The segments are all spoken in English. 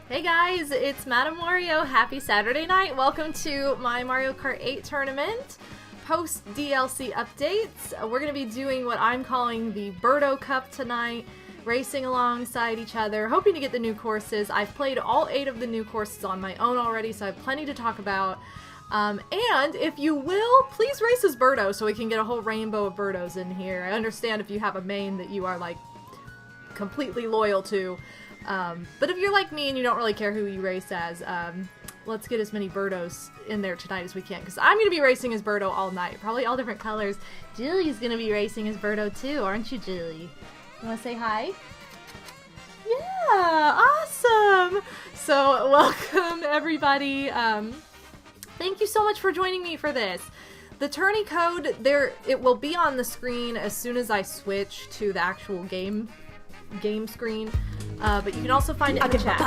Hey guys, it's MadameWario. Happy Saturday night. Welcome to my Mario Kart 8 tournament. Post DLC updates. We're going to be doing what I'm calling the Berto Cup tonight, racing alongside each other, hoping to get the new courses. I've played all 8 of the new courses on my own already, so I have plenty to talk about. And if you will, please race as Birdo so we can get a whole rainbow of Birdos in here. I understand if you have a main that you are like completely loyal to. But if you're like me and you don't really care who you race as, let's get as many Birdos in there tonight as we can, because I'm going to be racing as Birdo all night, probably all different colors. Julie's going to be racing as Birdo too, aren't you, Julie? You want to say hi? Yeah, awesome! So, welcome everybody. Thank you so much for joining me for this. The Tourney code, it will be on the screen as soon as I switch to the actual game screen. But you can also find it in the chat,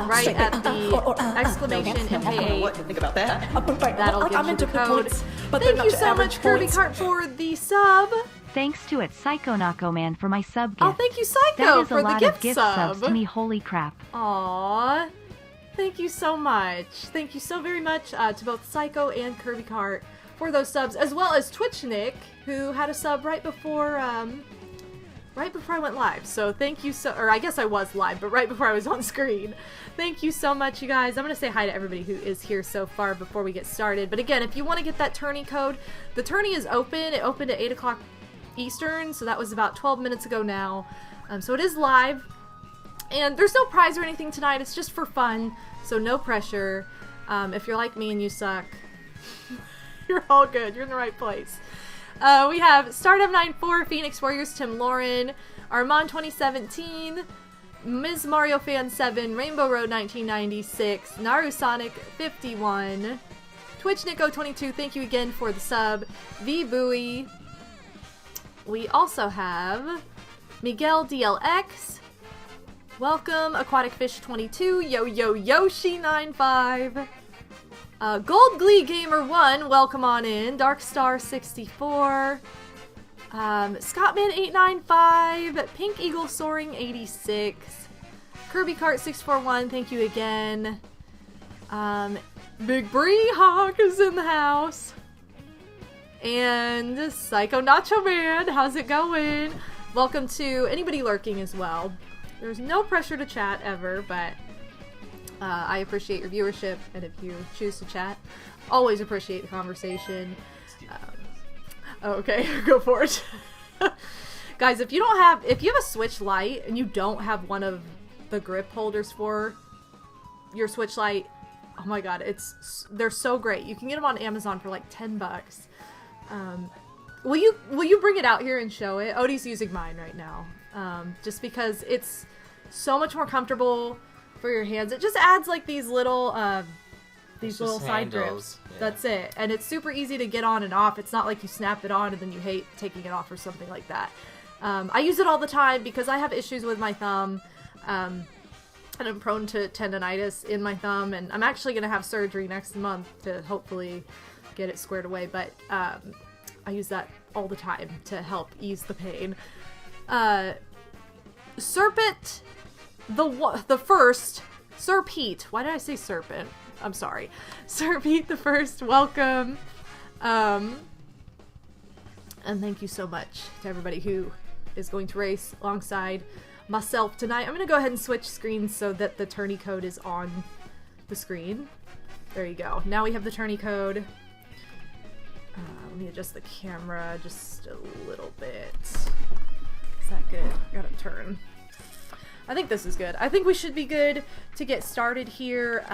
right at the exclamation MK8. What to think about that? That'll give you the code. Thank you so much, Kirby Kart, for the sub. Thanks to Psycho Nako Man for my sub gift. Oh, thank you, Psycho, that is for a lot the of gift subs to me. Holy crap! Aww, thank you so much. Thank you so very much to both Psycho and Kirby Kart for those subs, as well as Twitch Nick, who had a sub right before I went live. So thank you or I guess I was live, but right before I was on screen. Thank you so much, you guys. I'm going to say hi to everybody who is here so far before we get started. But again, if you want to get that Tourney code, the Tourney is open. It opened at 8 o'clock Eastern, so that was about 12 minutes ago now. So it is live. And there's no prize or anything tonight. It's just for fun, so no pressure. If you're like me and you suck, you're all good. You're in the right place. We have Stardom 94, Phoenix Warriors, Tim Lauren, Armand 2017, Ms. Mario Fan 7, Rainbow Road 1996, Naru Sonic 51, Twitch Nico 22, thank you again for the sub, V Bowie. We also have Miguel DLX, welcome, Aquatic Fish 22, Yo Yo Yoshi 95. Gold Glee Gamer 1, welcome on in. Darkstar 64. Scottman 895. Pink Eagle Soaring 86. Kirby Kart 641, thank you again. Big Bree Hawk is in the house. And Psycho Nacho Man, how's it going? Welcome to anybody lurking as well. There's no pressure to chat ever, but I appreciate your viewership, and if you choose to chat, always appreciate the conversation. Okay, go for it. Guys, if you have a Switch Lite and you don't have one of the grip holders for your Switch Lite, oh my god, they're so great. You can get them on Amazon for like $10. Will you bring it out here and show it? Odie's using mine right now, just because it's so much more comfortable for your hands. It just adds like these little side grips. Yeah. That's it. And it's super easy to get on and off. It's not like you snap it on and then you hate taking it off or something like that. I use it all the time because I have issues with my thumb, and I'm prone to tendonitis in my thumb, and I'm actually going to have surgery next month to hopefully get it squared away, but I use that all the time to help ease the pain. Serpent the first, Sir Pete. Why did I say serpent? I'm sorry. Sir Pete the first, welcome. And thank you so much to everybody who is going to race alongside myself tonight. I'm going to go ahead and switch screens so that the Tourney code is on the screen. There you go. Now we have the Tourney code. Let me adjust the camera just a little bit. Is that good? I gotta turn. I think this is good. I think we should be good to get started here.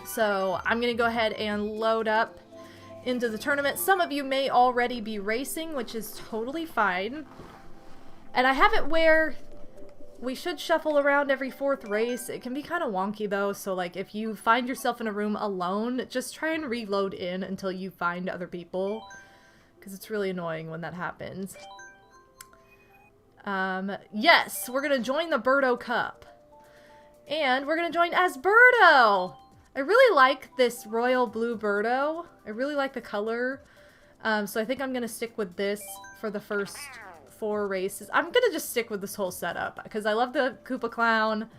So I'm going to go ahead and load up into the tournament. Some of you may already be racing, which is totally fine. And I have it where we should shuffle around every 4th race. It can be kind of wonky though, so like if you find yourself in a room alone, just try and reload in until you find other people, because it's really annoying when that happens. Yes, we're gonna join the Berto Cup. And we're gonna join as Birdo! I really like this royal blue Birdo. I really like the color. So I think I'm gonna stick with this for the first 4 races. I'm gonna just stick with this whole setup because I love the Koopa Clown.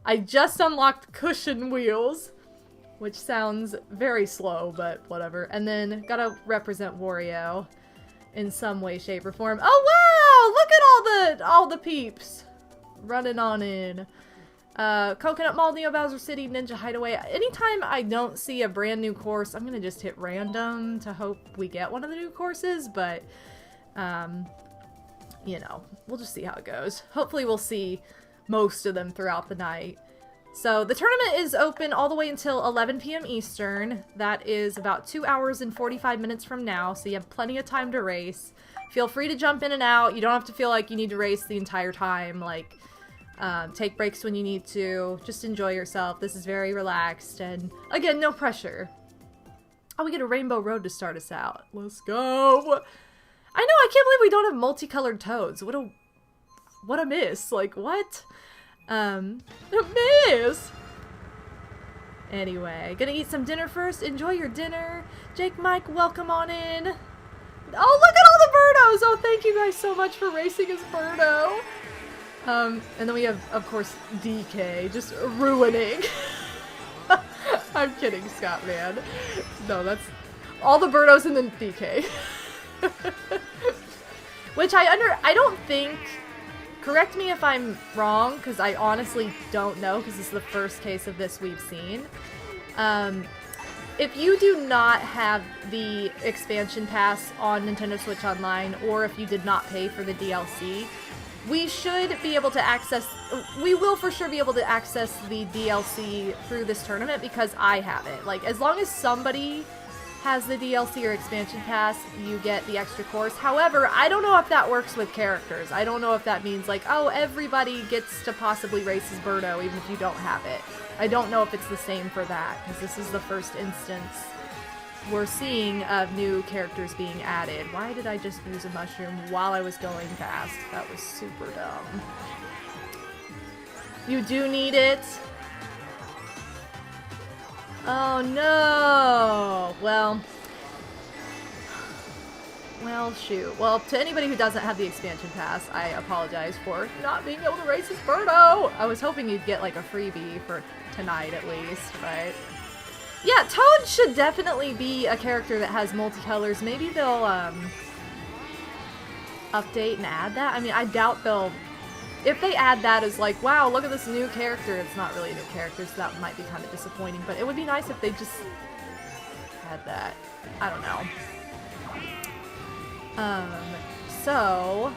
I just unlocked cushion wheels, which sounds very slow, but whatever. And then gotta represent Wario in some way, shape, or form. Oh wow! Look at all the peeps running on in. Coconut Mall, Neo Bowser City, Ninja Hideaway. Anytime I don't see a brand new course, I'm gonna just hit random to hope we get one of the new courses, but you know, we'll just see how it goes. Hopefully we'll see most of them throughout the night. So the tournament is open all the way until 11 p.m. Eastern. That is about 2 hours and 45 minutes from now, so you have plenty of time to race. Feel free to jump in and out. You don't have to feel like you need to race the entire time. Like, take breaks when you need to. Just enjoy yourself. This is very relaxed, and again, no pressure. Oh, we get a rainbow road to start us out. Let's go! I know, I can't believe we don't have multicolored toads. What a miss. Like, what? A miss! Anyway, gonna eat some dinner first. Enjoy your dinner. Jake, Mike, welcome on in. Oh, look at all the Birdos! Oh, thank you guys so much for racing as Birdo. And then we have, of course, DK, just ruining. I'm kidding, Scott, man. No, that's all the Birdos and then DK. Which I don't think, correct me if I'm wrong, because I honestly don't know, because this is the first case of this we've seen. If you do not have the expansion pass on Nintendo Switch Online, or if you did not pay for the DLC, we should be able to access, we will for sure be able to access the DLC through this tournament, because I have it. Like, as long as somebody has the DLC or expansion pass, you get the extra course. However, I don't know if that works with characters. I don't know if that means like, oh, everybody gets to possibly race as Birdo even if you don't have it. I don't know if it's the same for that, because this is the first instance we're seeing of new characters being added. Why did I just use a mushroom while I was going fast? That was super dumb. You do need it. Oh no! Well, shoot. Well, to anybody who doesn't have the expansion pass, I apologize for not being able to race as Birdo! I was hoping you'd get like a freebie for tonight at least, but yeah, Toad should definitely be a character that has multicolors. Maybe they'll update and add that. I mean, I doubt they'll, if they add that as like, wow, look at this new character, it's not really a new character, so that might be kind of disappointing, but it would be nice if they just had that. I don't know. So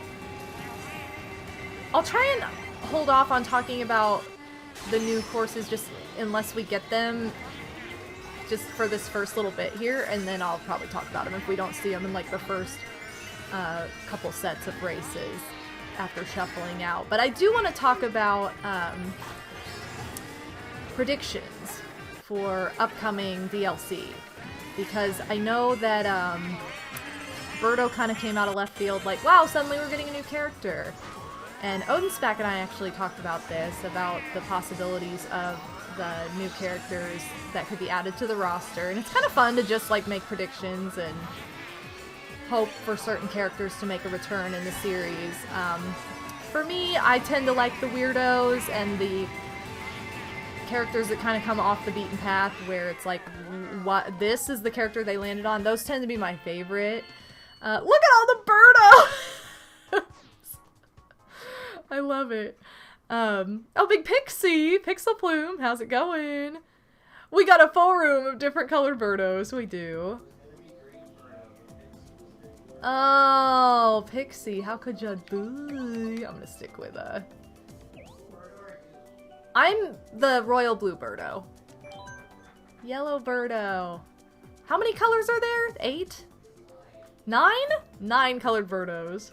I'll try and hold off on talking about the new courses just unless we get them just for this first little bit here, and then I'll probably talk about them if we don't see them in like the first couple sets of races after shuffling out. But I do want to talk about predictions for upcoming DLC, because I know that Birdo kind of came out of left field like, wow, suddenly we're getting a new character. And Odinspec and I actually talked about this, about the possibilities of the new characters that could be added to the roster. And it's kind of fun to just like make predictions and hope for certain characters to make a return in the series. For me, I tend to like the weirdos and the characters that kind of come off the beaten path, where it's like, what, this is the character they landed on. Those tend to be my favorite. Look at all the Birdo! I love it. Oh, Big Pixie! Pixel Plume, how's it going? We got a full room of different colored Birdos, we do. Oh, Pixie, how could you do? I'm gonna stick with I'm the royal blue Birdo. Yellow Birdo. How many colors are there? 8? 9? 9 colored Birdos.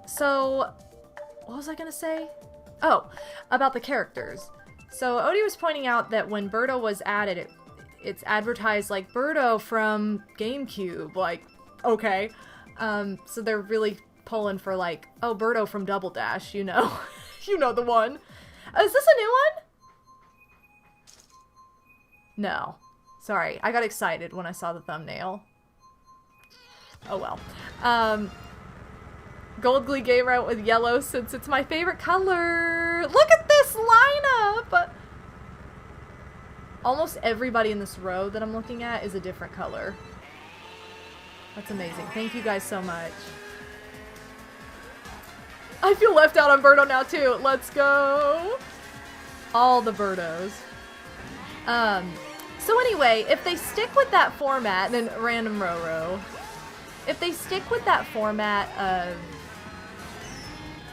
So, what was I gonna say? Oh, about the characters. So, Odie was pointing out that when Birdo was added, it's advertised like Birdo from GameCube. Like, okay. So they're really pulling for like, oh, Birdo from Double Dash, you know. You know the one. Is this a new one? No. Sorry, I got excited when I saw the thumbnail. Oh well. Gold Glee Gamer out with yellow since it's my favorite color. Look at this lineup! Almost everybody in this row that I'm looking at is a different color. That's amazing. Thank you guys so much. I feel left out on Birdo now too. Let's go! All the Birdos. So anyway, if they stick with that format, then random row. If they stick with that format of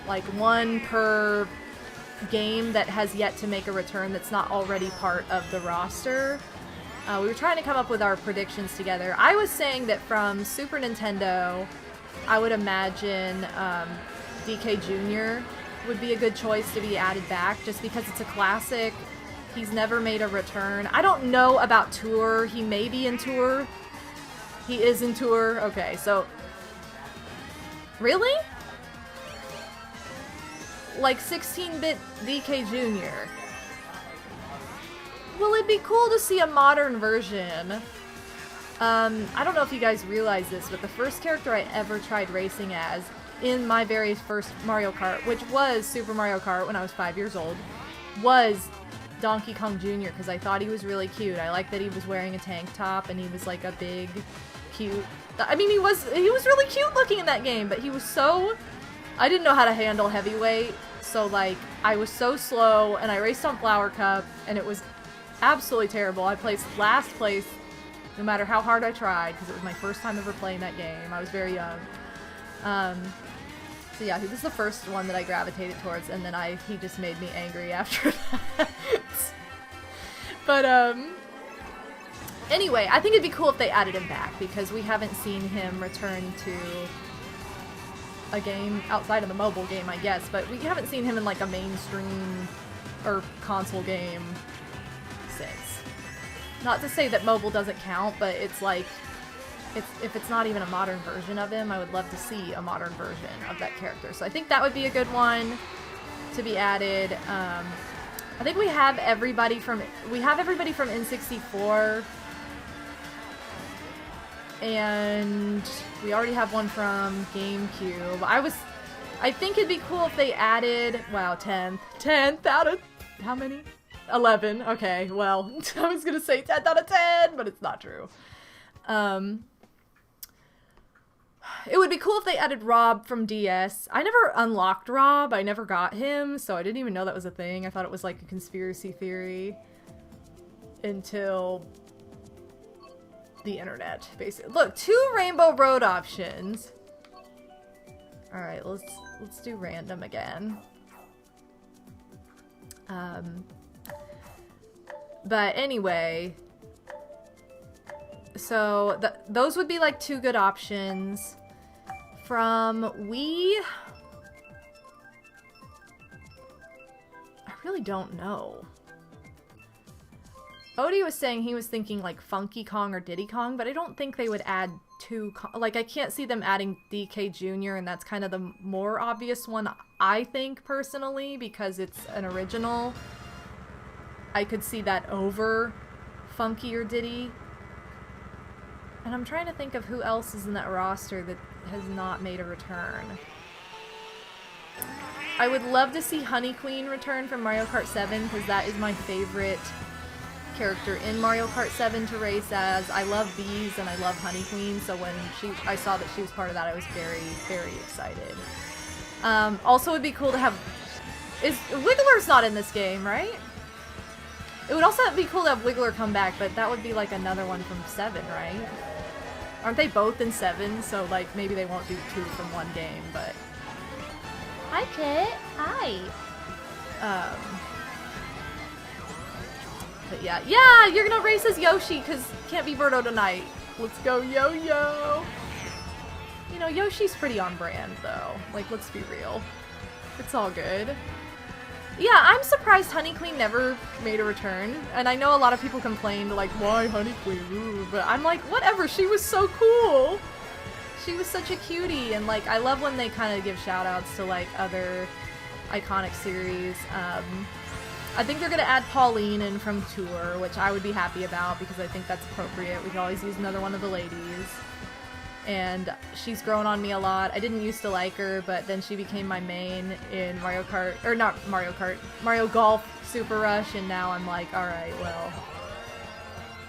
like one per game that has yet to make a return that's not already part of the roster, we were trying to come up with our predictions together. I was saying that from Super Nintendo, I would imagine DK Jr. would be a good choice to be added back just because it's a classic. He's never made a return. I don't know about Tour. He may be in Tour. He is in Tour. Okay, so... Really? Like 16-bit DK Jr. Well, it'd be cool to see a modern version. I don't know if you guys realize this, but the first character I ever tried racing as in my very first Mario Kart, which was Super Mario Kart when I was 5 years old, was Donkey Kong Jr. because I thought he was really cute. I liked that he was wearing a tank top and he was like a big, cute... I mean, he was really cute looking in that game, but he was so... I didn't know how to handle heavyweight, so like, I was so slow, and I raced on Flower Cup, and it was absolutely terrible. I placed last place no matter how hard I tried, because it was my first time ever playing that game. I was very young. So yeah, he was the first one that I gravitated towards, and then he just made me angry after that. But, anyway, I think it'd be cool if they added him back, because we haven't seen him return to a game outside of the mobile game, I guess, but we haven't seen him in like a mainstream or console game since. Not to say that mobile doesn't count, but it's like, if it's not even a modern version of him, I would love to see a modern version of that character. So I think that would be a good one to be added. I think we have everybody from N64, and we already have one from GameCube. I think it'd be cool if they added, wow, 10th out of, how many? 11, okay, well, I was gonna say 10th out of 10, but it's not true. It would be cool if they added Rob from DS. I never unlocked Rob, I never got him, so I didn't even know that was a thing. I thought it was like a conspiracy theory until the internet, basically. Look, 2 Rainbow Road options. Alright, let's do random again. But anyway, so those would be like 2 good options. From Wii, I really don't know. Odie was saying he was thinking like Funky Kong or Diddy Kong, but I don't think they would add 2 like, I can't see them adding DK Jr., and that's kind of the more obvious one, I think, personally, because it's an original. I could see that over Funky or Diddy. And I'm trying to think of who else is in that roster that has not made a return. I would love to see Honey Queen return from Mario Kart 7, because that is my favorite character in Mario Kart 7 to race as. I love bees and I love Honey Queen, so when I saw that she was part of that, I was very, very excited. Also, it'd be cool to have... Wiggler's not in this game, right? It would also be cool to have Wiggler come back, but that would be like another one from 7, right? Aren't they both in 7? So like maybe they won't do 2 from one game, but... Hi, Kit. Hi. But yeah, you're gonna race as Yoshi, because can't be Birdo tonight. Let's go, Yo-Yo! You know, Yoshi's pretty on brand, though. Like, let's be real. It's all good. Yeah, I'm surprised Honey Queen never made a return, and I know a lot of people complained, like, why Honey Queen? Ooh, but I'm like, whatever, she was so cool! She was such a cutie, and like, I love when they kind of give shout-outs to like other iconic series. I think they're gonna add Pauline in from Tour, which I would be happy about, because I think that's appropriate. We could always use another one of the ladies. and she's grown on me a lot. I didn't used to like her, but then she became my main in Mario Kart, or not Mario Kart, Mario Golf Super Rush, and now I'm like, alright, well,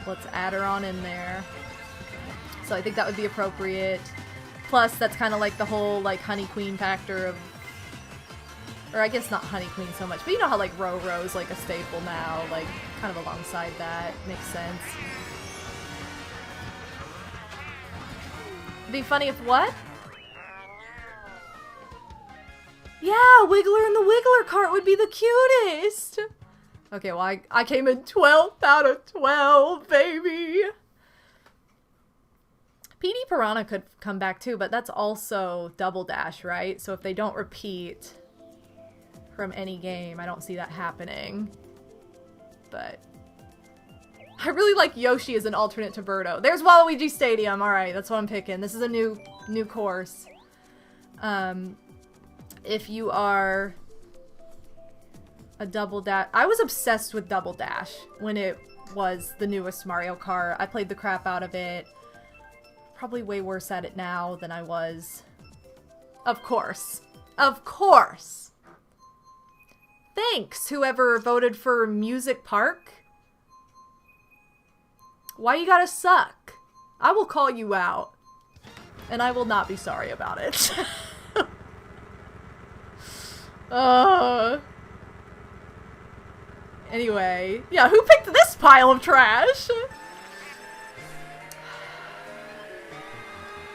let's add her on in there. So I think that would be appropriate. Plus, that's kind of like the whole, like, Honey Queen factor of, or I guess not Honey Queen so much, but you know how, like, Ro-Ro's, like, a staple now, like, kind of alongside that. Makes sense. It'd be funny if what? Yeah, Wiggler and the Wiggler cart would be the cutest! Okay, well, I came in 12th out of 12, baby! PD Piranha could come back too, but that's also Double Dash, right? So if they don't repeat from any game, I don't see that happening. But I really like Yoshi as an alternate to Birdo. There's Waluigi Stadium. Alright, that's what I'm picking. This is a new course. If you are a Double Dash... I was obsessed with Double Dash when it was the newest Mario Kart. I played the crap out of it. Probably way worse at it now than I was. Of course. Of course! Thanks, whoever voted for Music Park. Why you gotta suck? I will call you out. And I will not be sorry about it. Anyway. Yeah, who picked this pile of trash?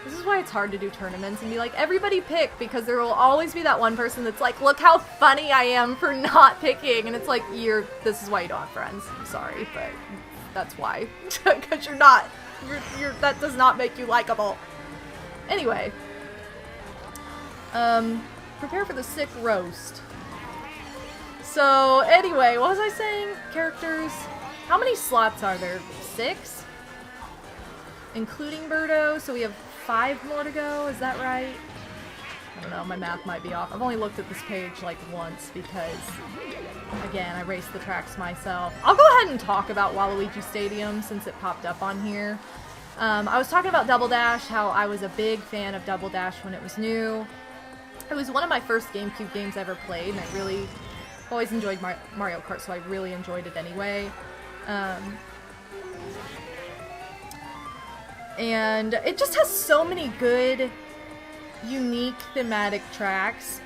This is why it's hard to do tournaments and be like, everybody pick, because there will always be that one person that's like, look how funny I am for not picking, and it's like, this is why you don't have friends. I'm sorry, but that's why. Because you're not, that does not make you likable. Anyway. Prepare for the sick roast. So, anyway, what was I saying? Characters. How many slots are there? 6? Including Birdo, so we have 5 more to go, is that right? I don't know, my math might be off. I've only looked at this page like once because, again, I raced the tracks myself. I'll go ahead and talk about Waluigi Stadium since it popped up on here. I was talking about Double Dash, how I was a big fan of Double Dash when it was new. It was one of my first GameCube games I ever played, and I really always enjoyed Mario Kart, so I really enjoyed it anyway. And it just has so many good, unique, thematic tracks.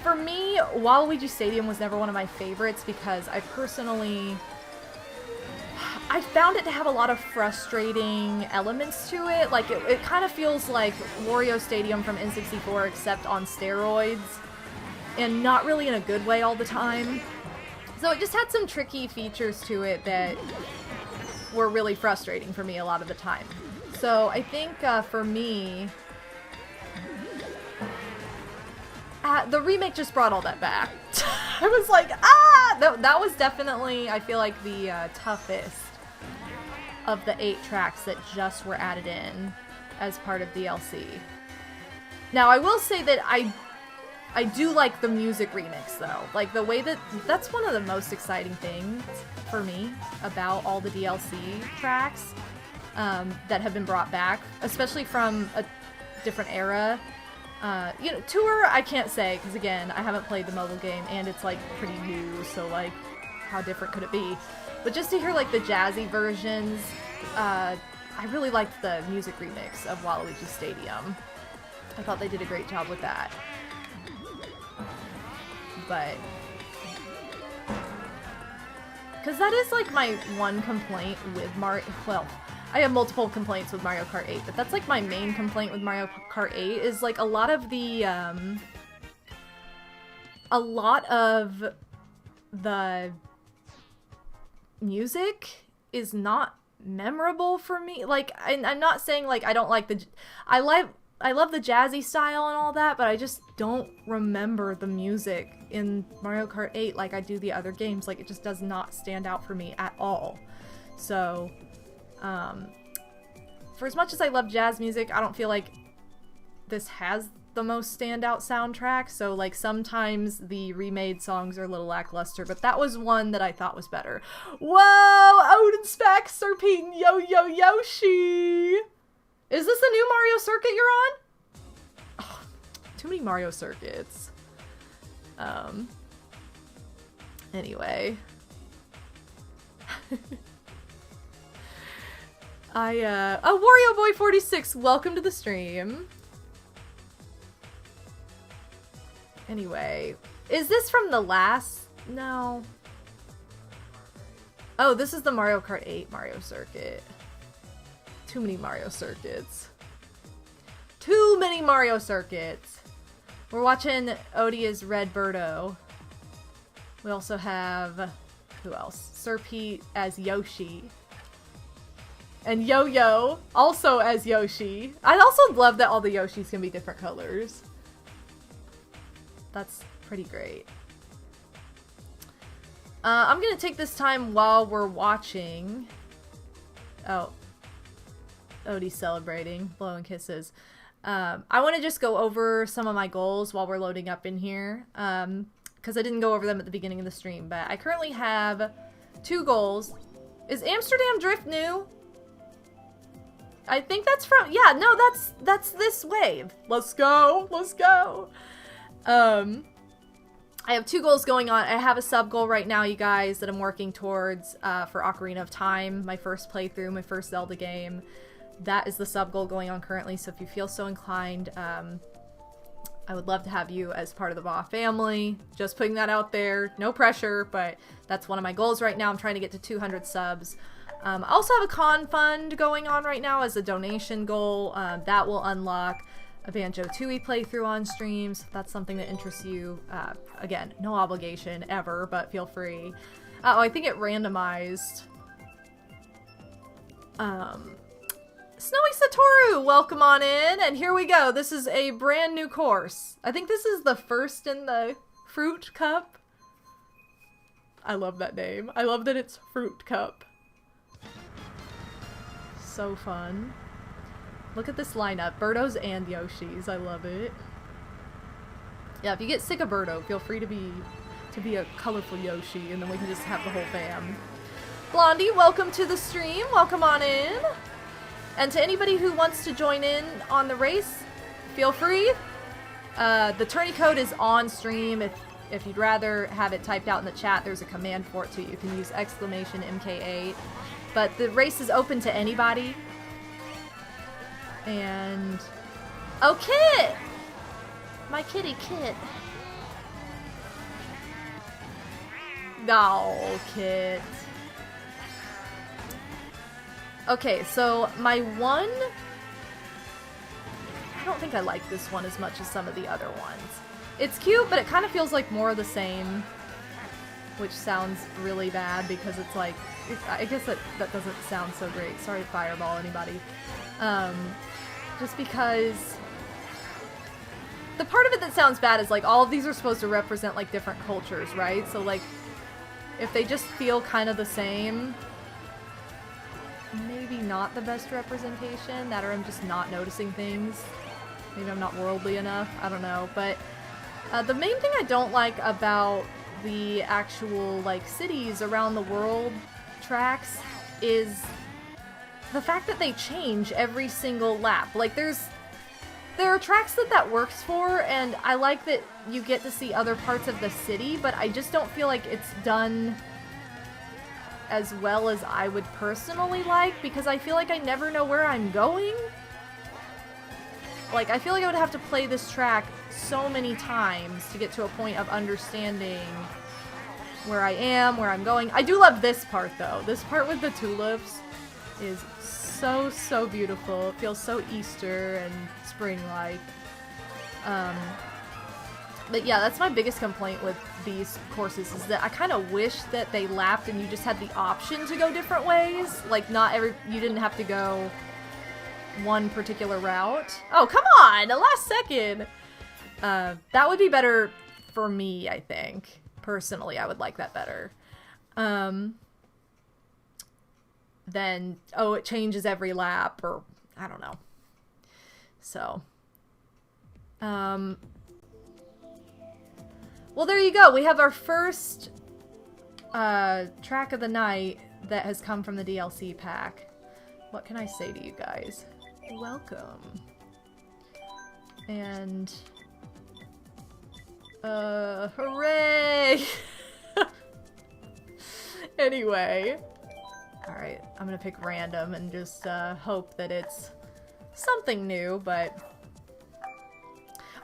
For me, Waluigi Stadium was never one of my favorites because I found it to have a lot of frustrating elements to it. Like, it kind of feels like Wario Stadium from N64 except on steroids. And not really in a good way all the time. So it just had some tricky features to it that were really frustrating for me a lot of the time. So I think for me, the remake just brought all that back. I was like, that was definitely, I feel like, the toughest of the 8 tracks that just were added in as part of DLC. Now, I will say that I do like the music remix, though. Like, the way that's one of the most exciting things for me about all the DLC tracks that have been brought back, especially from a different era. You know, Tour, I can't say, because again, I haven't played the mobile game, and it's, like, pretty new, so, like, how different could it be? But just to hear, like, the jazzy versions, I really liked the music remix of Waluigi Stadium. I thought they did a great job with that. But because that is, like, my one complaint with Mario, well, I have multiple complaints with Mario Kart 8, but that's, like, my main complaint with Mario Kart 8 is, like, a lot of the music is not memorable for me. Like, I'm not saying, like, I don't like I love the jazzy style and all that, but I just don't remember the music in Mario Kart 8 like I do the other games. Like, it just does not stand out for me at all. So, for as much as I love jazz music, I don't feel like this has the most standout soundtrack. So, like, sometimes the remade songs are a little lackluster, but that was one that I thought was better. Whoa! Odin Specs are being Yo-Yo Yoshi! Is this a new Mario circuit you're on? Oh, too many Mario circuits. Anyway. Wario Boy 46, welcome to the stream. Anyway, is this from the last? No. Oh, this is the Mario Kart 8 Mario circuit. Too many Mario circuits. Too many Mario circuits. We're watching Odia's Red Birdo. We also have, who else? Sir Pete as Yoshi. And Yo-Yo, also as Yoshi. I also love that all the Yoshis can be different colors. That's pretty great. I'm gonna take this time while we're watching. Oh. Odie's celebrating, blowing kisses. I want to just go over some of my goals while we're loading up in here. Because I didn't go over them at the beginning of the stream, but I currently have 2 goals. Is Amsterdam Drift new? I think that's from, yeah, no, that's this wave. Let's go, let's go. I have 2 goals going on. I have a sub goal right now, you guys, that I'm working towards for Ocarina of Time, my first playthrough, my first Zelda game. That is the sub goal going on currently, so if you feel so inclined, I would love to have you as part of the VA family. Just putting that out there, no pressure, but that's one of my goals right now. I'm trying to get to 200 subs. I also have a con fund going on right now as a donation goal. That will unlock a Banjo-Tooie playthrough on streams. If that's something that interests you. Again, no obligation ever, but feel free. Oh, I think it randomized. Snowy Satoru, welcome on in, and here we go. This is a brand new course. I think this is the first in the Fruit Cup. I love that name. I love that it's Fruit Cup. So fun. Look at this lineup. Birdos and Yoshis. I love it. Yeah, if you get sick of Birdo, feel free to be a colorful Yoshi, and then we can just have the whole fam. Blondie, welcome to the stream. Welcome on in. And to anybody who wants to join in on the race, feel free. The tourney code is on stream. If you'd rather have it typed out in the chat, there's a command for it too. You can use exclamation MK8. But the race is open to anybody. And... oh, Kit! My kitty Kit. Oh, Kit. Okay, so my one... I don't think I like this one as much as some of the other ones. It's cute, but it kind of feels like more of the same. Which sounds really bad because it's like... I guess that doesn't sound so great. Sorry to fireball anybody. Just because... the part of it that sounds bad is like all of these are supposed to represent like different cultures, right? So like, if they just feel kind of the same... maybe not the best representation, that or I'm just not noticing things. Maybe I'm not worldly enough, I don't know. But the main thing I don't like about the actual like cities around the world tracks is the fact that they change every single lap. Like there are tracks that works for, and I like that you get to see other parts of the city, but I just don't feel like it's done as well as I would personally like, because I feel like I never know where I'm going. Like, I feel like I would have to play this track so many times to get to a point of understanding where I am, where I'm going. I do love this part, though. This part with the tulips is so, so beautiful. It feels so Easter and spring-like. But yeah, that's my biggest complaint with these courses, is that I kind of wish that they lapped and you just had the option to go different ways. Like, you didn't have to go one particular route. Oh, come on! The last second! That would be better for me, I think. Personally, I would like that better. Then, oh, it changes every lap, or I don't know. So, well, there you go. We have our first track of the night that has come from the DLC pack. What can I say to you guys? welcome. And hooray! Anyway, alright, I'm gonna pick random and just hope that it's something new, but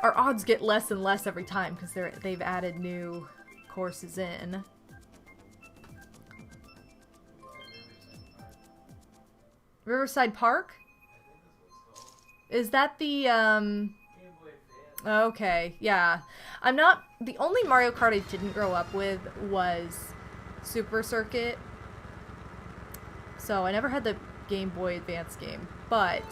our odds get less and less every time because they've added new courses in. Riverside Park? Is that the, okay, yeah. The only Mario Kart I didn't grow up with was Super Circuit. So I never had the Game Boy Advance game, but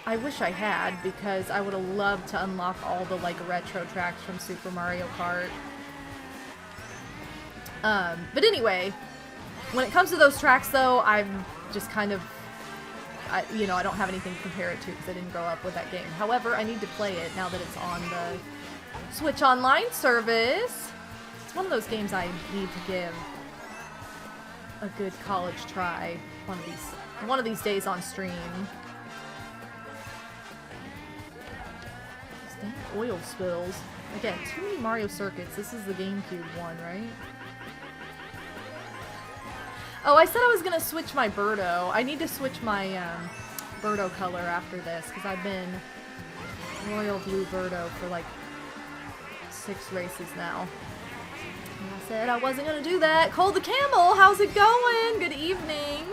I wish I had because I would have loved to unlock all the, like, retro tracks from Super Mario Kart. But anyway, when it comes to those tracks, though, I'm just kind of, you know, I don't have anything to compare it to because I didn't grow up with that game. However, I need to play it now that it's on the Switch Online service. It's one of those games I need to give a good college try one of these days on stream. Dang oil spills. Again, too many Mario circuits. This is the GameCube one, right? Oh, I said I was gonna switch my Birdo. I need to switch my Birdo color after this because I've been royal blue Birdo for like 6 races now. And I said I wasn't gonna do that. Cole the Camel, how's it going? Good evening.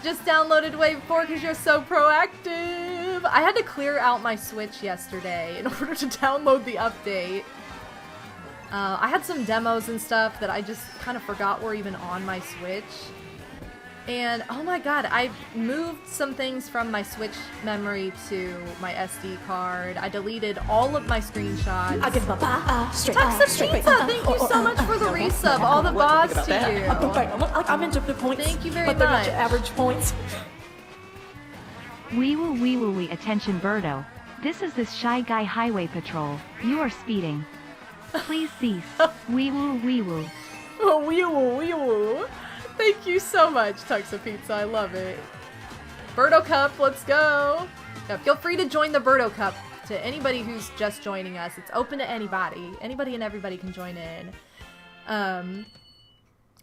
Just downloaded Wave 4 because you're so proactive. I had to clear out my Switch yesterday in order to download the update. I had some demos and stuff that I just kind of forgot were even on my Switch. And, oh my god, I moved some things from my Switch memory to my SD card. I deleted all of my screenshots. I give my straight Texas Pizza, thank you so much for the resub. All the bods to you. I'm into the points. Thank you very but they're much. not your average points. Wee woo, attention Birdo. This is this Shy Guy Highway Patrol. You are speeding. Please cease. Wee woo. Oh, wee woo. Thank you so much, Tuxa Pizza. I love it. Berto Cup, let's go. Now, feel free to join the Berto Cup to anybody who's just joining us. It's open to anybody. Anybody and everybody can join in.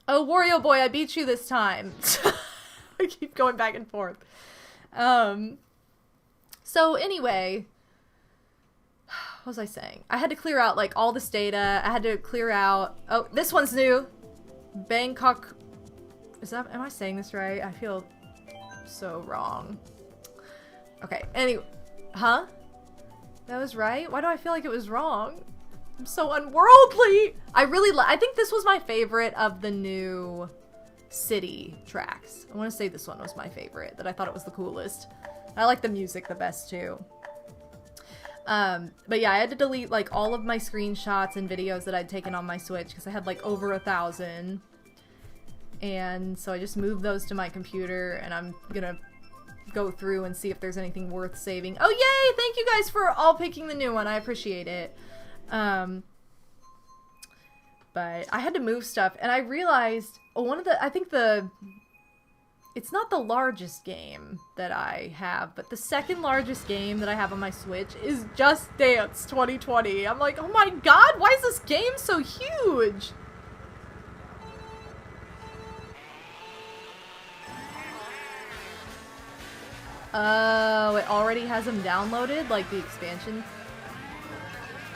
Oh, Wario Boy, I beat you this time. I keep going back and forth. So anyway, what was I saying? I had to clear out like all this data. I had to clear out, oh, this one's new. Bangkok, am I saying this right? I feel so wrong. Okay, anyway, huh? That was right? Why do I feel like it was wrong? I'm so unworldly! I think this was my favorite of the new city tracks. I want to say this one was my favorite, that I thought it was the coolest. I like the music the best too. But yeah, I had to delete like all of my screenshots and videos that I'd taken on my Switch because I had like over 1,000. And so I just moved those to my computer and I'm gonna go through and see if there's anything worth saving. Oh yay! Thank you guys for all picking the new one. I appreciate it. But I had to move stuff and I realized it's not the largest game that I have, but the second largest game that I have on my Switch is Just Dance 2020. I'm like, oh my god, why is this game so huge? Oh, it already has them downloaded, like the expansion.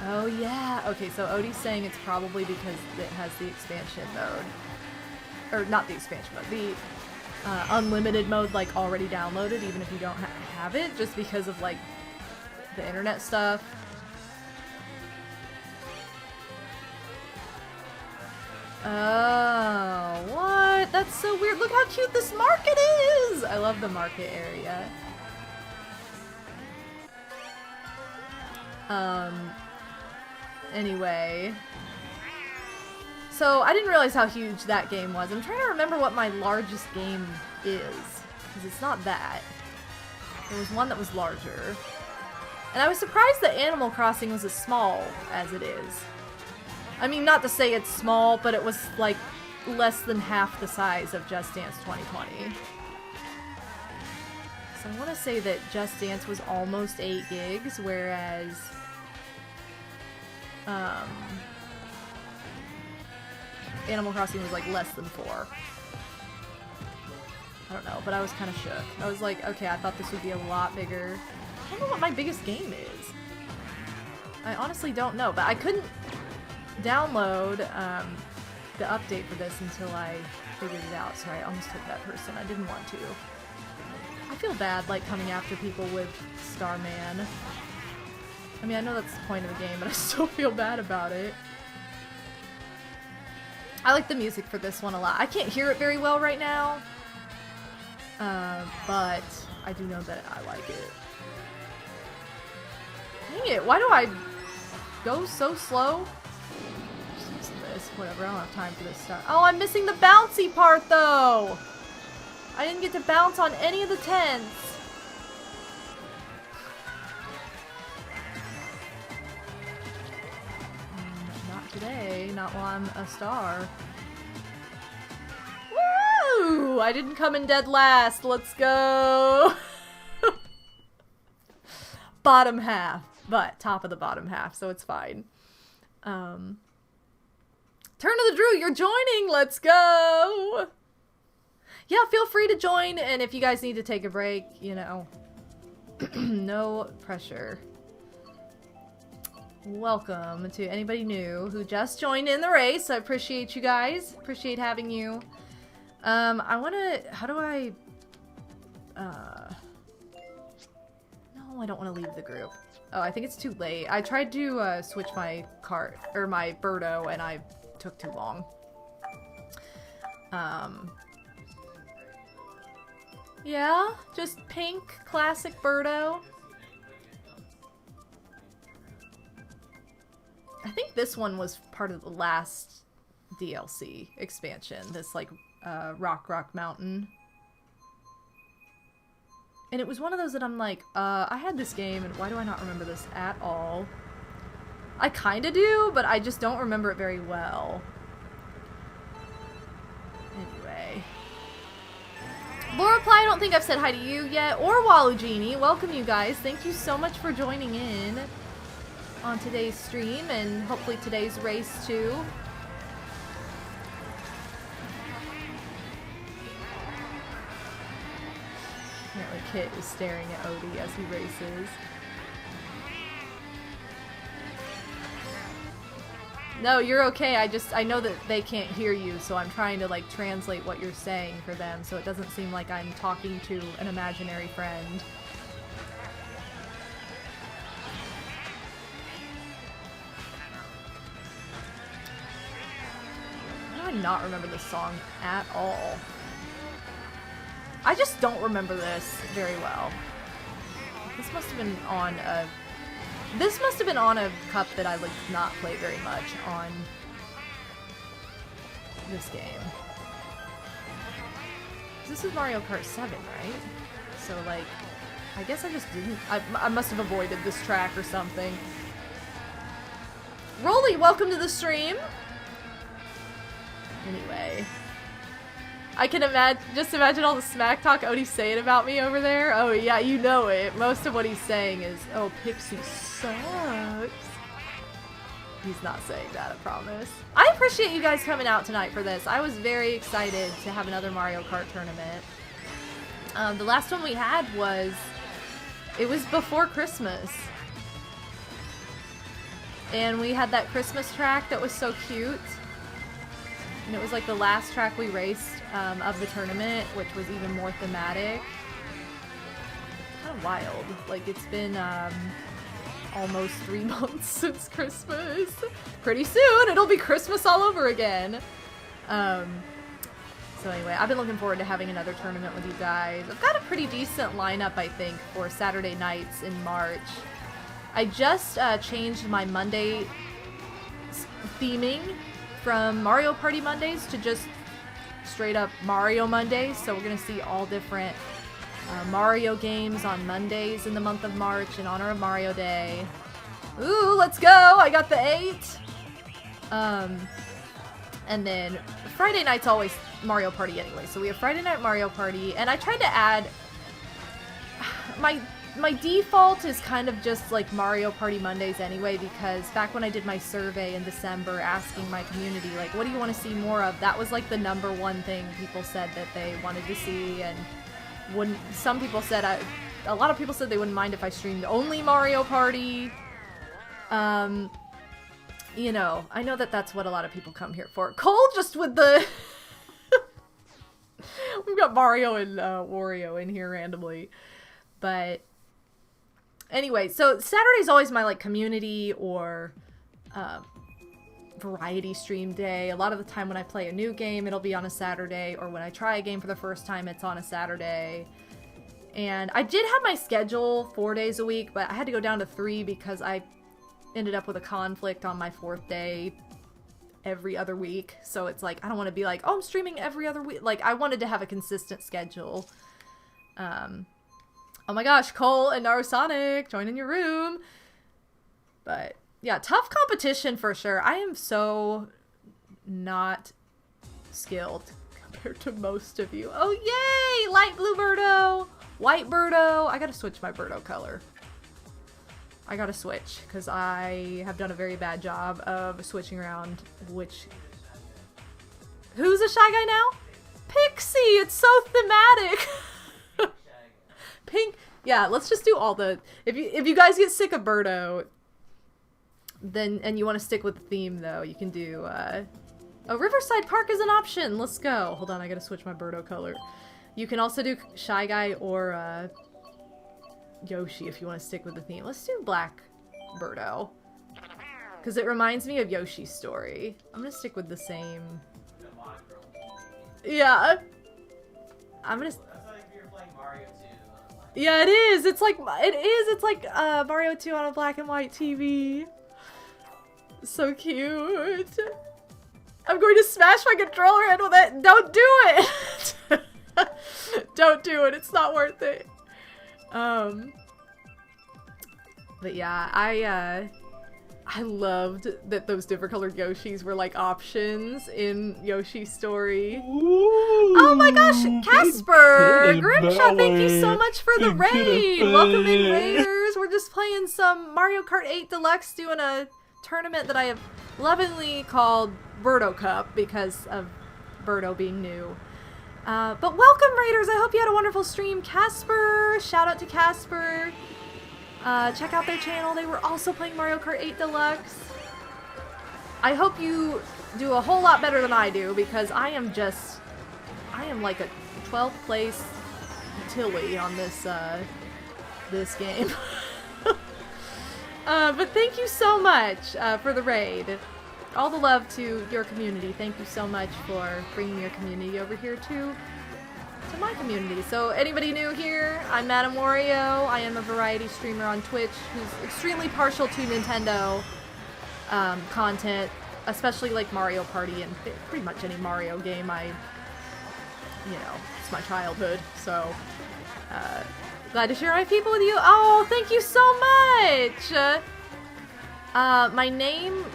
Oh yeah. Okay, so Odie's saying it's probably because it has the expansion mode. Or not the expansion mode, the unlimited mode like already downloaded even if you don't have it, just because of like the internet stuff. Oh, what? That's so weird. Look how cute this market is! I love the market area. Anyway. So, I didn't realize how huge that game was. I'm trying to remember what my largest game is. Because it's not that. There was one that was larger. And I was surprised that Animal Crossing was as small as it is. I mean, not to say it's small, but it was, like, less than half the size of Just Dance 2020. So I want to say that Just Dance was almost 8 gigs, whereas Animal Crossing was like less than 4. I don't know, but I was kind of shook. I was like, okay, I thought this would be a lot bigger. I don't know what my biggest game is. I honestly don't know, but I couldn't download the update for this until I figured it out. Sorry, I almost took that person. I didn't want to. I feel bad, like, coming after people with Starman. I mean, I know that's the point of the game, but I still feel bad about it. I like the music for this one a lot. I can't hear it very well right now, but I do know that I like it. Dang it, why do I go so slow? Just using this, whatever, I don't have time for this stuff. Oh, I'm missing the bouncy part, though! I didn't get to bounce on any of the tents. Not today, not while I'm a star. Woo! I didn't come in dead last, let's go! Bottom half, but top of the bottom half, so it's fine. Turn of the Drew, you're joining, let's go! Yeah, feel free to join, and if you guys need to take a break, you know, no pressure. Welcome to anybody new who just joined in the race. I appreciate you guys. Appreciate having you. I want to... How do I... No, I don't want to leave the group. Oh, I think it's too late. I tried to switch my Kart, or my Birdo, and I took too long. Yeah, just pink, classic Birdo. I think this one was part of the last DLC expansion, this like Rock Mountain. And it was one of those that I'm like, I had this game and why do I not remember this at all? I kinda do, but I just don't remember it very well. Anyway. Laura Ply, I don't think I've said hi to you yet, or Waluigi. Welcome you guys. Thank you so much for joining in on today's stream, and hopefully today's race too. Apparently Kit is staring at Odie as he races. No, you're okay. I know that they can't hear you, so I'm trying to like translate what you're saying for them so it doesn't seem like I'm talking to an imaginary friend. How do I not remember this song at all? I just don't remember this very well. This must have been on a... This must have been on a cup that I like not play very much on this game. This is Mario Kart 7, right? So like, I guess I just didn't... I must have avoided this track or something. Rolly, welcome to the stream! Anyway. I can just imagine all the smack talk Odie's saying about me over there. Oh yeah, you know it. Most of what he's saying is, oh, Pixie sucks. He's not saying that, I promise. I appreciate you guys coming out tonight for this. I was very excited to have another Mario Kart tournament. The last one we had it was before Christmas. And we had that Christmas track that was so cute. And it was like the last track we raced of the tournament, which was even more thematic. Kind of wild. Like, it's been almost 3 months since Christmas. Pretty soon, it'll be Christmas all over again. So anyway, I've been looking forward to having another tournament with you guys. I've got a pretty decent lineup, I think, for Saturday nights in March. I just changed my Monday theming from Mario Party Mondays to just straight up Mario Mondays. So we're going to see all different Mario games on Mondays in the month of March in honor of Mario Day. Ooh, let's go! I got the 8! And then Friday night's always Mario Party anyway. So we have Friday Night Mario Party. And I tried to add... My default is kind of just like Mario Party Mondays anyway, because back when I did my survey in December asking my community, like, what do you want to see more of? That was like the #1 thing people said that they wanted to see. And some people said, a lot of people said they wouldn't mind if I streamed only Mario Party. You know, I know that that's what a lot of people come here for. Cole just with the... We've got Mario and Wario in here randomly. But anyway, so Saturday's always my like community or variety stream day. A lot of the time when I play a new game, it'll be on a Saturday, or when I try a game for the first time, it's on a Saturday. And I did have my schedule 4 days a week, but I had to go down to 3 because I ended up with a conflict on my 4th day every other week. So it's like, I don't want to be like, oh, I'm streaming every other week. Like, I wanted to have a consistent schedule. Oh my gosh, Cole and Narusonic, join in your room. But yeah, tough competition for sure. I am so not skilled compared to most of you. Oh yay! Light blue Birdo! White Birdo! I gotta switch my Birdo color. I gotta switch, because I have done a very bad job of switching around which... Who's a Shy Guy now? Pixie! It's so thematic! Pink. Yeah, let's just do all the... If you guys get sick of Birdo, then, and you want to stick with the theme, though, you can do, Oh, Riverside Park is an option! Let's go! Hold on, I gotta switch my Birdo color. You can also do Shy Guy or, Yoshi if you want to stick with the theme. Let's do Black Birdo. Because it reminds me of Yoshi's story. I'm gonna stick with the same... Yeah. I'm gonna... Yeah, it is. It's like It's like Mario 2 on a black and white TV. So cute. I'm going to smash my controller head with it. Don't do it. Don't do it. It's not worth it. But yeah, I loved that those different colored Yoshis were like options in Yoshi's story. Ooh, oh my gosh, Casper! Grimshaw, thank you so much for the raid! Welcome in, Raiders! We're just playing some Mario Kart 8 Deluxe, doing a tournament that I have lovingly called Berto Cup because of Birdo being new. But welcome, Raiders! I hope you had a wonderful stream. Casper! Shout out to Casper! Check out their channel. They were also playing Mario Kart 8 Deluxe. I hope you do a whole lot better than I do, because I am like a 12th place Tilly on this, this game. But thank you so much, for the raid. All the love to your community. Thank you so much for bringing your community over here to my community. So anybody new here, I'm MadameWario. I am a variety streamer on Twitch who's extremely partial to Nintendo content, especially like Mario Party and pretty much any Mario game. It's my childhood, so glad to share my people with you. Oh, thank you so much! My name...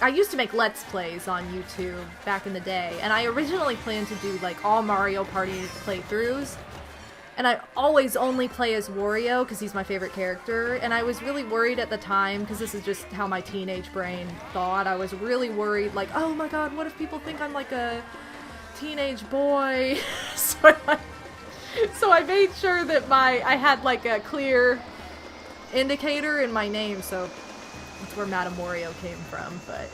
I used to make Let's Plays on YouTube back in the day, and I originally planned to do like all Mario Party playthroughs, and I always only play as Wario because he's my favorite character, and I was really worried at the time, because this is just how my teenage brain thought. I was really worried, like, oh my god, what if people think I'm like a teenage boy? So I made sure that I had like a clear indicator in my name, so that's where MadameWario came from. But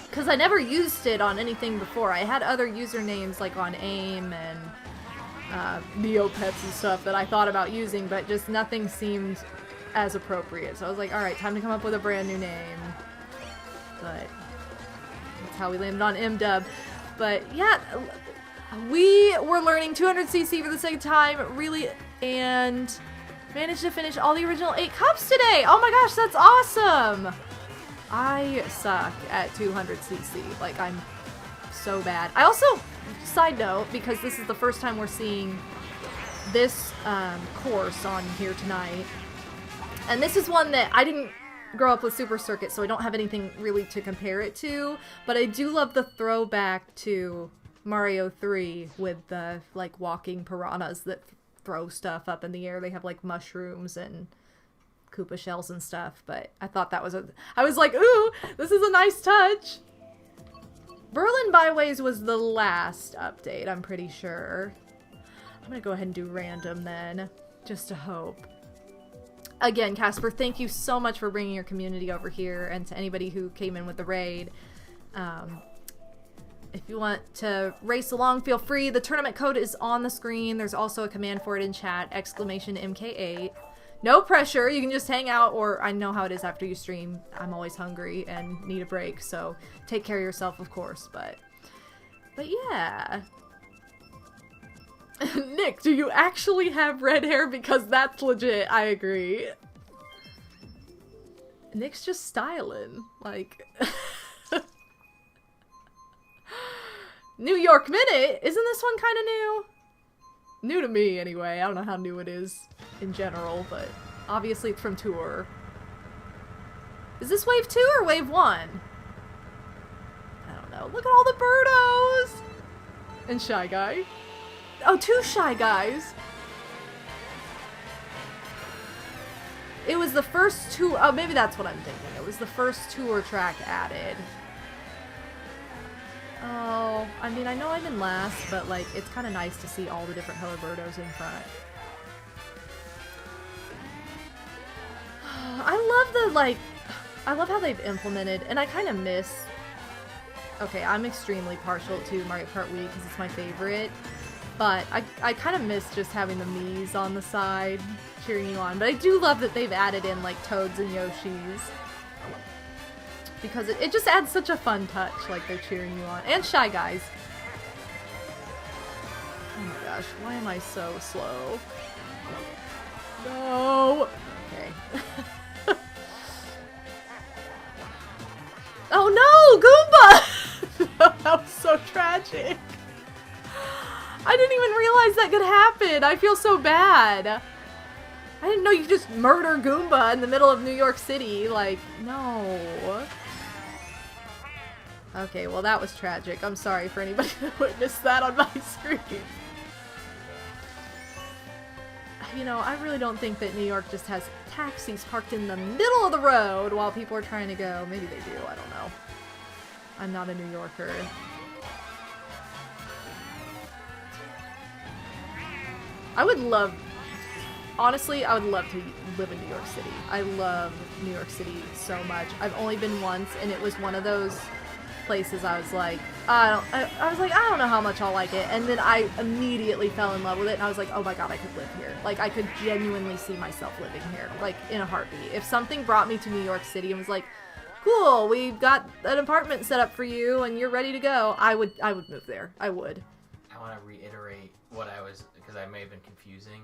because I never used it on anything before. I had other usernames like on AIM and Neopets and stuff that I thought about using, but just nothing seemed as appropriate. So I was like, alright, time to come up with a brand new name. But that's how we landed on MDub. But yeah, we were learning 200cc for the second time, really, and managed to finish all the original 8 cups today! Oh my gosh, that's awesome! I suck at 200cc. Like, I'm so bad. I also, side note, because this is the first time we're seeing this course on here tonight, and this is one that I didn't grow up with Super Circuit, so I don't have anything really to compare it to, but I do love the throwback to Mario 3 with the, like, walking piranhas that throw stuff up in the air. They have, like, mushrooms and Koopa shells and stuff, but I thought that was I was like, ooh, this is a nice touch. Berlin Byways was the last update, I'm pretty sure. I'm gonna go ahead and do random then, just to hope. Again, Casper, thank you so much for bringing your community over here, and to anybody who came in with the raid. If you want to race along, feel free. The tournament code is on the screen. There's also a command for it in chat, !MK8. No pressure, you can just hang out, or I know how it is after you stream. I'm always hungry and need a break, so take care of yourself, of course, but yeah. Nick, do you actually have red hair? Because that's legit, I agree. Nick's just styling, like... New York Minute? Isn't this one kind of new? New to me, anyway. I don't know how new it is in general, but obviously it's from Tour. Is this Wave 2 or Wave 1? I don't know. Look at all the Birdos! And Shy Guy. Oh, 2 Shy Guys! It was the first tour... Oh, maybe that's what I'm thinking. It was the first tour track added. Oh, I mean, I know I'm in last, but, like, it's kind of nice to see all the different color Birdos in front. I love the, like, I love how they've implemented, and I kind of miss... Okay, I'm extremely partial to Mario Kart Wii because it's my favorite, but I kind of miss just having the Miis on the side cheering you on. But I do love that they've added in, like, Toads and Yoshis. Because it just adds such a fun touch, like they're cheering you on. And Shy Guys. Oh my gosh, why am I so slow? No! Okay. Oh no! Goomba! That was so tragic. I didn't even realize that could happen. I feel so bad. I didn't know you could just murder Goomba in the middle of New York City. Like, no. Okay, well that was tragic. I'm sorry for anybody that witnessed that on my screen. You know, I really don't think that New York just has taxis parked in the middle of the road while people are trying to go. Maybe they do, I don't know. I'm not a New Yorker. I would love... Honestly, I would love to live in New York City. I love New York City so much. I've only been once, and it was one of those places I was like, I don't know how much I'll like it, and then I immediately fell in love with it, and I was like, oh my god, I could live here. Like, I could genuinely see myself living here, like, in a heartbeat. If something brought me to New York City and was like, cool, we've got an apartment set up for you, and you're ready to go, I would move there. I would. I want to reiterate what I was, because I may have been confusing.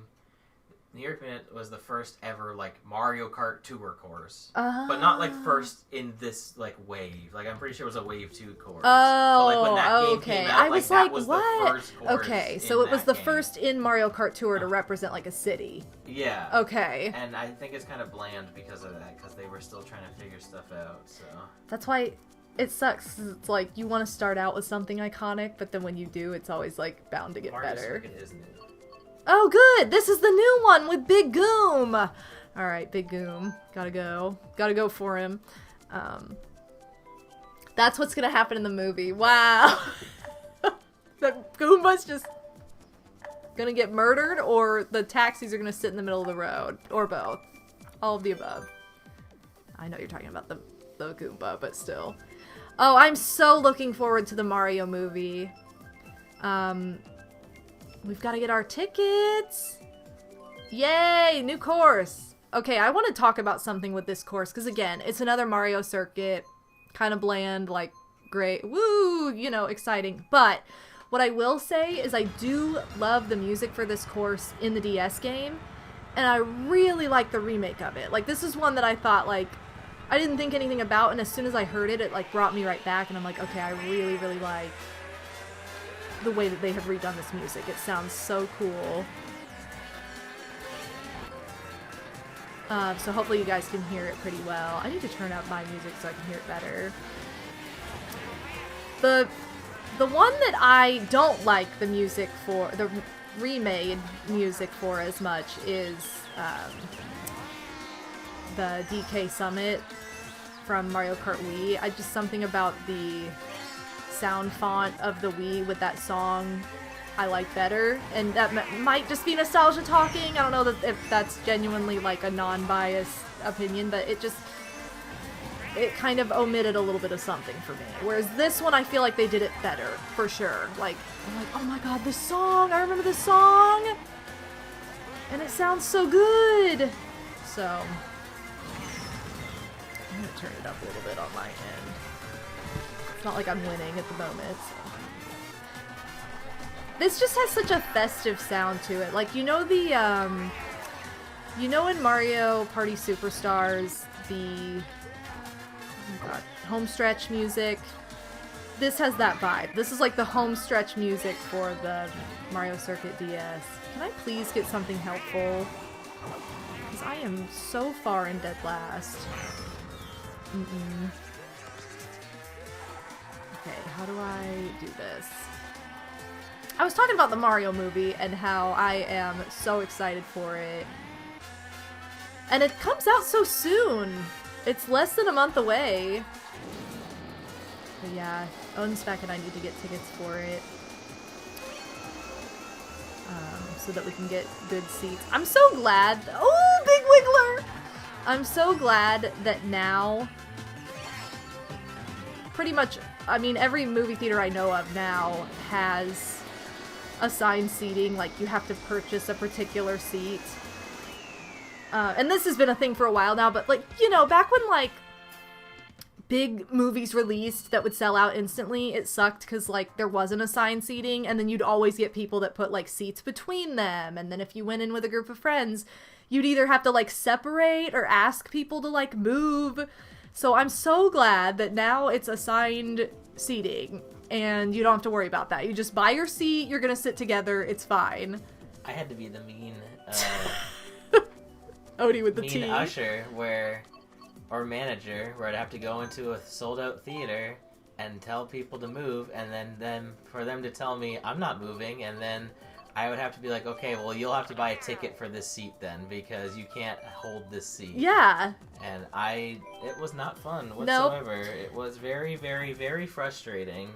New York Minute was the first ever, like, Mario Kart Tour course. But not, like, first in this, like, wave. Like, I'm pretty sure it was a Wave 2 course. Oh, but, like, when that game okay. came out, I was like, like, that was what? the first course Okay, so it was the game. first in Mario Kart Tour to represent, like, a city. Yeah. Okay. And I think it's kind of bland because of that, because they were still trying to figure stuff out, so... That's why it sucks, 'cause it's like, you want to start out with something iconic, but then when you do, it's always, like, bound to get Mario better. Circuit, isn't it? Oh, good! This is the new one with Big Goom! Alright, Big Goom. Gotta go. Gotta go for him. That's what's gonna happen in the movie. Wow! That Goomba's just gonna get murdered, or the taxis are gonna sit in the middle of the road. Or both. All of the above. I know you're talking about the Goomba, but still. Oh, I'm so looking forward to the Mario movie. We've got to get our tickets. Yay, new course. Okay, I want to talk about something with this course, because again, it's another Mario circuit, kind of bland, like, great, woo, you know, exciting. But what I will say is I do love the music for this course in the DS game, and I really like the remake of it. Like, this is one that I thought, like, I didn't think anything about, and as soon as I heard it, it, like, brought me right back, and I'm like, okay, I really, really like the way that they have redone this music. It sounds so cool. So hopefully you guys can hear it pretty well. I need to turn up my music so I can hear it better. The one that I don't like the music for, the remade music for as much is the DK Summit from Mario Kart Wii. Just something about the sound font of the Wii with that song I like better, and that might just be nostalgia talking. I don't know if that's genuinely like a non-biased opinion, but it kind of omitted a little bit of something for me. Whereas this one, I feel like they did it better, for sure. Like, I'm like, oh my god, this song! I remember this song! And it sounds so good! So, I'm gonna turn it up a little bit on my end. It's not like I'm winning at the moment, so. This just has such a festive sound to it. Like, you know in Mario Party Superstars, the home stretch music? This has that vibe. This is like the home stretch music for the Mario Circuit DS. Can I please get something helpful? Because I am so far in dead last. Okay, how do I do this? I was talking about the Mario movie and how I am so excited for it. And it comes out so soon. It's less than a month away. But yeah, Unspec and I need to get tickets for it. So that we can get good seats. I'm so glad. Oh, Big Wiggler! I'm so glad that now, pretty much, I mean, every movie theater I know of now has assigned seating. Like, you have to purchase a particular seat. And this has been a thing for a while now, but, like, you know, back when, like, big movies released that would sell out instantly, it sucked because, like, there wasn't assigned seating, and then you'd always get people that put, like, seats between them, and then if you went in with a group of friends, you'd either have to, like, separate or ask people to, like, move. So I'm so glad that now it's assigned seating, and you don't have to worry about that. You just buy your seat, you're gonna sit together, it's fine. I had to be the mean Odie with the mean tea. usher or manager where I'd have to go into a sold out theater and tell people to move, and then for them to tell me I'm not moving, and then I would have to be like, okay, well, you'll have to buy a ticket for this seat then, because you can't hold this seat. Yeah. And it was not fun whatsoever. Nope. It was very, very, very frustrating.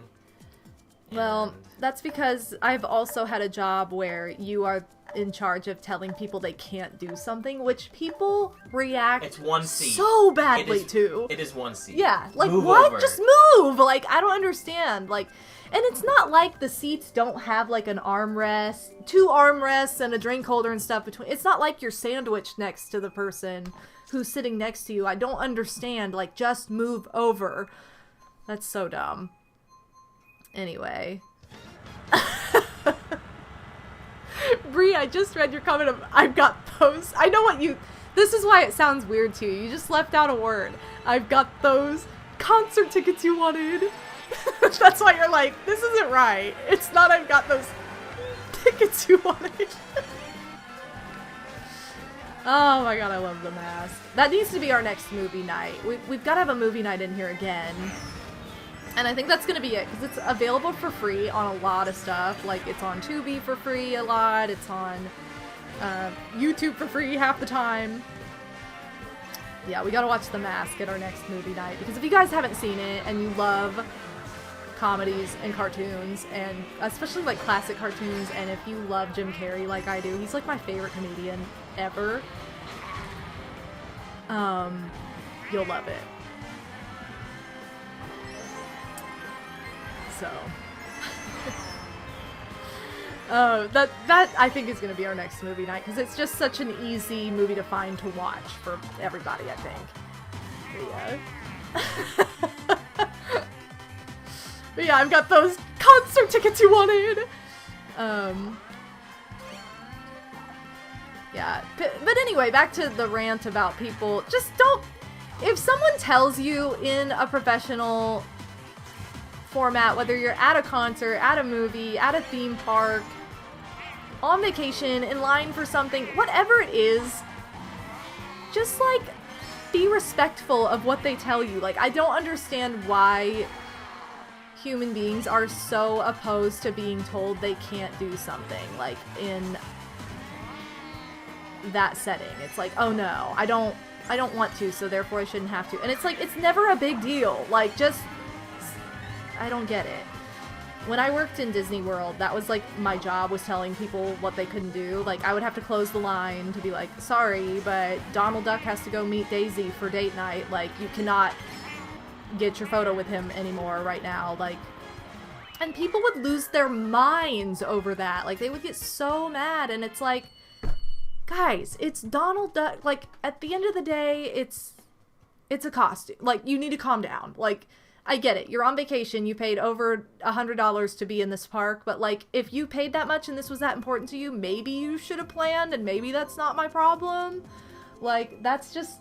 Well, that's because I've also had a job where you are in charge of telling people they can't do something, which people react it's one seat. So badly to. It is one seat. Yeah, like, move what? Over. Just move! Like, I don't understand. Like, and it's not like the seats don't have, like, an armrest, 2 armrests and a drink holder and stuff between. It's not like you're sandwiched next to the person who's sitting next to you. I don't understand. Like, just move over. That's so dumb. Anyway. Bree, I just read your comment of, I've got those. I know what you... This is why it sounds weird to you. You just left out a word. I've got those concert tickets you wanted. That's why you're like, this isn't right. It's not I've got those tickets you wanted. Oh my god, I love the mask. That needs to be our next movie night. We've got to have a movie night in here again. And I think that's going to be it, because it's available for free on a lot of stuff. Like, it's on Tubi for free a lot. It's on YouTube for free half the time. Yeah, we got to watch The Mask at our next movie night. Because if you guys haven't seen it, and you love comedies and cartoons, and especially, like, classic cartoons, and if you love Jim Carrey like I do, he's, like, my favorite comedian ever. You'll love it. So, that I think is going to be our next movie night, because it's just such an easy movie to find to watch for everybody, I think. But yeah. But yeah, I've got those concert tickets you wanted. Yeah, but anyway, back to the rant about people. Just don't. If someone tells you in a professional format, whether you're at a concert, at a movie, at a theme park, on vacation, in line for something, whatever it is, just, like, be respectful of what they tell you. Like, I don't understand why human beings are so opposed to being told they can't do something, like, in that setting. It's like, oh no, I don't want to, so therefore I shouldn't have to. And it's like, it's never a big deal. Like, just, I don't get it. When I worked in Disney World, that was, like, my job, was telling people what they couldn't do. Like, I would have to close the line to be like, sorry, but Donald Duck has to go meet Daisy for date night. Like, you cannot get your photo with him anymore right now. Like, and people would lose their minds over that. Like, they would get so mad, and it's like, guys, it's Donald Duck. Like, at the end of the day, it's a costume. Like, you need to calm down. Like, I get it. You're on vacation. You paid over $100 to be in this park. But, like, if you paid that much and this was that important to you, maybe you should have planned, and maybe that's not my problem. Like, that's just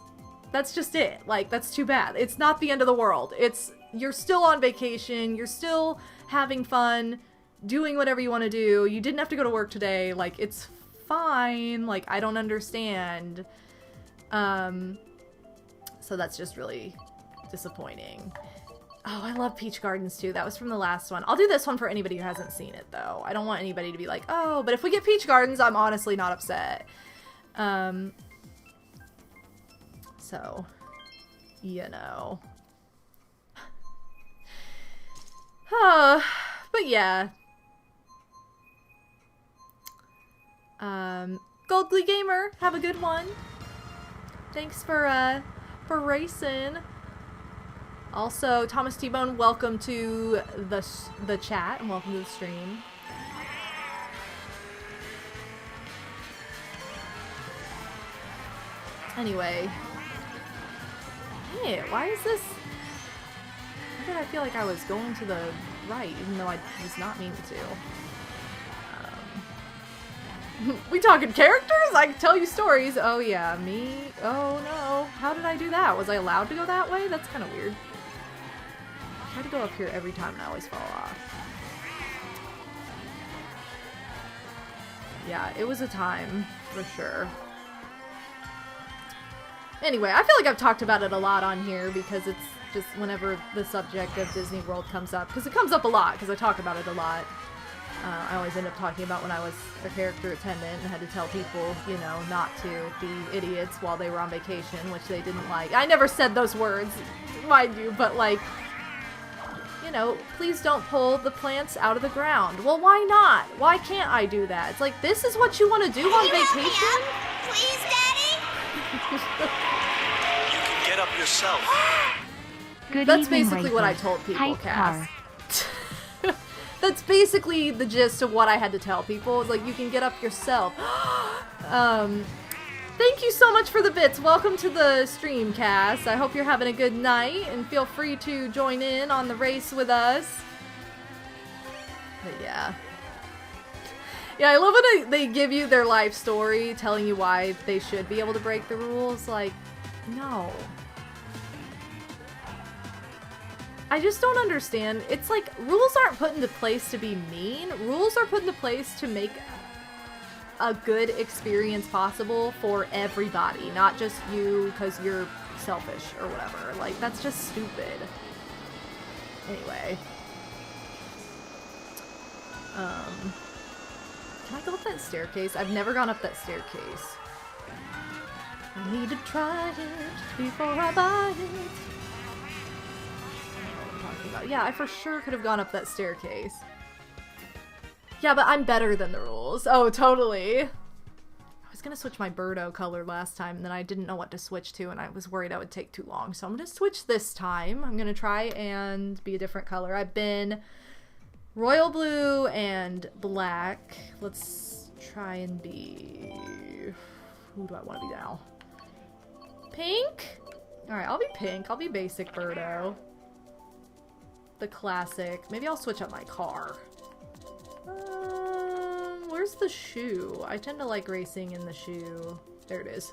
it. Like, that's too bad. It's not the end of the world. You're still on vacation. You're still having fun, doing whatever you want to do. You didn't have to go to work today. Like, it's fine. Like, I don't understand. So that's just really disappointing. Oh, I love Peach Gardens too. That was from the last one. I'll do this one for anybody who hasn't seen it though. I don't want anybody to be like, oh, but if we get Peach Gardens, I'm honestly not upset. So, you know. But yeah. Goldglee Gamer, have a good one. Thanks for racing. Also, Thomas T-Bone, welcome to the chat and welcome to the stream. Anyway. Hey, why is this? Why did I feel like I was going to the right, even though I was not meaning to? We talking characters? I can tell you stories. Oh yeah, me? Oh no. How did I do that? Was I allowed to go that way? That's kind of weird. I try to go up here every time and I always fall off. Yeah, it was a time, for sure. Anyway, I feel like I've talked about it a lot on here because it's just whenever the subject of Disney World comes up. Because it comes up a lot, because I talk about it a lot. I always end up talking about when I was a character attendant and had to tell people, you know, not to be idiots while they were on vacation, which they didn't like. I never said those words, mind you, but like, you know, please don't pull the plants out of the ground. Well, why not? Why can't I do that? It's like, this is what you want to do on vacation? Please, Daddy? You can get up yourself. Good That's evening, basically what I Racer. told people, Hype Cass. car. That's basically the gist of what I had to tell people. It's like, you can get up yourself. Thank you so much for the bits. Welcome to the stream, Cass. I hope you're having a good night, and feel free to join in on the race with us. But yeah. Yeah, I love when they give you their life story, telling you why they should be able to break the rules. Like, no. I just don't understand. It's like, rules aren't put into place to be mean. Rules are put into place to make a good experience possible for everybody, not just you because you're selfish or whatever. Like, that's just stupid. Anyway. Can I go up that staircase? I've never gone up that staircase. I need to try it before I buy it. About. Yeah, I for sure could have gone up that staircase. Yeah, but I'm better than the rules. Oh, totally. I was gonna switch my Birdo color last time, and then I didn't know what to switch to, and I was worried I would take too long. So I'm gonna switch this time. I'm gonna try and be a different color. I've been royal blue and black. Let's try and be... Who do I want to be now? Pink? Alright, I'll be pink. I'll be basic Birdo. The classic. Maybe I'll switch up my car. Where's the shoe? I tend to like racing in the shoe. There it is.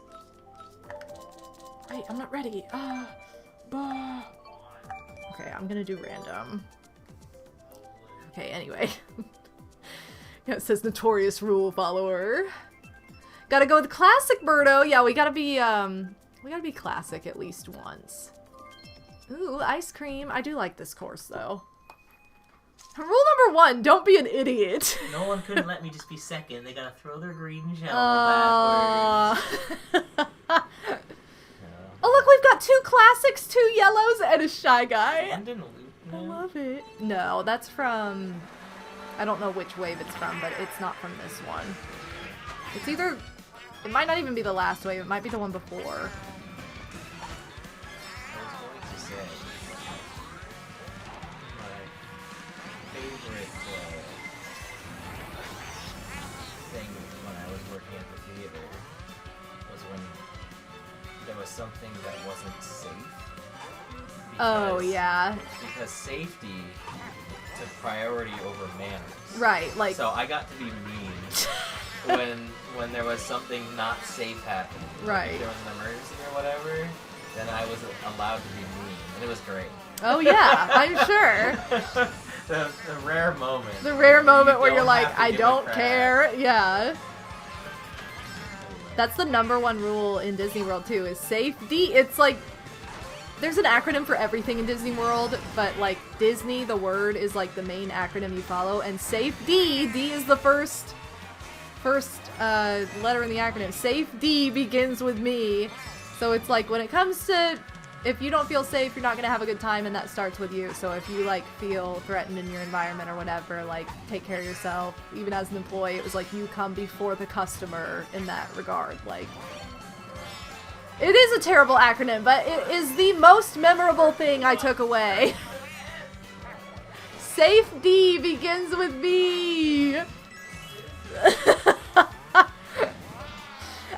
Wait, I'm not ready. Okay, I'm gonna do random. Okay, anyway. Yeah, it says notorious rule follower. Gotta go with classic Birdo. Yeah, we gotta be We gotta be classic at least once. Ooh, ice cream. I do like this course, though. Rule number 1, don't be an idiot. No one couldn't let me just be second. They gotta throw their green shell backwards. Oh, look, we've got 2 classics, 2 yellows, and a Shy Guy. London Loop. I love it. No, that's from... I don't know which wave it's from, but it's not from this one. It's either... It might not even be the last wave. It might be the one before. I was going to say my favorite thing when I was working at the theater was when there was something that wasn't safe. Oh, yeah. Because safety took priority over manners. Right, like... So I got to be mean when there was something not safe happening. Right. Like if there was an emergency or whatever, then I was allowed to be mean. And it was great. Oh, yeah, I'm sure. the rare moment. The rare moment where don't you're like, have to I give a don't crap. care. Yeah. That's the #1 rule in Disney World, too, is safety. It's like... There's an acronym for everything in Disney World, but like Disney, the word is like the main acronym you follow, and safety, D is the first letter in the acronym. Safety begins with me. So it's like when it comes to, if you don't feel safe, you're not gonna have a good time, and that starts with you. So if you like feel threatened in your environment or whatever, like take care of yourself. Even as an employee, it was like you come before the customer in that regard. Like, it is a terrible acronym, but it is the most memorable thing I took away. Safety begins with me.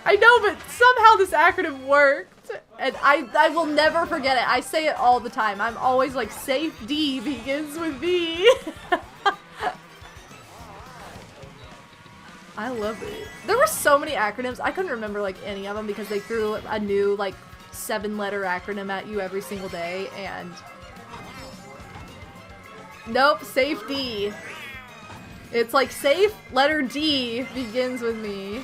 I know, but somehow this acronym worked, and I will never forget it. I say it all the time. I'm always like, safety begins with me. I love it. There were so many acronyms. I couldn't remember like any of them because they threw a new like 7-letter acronym at you every single day, and nope, safety. It's like safe, letter D begins with me.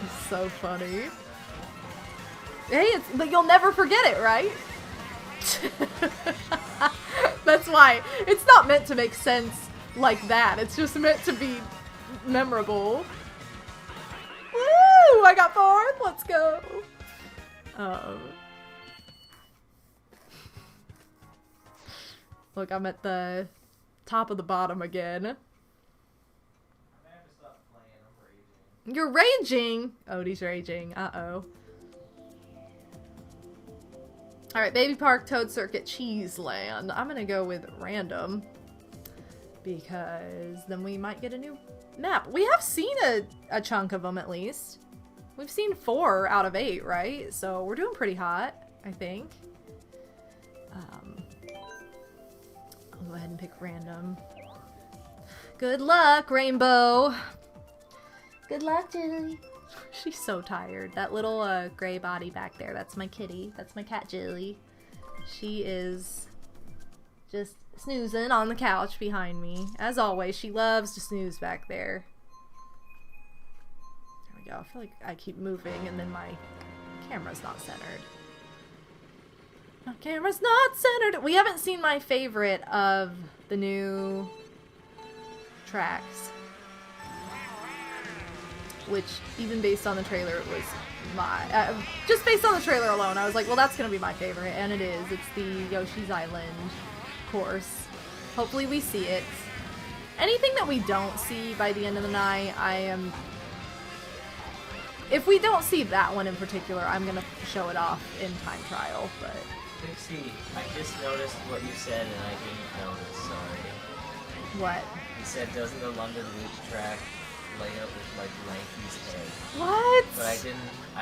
It's so funny. Hey, but you'll never forget it, right? That's why. It's not meant to make sense like that. It's just meant to be memorable. Woo! I got 4th. Let's go. Look, I'm at the top of the bottom again. I have to stop playing. I'm raging. You're raging? Odie's raging. Uh-oh. Alright, Baby Park, Toad Circuit, Cheese Land. I'm gonna go with random, because then we might get a new map. We have seen a chunk of them, at least. We've seen 4 out of 8, right? So we're doing pretty hot, I think. I'll go ahead and pick random. Good luck, Rainbow! Good luck, Julie. She's so tired. That little gray body back there, that's my kitty. That's my cat, Julie. She is just snoozing on the couch behind me. As always, she loves to snooze back there. There we go. I feel like I keep moving and then my camera's not centered. My camera's not centered! We haven't seen my favorite of the new tracks. Which, even based on the trailer, it was my... just based on the trailer alone, I was like, well, that's gonna be my favorite, and it is. It's the Yoshi's Island course. Hopefully we see it. Anything that we don't see by the end of the night, I am... If we don't see that one in particular, I'm gonna show it off in time trial, but... Pixie, I just noticed what you said, and I didn't notice, sorry. What? You said, doesn't the London Loop track lay out with, like, Lanky's head? What? But I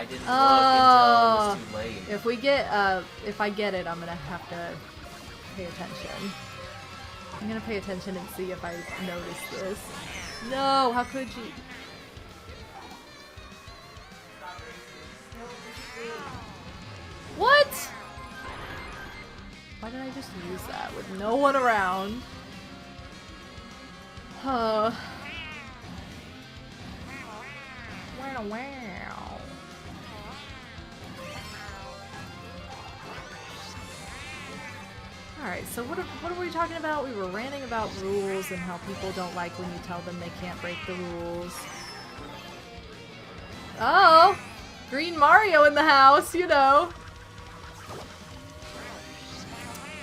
didn't look until it was too late. If we get, if I get it, I'm gonna have to pay attention. I'm gonna pay attention and see if I notice this. No, how could you? What? Why did I just use that with no one around? Wow. Alright, so what are we talking about? We were ranting about rules and how people don't like when you tell them they can't break the rules. Oh! Green Mario in the house, you know.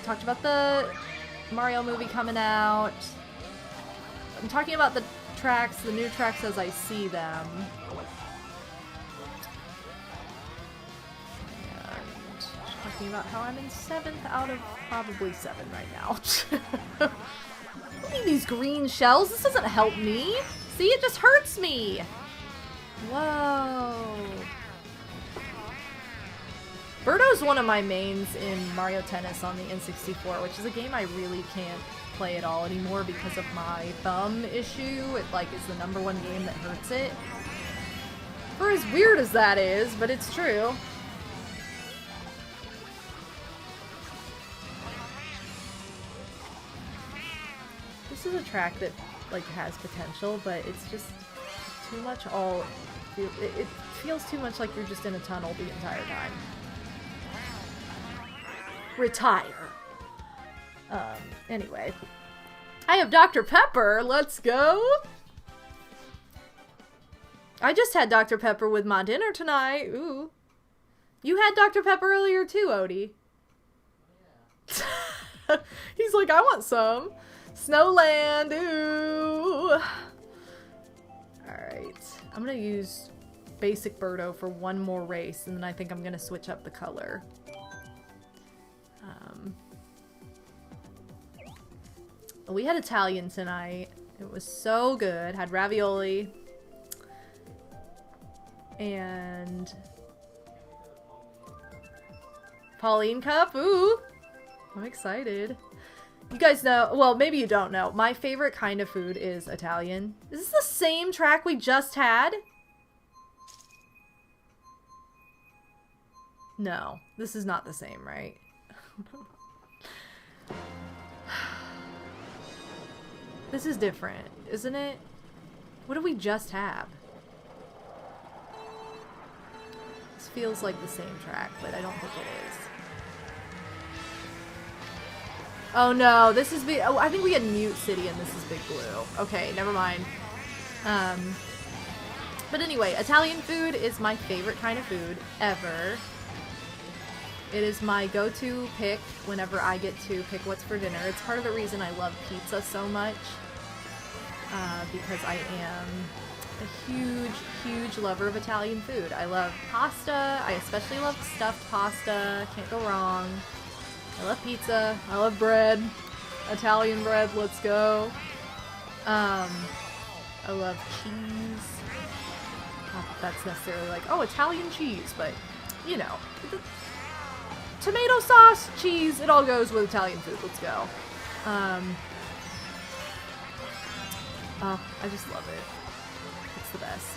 Talked about the Mario movie coming out. I'm talking about the tracks, the new tracks as I see them. And talking about how I'm in 7th out of probably 7 right now. Look at these green shells. This doesn't help me. See, it just hurts me. Whoa. Birdo's one of my mains in Mario Tennis on the N64, which is a game I really can't play at all anymore because of my thumb issue. It like is the #1 game that hurts it. For as weird as that is, but it's true. This is a track that like has potential, but it's just too much all. It feels too much like you're just in a tunnel the entire time. Retire. Anyway. I have Dr. Pepper. Let's go. I just had Dr. Pepper with my dinner tonight. Ooh. You had Dr. Pepper earlier too, Odie. Yeah. He's like, I want some. Snowland. Ooh. Alright. I'm gonna use basic Birdo for one more race, and then I think I'm gonna switch up the color. We had Italian tonight. It was so good. Had ravioli. And Pauline Cup. Ooh. I'm excited. You guys know, well, maybe you don't know. My favorite kind of food is Italian. Is this the same track we just had? No, this is not the same, right? This is different, isn't it? What did we just have? This feels like the same track, but I don't think it is. Oh no, this is big. Oh, I think we had Mute City and this is Big Blue. Okay, never mind. But anyway, Italian food is my favorite kind of food ever. It is my go-to pick whenever I get to pick what's for dinner. It's part of the reason I love pizza so much. Because I am a huge, huge lover of Italian food. I love pasta. I especially love stuffed pasta. Can't go wrong. I love pizza. I love bread. Italian bread, let's go. I love cheese. Not that that's necessarily like, oh, Italian cheese, but, you know. Tomato sauce, cheese, it all goes with Italian food. Let's go. Oh, I just love it. It's the best.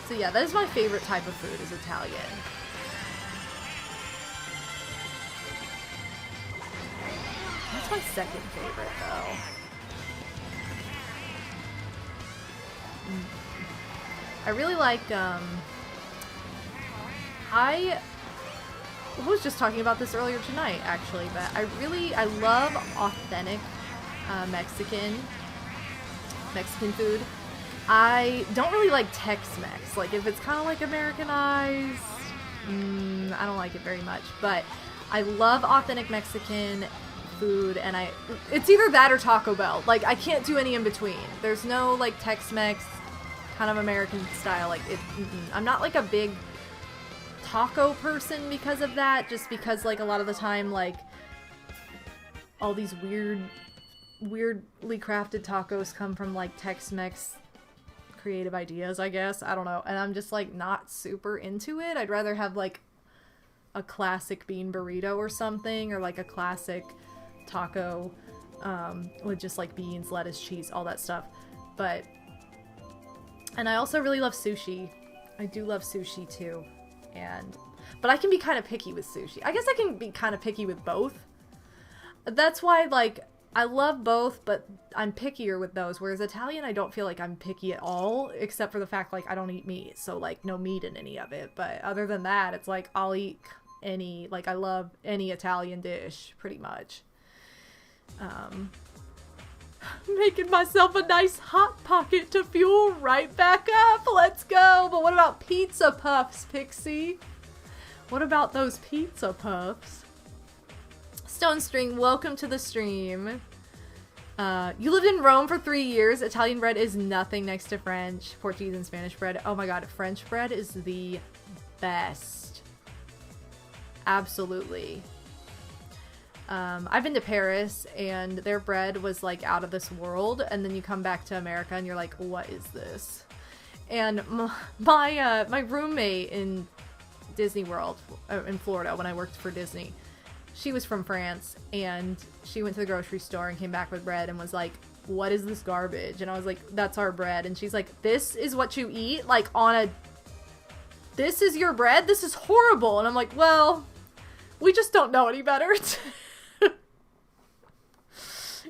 So yeah, that is my favorite type of food, is Italian. That's my second favorite, though. I really like, I was just talking about this earlier tonight, actually, but I love authentic Mexican food. I don't really like Tex-Mex. Like, if it's kind of like Americanized, I don't like it very much. But I love authentic Mexican food, and it's either that or Taco Bell. Like, I can't do any in between. There's no, like, Tex-Mex kind of American style. Like, I'm not, like, a big taco person because of that. Just because, like, a lot of the time, like, all these weirdly crafted tacos come from, like, Tex-Mex creative ideas, I guess. I don't know. And I'm just, like, not super into it. I'd rather have, like, a classic bean burrito or something, or, like, a classic taco with just, like, beans, lettuce, cheese, all that stuff. And I also really love sushi. I do love sushi, too. But I can be kind of picky with sushi. I guess I can be kind of picky with both. That's why, like, I love both, but I'm pickier with those. Whereas Italian, I don't feel like I'm picky at all, except for the fact, like, I don't eat meat. So, like, no meat in any of it. But other than that, it's like, I'll eat any, like, I love any Italian dish, pretty much. Making myself a nice hot pocket to fuel right back up. Let's go. But what about pizza puffs, Pixie? What about those pizza puffs? Stone String, welcome to the stream. You lived in Rome for 3 years. Italian bread is nothing next to French, Portuguese, and Spanish bread. Oh my god, French bread is the best. Absolutely. I've been to Paris, and their bread was, like, out of this world, and then you come back to America, and you're like, what is this? And my roommate in Disney World, in Florida, when I worked for Disney, she was from France, and she went to the grocery store and came back with bread and was like, what is this garbage? And I was like, that's our bread. And she's like, this is what you eat? Like, this is your bread? This is horrible. And I'm like, well, we just don't know any better.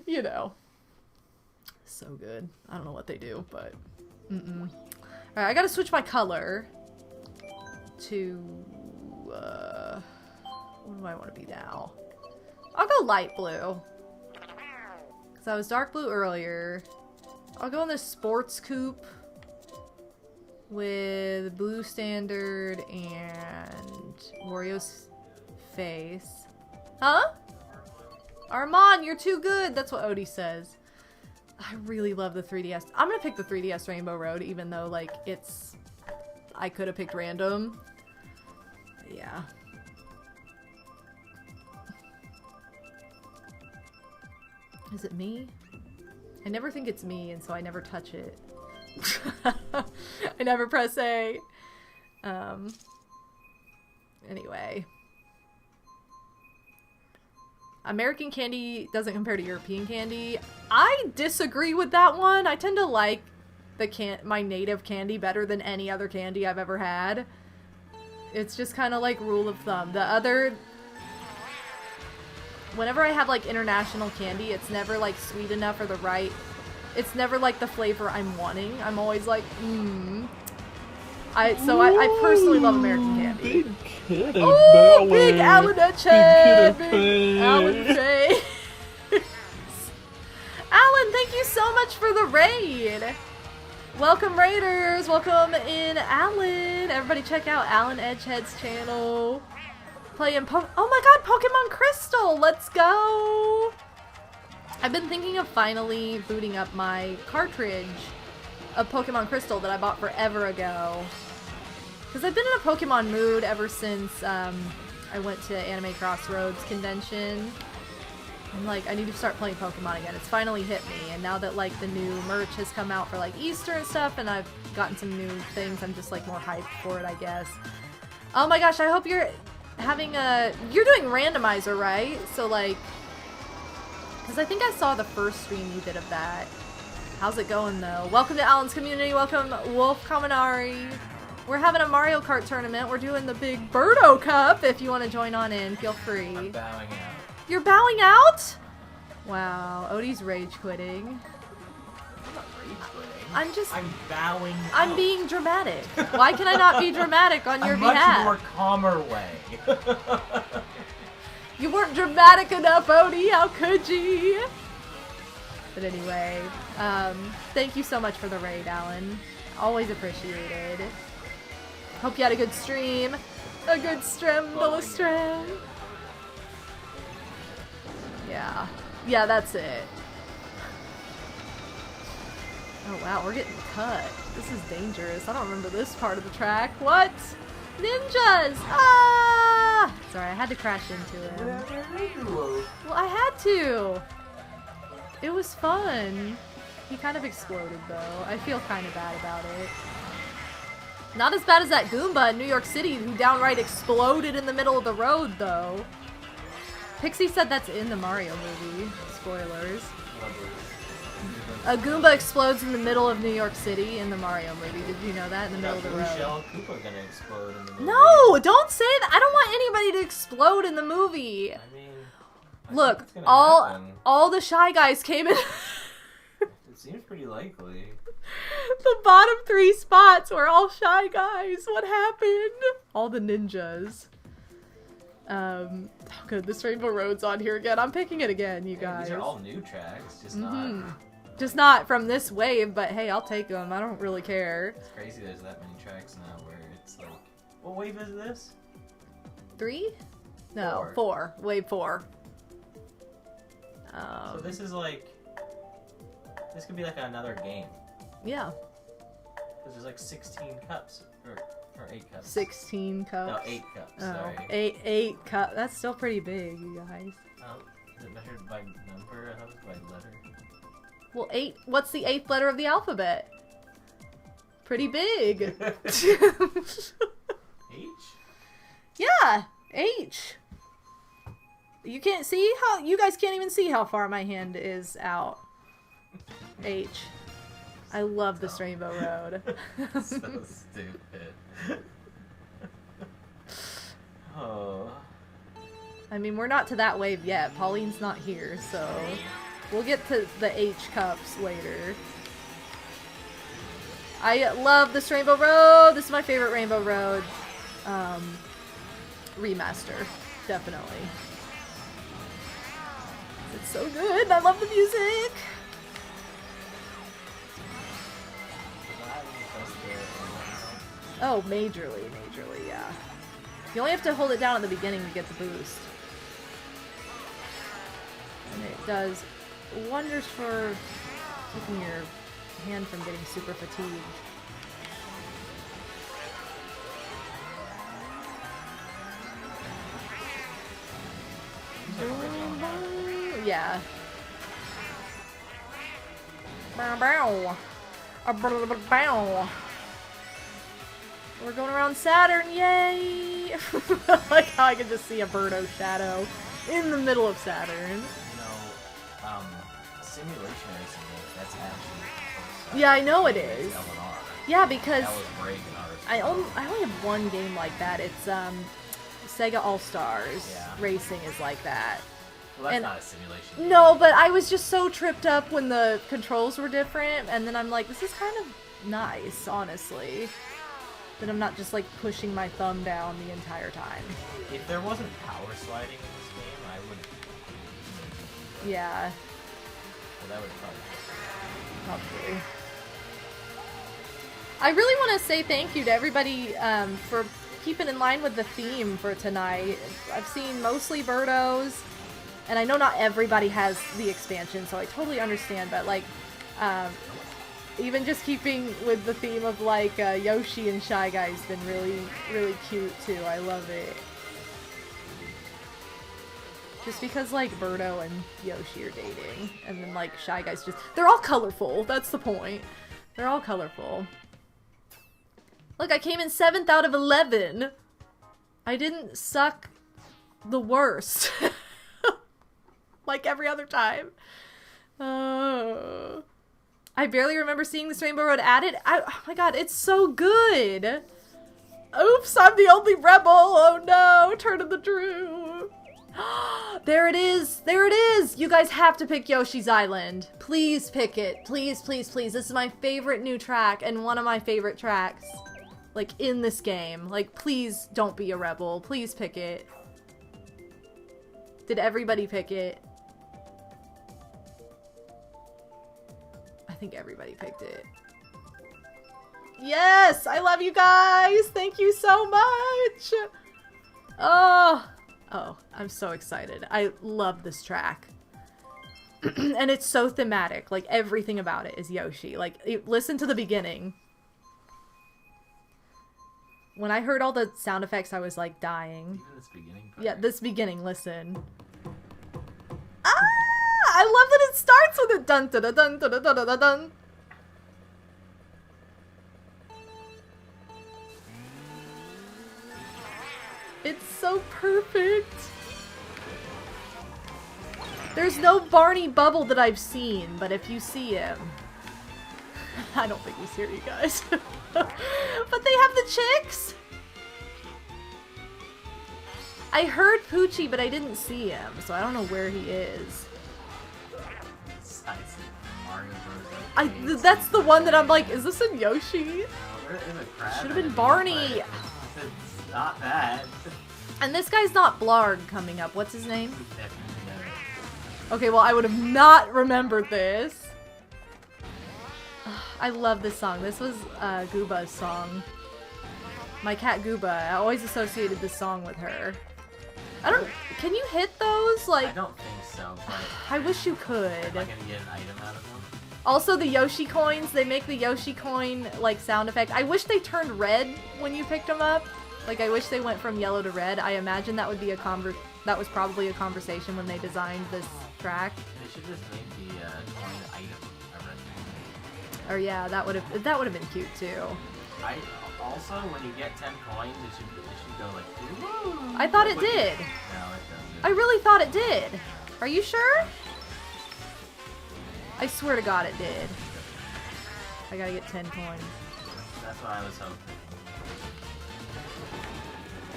You know. So good. I don't know what they do, but... Alright, I gotta switch my color to... what do I want to be now? I'll go light blue. Because I was dark blue earlier. I'll go in this sports coupe with blue standard and Wario's face. Huh? Armand, you're too good. That's what Odie says. I really love the 3DS. I'm gonna pick the 3DS Rainbow Road, even though, like, it's... I could have picked random. Yeah. Is it me? I never think it's me, and so I never touch it. I never press A. Anyway. American candy doesn't compare to European candy. I disagree with that one. I tend to like my native candy better than any other candy I've ever had. It's just kind of like rule of thumb. Whenever I have, like, international candy, it's never, like, sweet enough or it's never, like, the flavor I'm wanting. I'm always like, I personally love American candy. Big kid Oh, big Alan Etched! Big Alan face! Alan, thank you so much for the raid! Welcome, Raiders! Welcome in, Alan! Everybody check out Alan Edgehead's channel. Playing oh my god, Pokemon Crystal! Let's go! I've been thinking of finally booting up my cartridge of Pokemon Crystal that I bought forever ago. Because I've been in a Pokemon mood ever since I went to Anime Crossroads convention. And, like, I need to start playing Pokemon again. It's finally hit me. And now that, like, the new merch has come out for, like, Easter and stuff, and I've gotten some new things, I'm just, like, more hyped for it, I guess. Oh my gosh, I hope you're having you're doing randomizer, right? So, like, because I think I saw the first stream you did of that. How's it going, though? Welcome to Alan's community. Welcome, Wolf Kaminari. We're having a Mario Kart tournament. We're doing the big Berto Cup. If you want to join on in, feel free. I'm bowing out. You're bowing out? Wow, Odie's rage quitting. I'm not rage quitting. I'm bowing out. I'm being dramatic. Why can I not be dramatic on your behalf? A much more calmer way. You weren't dramatic enough, Odie. How could you? But anyway, thank you so much for the raid, Alan. Always appreciated. Hope you had a good stream. A good stream. Yeah. Yeah, that's it. Oh wow, we're getting cut. This is dangerous. I don't remember this part of the track. What? Ninjas! Ah! Sorry, I had to crash into him. Well, I had to. It was fun. He kind of exploded, though. I feel kind of bad about it. Not as bad as that Goomba in New York City who downright exploded in the middle of the road, though. Pixie said that's in the Mario movie. Spoilers. A Goomba explodes in the middle of New York City in the Mario movie. Did you know that? In the middle of the road. Shell Koopa gonna explode in the movie. No! Don't say that! I don't want anybody to explode in the movie! I mean... Look, it's gonna all happen. all the Shy Guys came in. It seems pretty likely. The bottom 3 spots were all Shy Guys. What happened? All the ninjas. Oh good, this Rainbow Road's on here again. I'm picking it again, you guys. These are all new tracks, just not. Just not from this wave, but hey, I'll take them. I don't really care. It's crazy there's that many tracks now where it's like, what wave is this? 3? No, 4. Wave 4. So this is like, this could be like another game. Yeah. Because there's like 16 cups, or 8 cups. 16 cups. No, 8 cups, Oh, sorry. 8 cups. That's still pretty big, you guys. Is it measured by number? I thought it was by letter. Well, 8. What's the 8th letter of the alphabet? Pretty big. H? Yeah, H. You can't see how, you guys can't even see how far my hand is out. H. I love this Rainbow Road. So stupid. Oh. I mean, we're not to that wave yet. Pauline's not here, so we'll get to the H cups later. I love this Rainbow Road. This is my favorite Rainbow Road remaster. Definitely. It's so good. I love the music. Oh, majorly, yeah. You only have to hold it down at the beginning to get the boost. And it does wonders for keeping your hand from getting super fatigued. Yeah. Bow, bow. Bow. We're going around Saturn, yay! Like how I can just see a Birdo shadow in the middle of Saturn. You know, simulation racing, that's actually... Yeah, I know it is. L&R. Yeah, because That was great in ours. I only have one game like that. It's Sega All-Stars Yeah. Racing is like that. Well, that's and- not a simulation. No, but I was just so tripped up when the controls were different, and then I'm like, this is kind of nice, honestly. That I'm not just like pushing my thumb down the entire time. If there wasn't power sliding in this game, I would... Yeah, Well, that would probably. I really want to say thank you to everybody for keeping in line with the theme for tonight. I've seen mostly Birdos, and I know not everybody has the expansion, so I totally understand, but like, even just keeping with the theme of like Yoshi and Shy Guy's been really, really cute too. I love it. Just because like Birdo and Yoshi are dating, and then like Shy Guy's just, they're all colorful. That's the point. They're all colorful. Look, I came in 7th out of 11. I didn't suck the worst. Like every other time. I barely remember seeing this Rainbow Road added. Oh my god, it's so good! Oops, I'm the only rebel! Oh no, Turn of the Drew! There it is! There it is! You guys have to pick Yoshi's Island. Please pick it. Please, please, please. This is my favorite new track and one of my favorite tracks. Like, in this game. Like, please don't be a rebel. Please pick it. Did everybody pick it? I think everybody picked it. Yes! I love you guys! Thank you so much! Oh, I'm so excited. I love this track. And it's so thematic. Like, everything about it is Yoshi. Like, listen to the beginning. When I heard all the sound effects, I was, like, dying. Even this beginning part. Yeah, this beginning, listen. Ah! I love that it starts with a dun dun dun dun dun dun dun dun. It's so perfect. There's no Barney Bubble that I've seen, but if you see him... I don't think he's here, you guys. But they have the chicks! I heard Poochie, but I didn't see him, so I don't know where he is. That's the one that I'm like, is this in Yoshi? Should have been Barney. It's not that. And this guy's not Blarg coming up. What's his name? Okay, well, I would have not remembered this. I love this song. This was Gooba's song. My cat Gooba. I always associated this song with her. I don't... Can you hit those? Like... I don't think so, but... I wish you could. Am I gonna get an item out of them? Also, the Yoshi coins. They make the Yoshi coin, like, sound effect. I wish they turned red when you picked them up. Like, I wish they went from yellow to red. I imagine that would be a that was probably a conversation when they designed this track. They should just make the coin item a red thing. Or yeah, that would have been cute too. Also, when you get 10 coins, it should go like. Woo! I thought it did. No, it doesn't. I really thought it did. Are you sure? I swear to God, it did. I gotta get 10 coins. That's what I was hoping.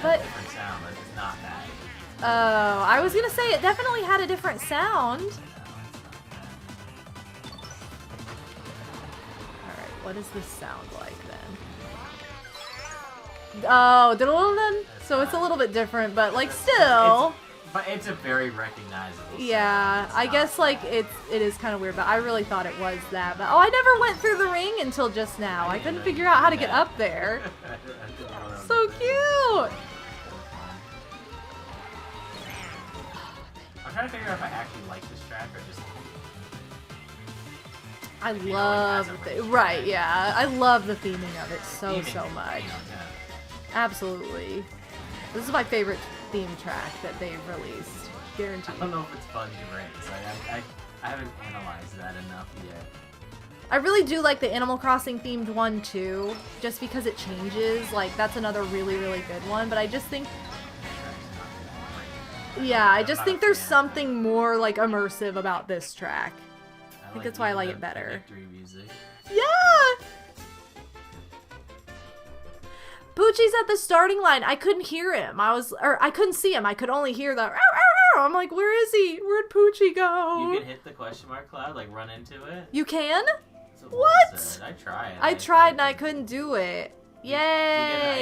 But Different sound, but it's not that. oh, I was gonna say it definitely had a different sound. Alright, what does this sound like then? Oh, diddle-diddle-dun. So it's a little bit different, but like still. But it's a very recognizable sound. Yeah, I guess like it is kind of weird, but I really thought it was that. But oh, I never went through the ring until just now. I couldn't figure out how to get up there. So cute. I'm trying to figure out if I actually like this track or just. I You know, love it has a the rich right, track. yeah. I love the theming of it so Theming, much. you know, Absolutely. This is my favorite theme track that they've released. Guaranteed. I don't know if it's fun to race. I haven't analyzed that enough yet. I really do like the Animal Crossing themed one too, just because it changes. Like that's another really, really good one. But I just think, yeah, I just think there's something more like immersive about this track. I think that's why I like it better. Victory music. Yeah! Poochie's at the starting line. I couldn't hear him. I couldn't see him. I could only hear the. I'm like, where is he? Where'd Poochie go? You can hit the question mark cloud, like run into it. You can? That's What? Paul said. I tried. I tried and I couldn't do it. Yay!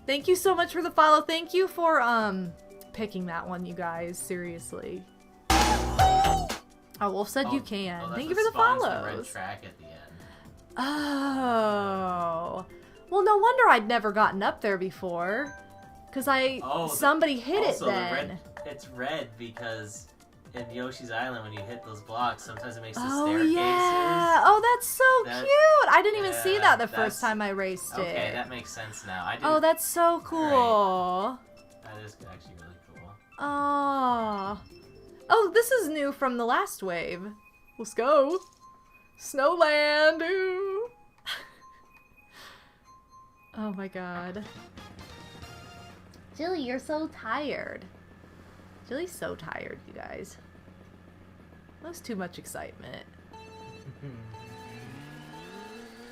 Thank you so much for the follow. Thank you for picking that one, you guys. Seriously. Oh, Wolf said you can. Thank you for the follows. The red track at the end. Oh. Well, no wonder I'd never gotten up there before. Cause somebody hit it then. It's red because in Yoshi's Island when you hit those blocks, sometimes it makes the Oh staircases. yeah. Oh, that's so cute. I didn't even see that the first time I raced it. Okay, that makes sense now. Oh, that's so cool. That is actually really cool. Oh. Oh, this is new from the last wave. Let's go. Snowland. Ooh. Oh my god. Jilly, you're so tired. Jilly's so tired, you guys. That was too much excitement.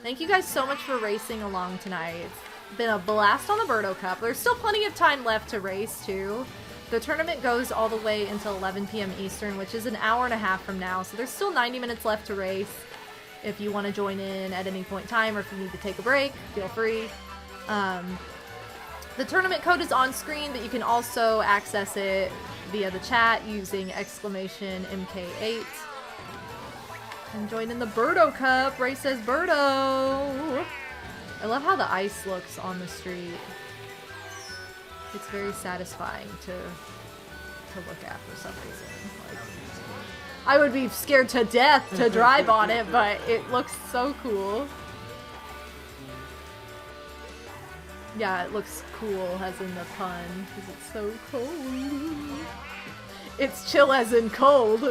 Thank you guys so much for racing along tonight. It's been a blast on the Birdo Cup. There's still plenty of time left to race, too. The tournament goes all the way until 11 p.m. Eastern, which is an hour and a half from now, so there's still 90 minutes left to race. If you want to join in at any point in time, or if you need to take a break, feel free. The tournament code is on screen, but you can also access it via the chat using exclamation MK8. And join in the Berto Cup. Ray says Birdo. I love how the ice looks on the street. It's very satisfying to look at for some reason. Like, I would be scared to death to drive on it, but it looks so cool. Yeah, it looks cool, as in the pun, because it's so cold. It's chill as in cold.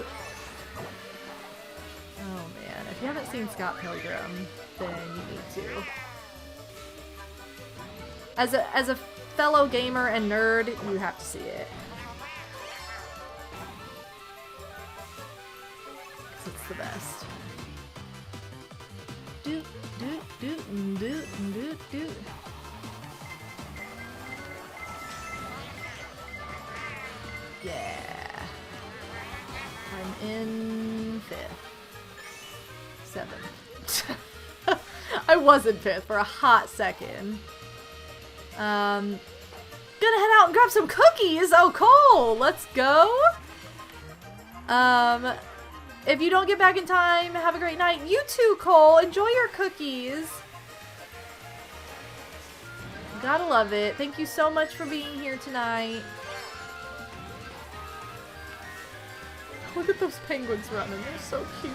Oh man, if you haven't seen Scott Pilgrim, then you need to. As a fellow gamer and nerd, you have to see it. Because it's the best. Doot, doot, doot, doot, doot, doot. Yeah. I'm in 5th. 7th. I was in 5th for a hot second. Gonna head out and grab some cookies. Oh, Cole, let's go. If you don't get back in time, have a great night. You too, Cole. Enjoy your cookies. Gotta love it. Thank you so much for being here tonight. Look at those penguins running. They're so cute.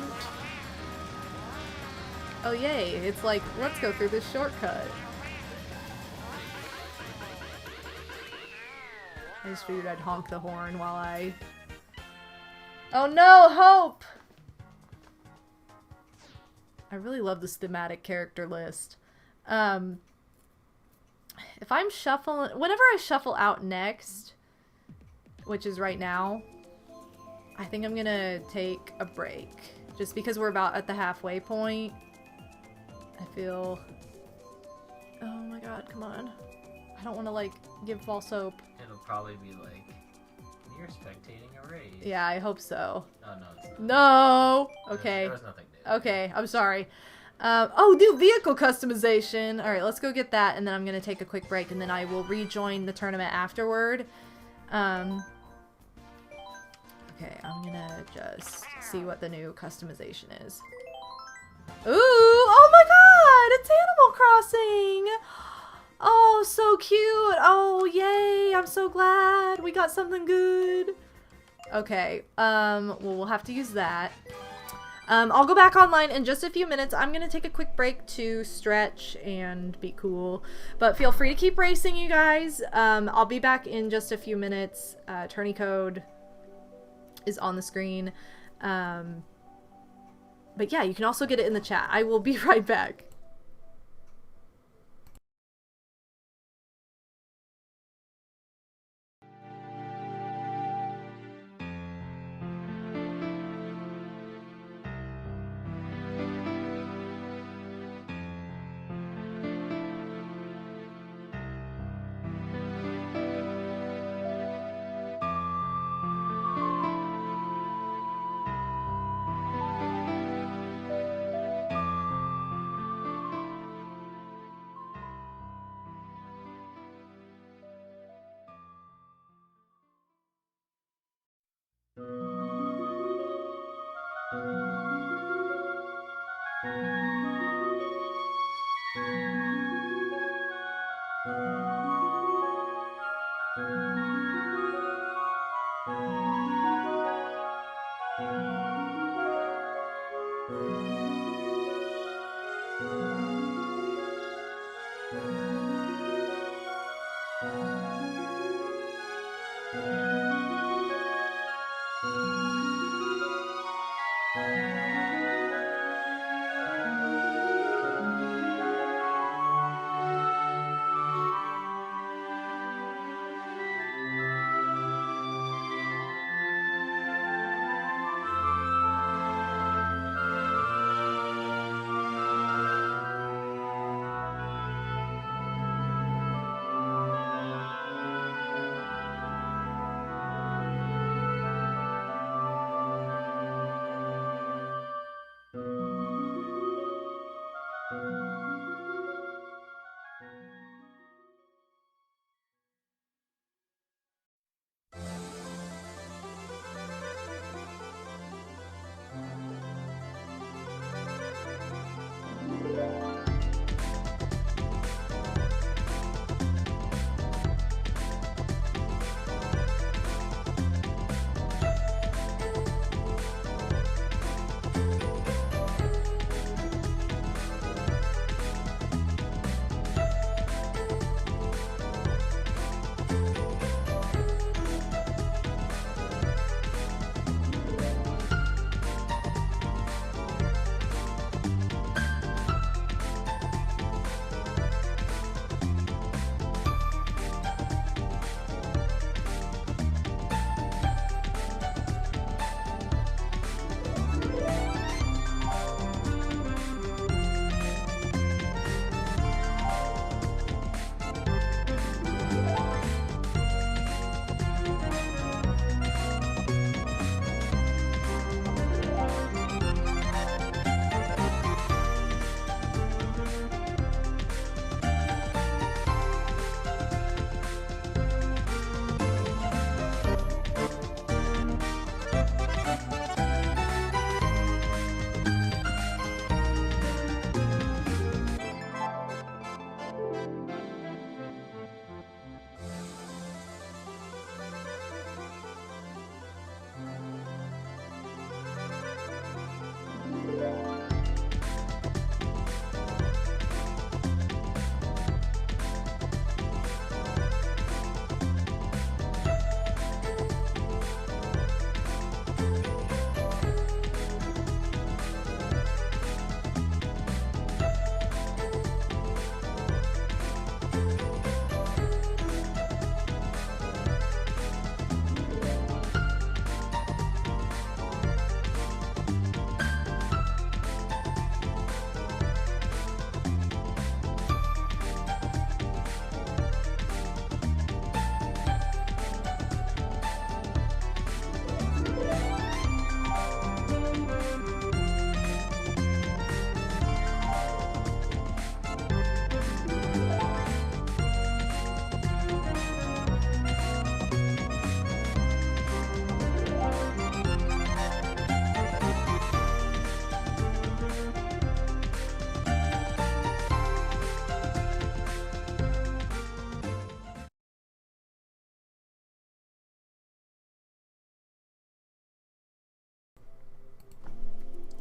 Oh, yay. It's like, let's go through this shortcut. I just figured I'd honk the horn while I... Oh no, Hope! I really love this thematic character list. If I'm shuffling... Whenever I shuffle out next, which is right now, I think I'm gonna take a break. Just because we're about at the halfway point. I feel... Oh my god, come on. I don't want to, like, give false hope. It'll probably be like, you're spectating a race. Yeah, I hope so. Oh, no, it's not. No! Okay. There was nothing new. Okay, I'm sorry. Oh, new vehicle customization. Alright, let's go get that, and then I'm gonna take a quick break, and then I will rejoin the tournament afterward. Okay, I'm gonna just see what the new customization is. Ooh! Oh my god! It's Animal Crossing! Oh, so cute! Oh, yay! I'm so glad we got something good. Okay, well, we'll have to use that. I'll go back online in just a few minutes. I'm gonna take a quick break to stretch and be cool. But feel free to keep racing, you guys. I'll be back in just a few minutes. Tourney code is on the screen. But yeah, you can also get it in the chat. I will be right back.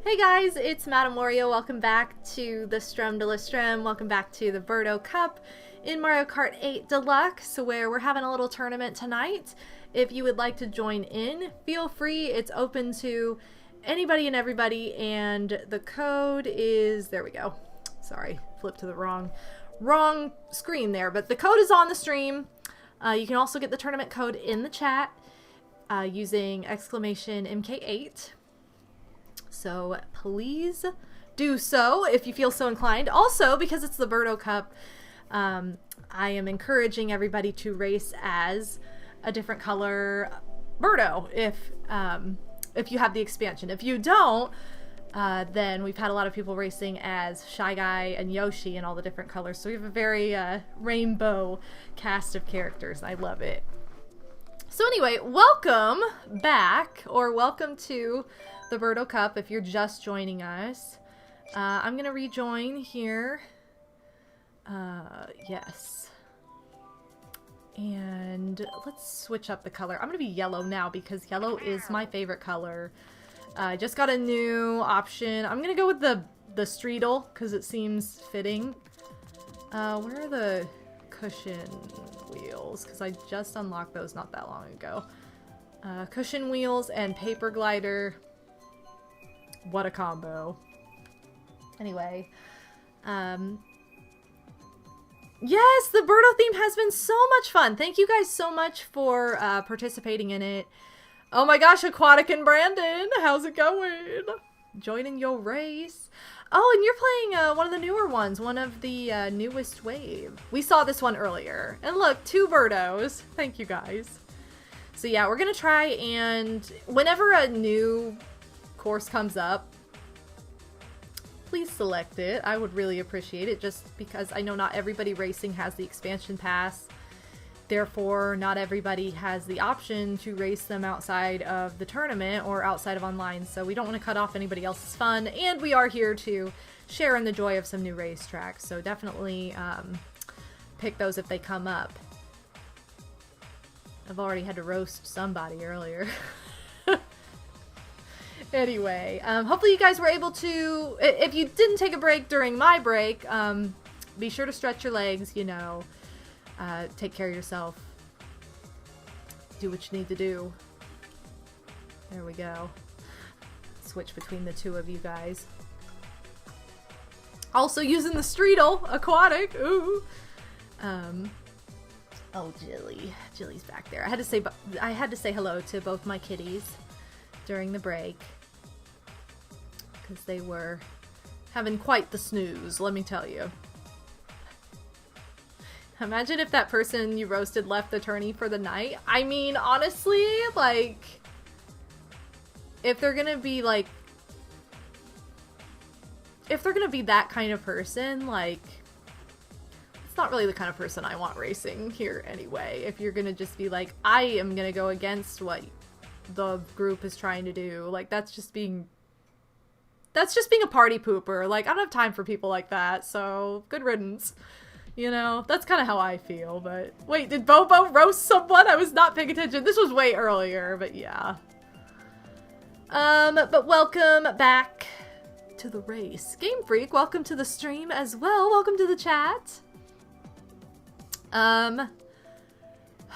Hey guys, it's MadameWario. Welcome back to the Strem de la Strem. Welcome back to the Berto Cup in Mario Kart 8 Deluxe, where we're having a little tournament tonight. If you would like to join in, feel free. It's open to anybody and everybody, and the code is... there we go. Sorry, flipped to the wrong screen there, but the code is on the stream. You can also get the tournament code in the chat using exclamation MK8. So please do so if you feel so inclined. Also, because it's the Birdo Cup, I am encouraging everybody to race as a different color Birdo if you have the expansion. If you don't, then we've had a lot of people racing as Shy Guy and Yoshi and all the different colors. So we have a very rainbow cast of characters. I love it. So anyway, welcome back, or welcome to the Berto Cup if you're just joining us. I'm going to rejoin here. Yes. And let's switch up the color. I'm going to be yellow now because yellow is my favorite color. I just got a new option. I'm going to go with the Streetle because it seems fitting. Where are the cushion wheels? Because I just unlocked those not that long ago. Cushion wheels and paper glider. What a combo. Anyway. Yes, the Birdo theme has been so much fun. Thank you guys so much for participating in it. Oh my gosh, Aquatic and Brandon, how's it going? Joining your race. Oh, and you're playing one of the newer ones, one of the newest wave. We saw this one earlier. And look, 2 Birdos. Thank you guys. So yeah, we're gonna try, and whenever a new course comes up, please select it. I would really appreciate it, just because I know not everybody racing has the expansion pass. Therefore, not everybody has the option to race them outside of the tournament or outside of online, so we don't want to cut off anybody else's fun, and we are here to share in the joy of some new racetracks, so definitely pick those if they come up. I've already had to roast somebody earlier. Anyway, hopefully you guys were able to, if you didn't take a break during my break, be sure to stretch your legs, you know. Take care of yourself. Do what you need to do. There we go. Switch between the 2 of you guys. Also using the Streetle, Aquatic. Ooh. Oh, Jilly. Jilly's back there. I had to say hello to both my kitties during the break, because they were having quite the snooze, let me tell you. Imagine if that person you roasted left the tourney for the night. I mean, honestly, like, if they're gonna be, like, if they're gonna be that kind of person, like, it's not really the kind of person I want racing here anyway. If you're gonna just be like, I am gonna go against what the group is trying to do, like, that's just being a party pooper. Like, I don't have time for people like that, so good riddance. You know, that's kind of how I feel, but... Wait, did Bobo roast someone? I was not paying attention. This was way earlier, but yeah. But welcome back to the race. Game Freak, welcome to the stream as well. Welcome to the chat.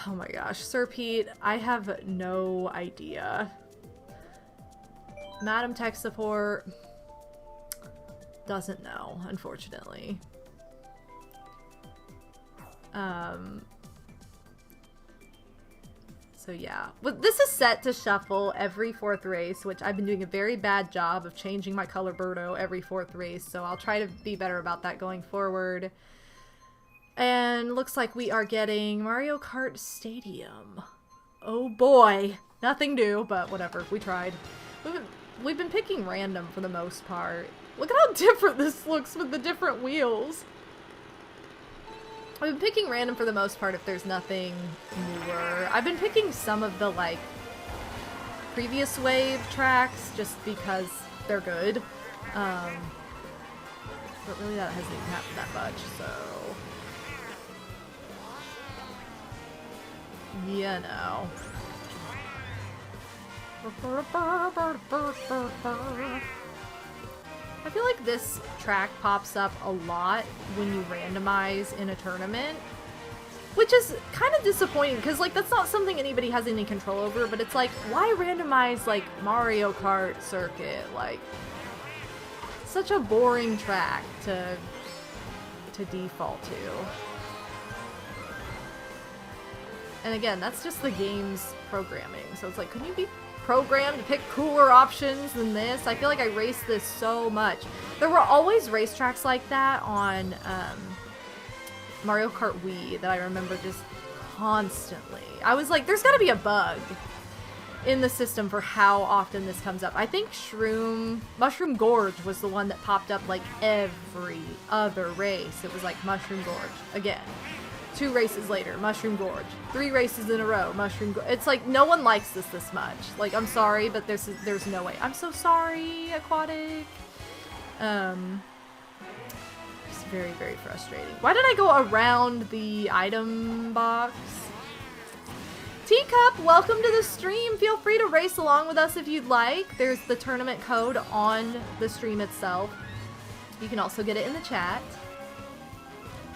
Oh my gosh, Sir Pete, I have no idea. Madam Tech Support doesn't know, unfortunately. So yeah, but this is set to shuffle every 4th race, which I've been doing a very bad job of changing my color Birdo every 4th race, so I'll try to be better about that going forward. And looks like we are getting Mario Kart Stadium. Oh boy, nothing new, but whatever, we tried. We've been picking random for the most part. Look at how different this looks with the different wheels. I've been picking random for the most part if there's nothing newer. I've been picking some of the, like, previous wave tracks just because they're good. But really that hasn't even happened that much, so... you know. I feel like this track pops up a lot when you randomize in a tournament, which is kind of disappointing because, like, that's not something anybody has any control over, but it's like, why randomize, like, Mario Kart circuit? Like, such a boring track to default to. And again, that's just the game's programming. So it's like, couldn't you be programmed to pick cooler options than this? I feel like I raced this so much. There were always racetracks like that on Mario Kart Wii that I remember just constantly. I was like, there's gotta be a bug in the system for how often this comes up. I think Mushroom Gorge was the one that popped up like every other race. It was like Mushroom Gorge. Again, 2 races later, Mushroom Gorge. 3 races in a row, Mushroom Gorge. It's like, no one likes this much. Like, I'm sorry, but there's no way. I'm so sorry, Aquatic. Just very, very frustrating. Why did I go around the item box? Teacup, welcome to the stream. Feel free to race along with us if you'd like. There's the tournament code on the stream itself. You can also get it in the chat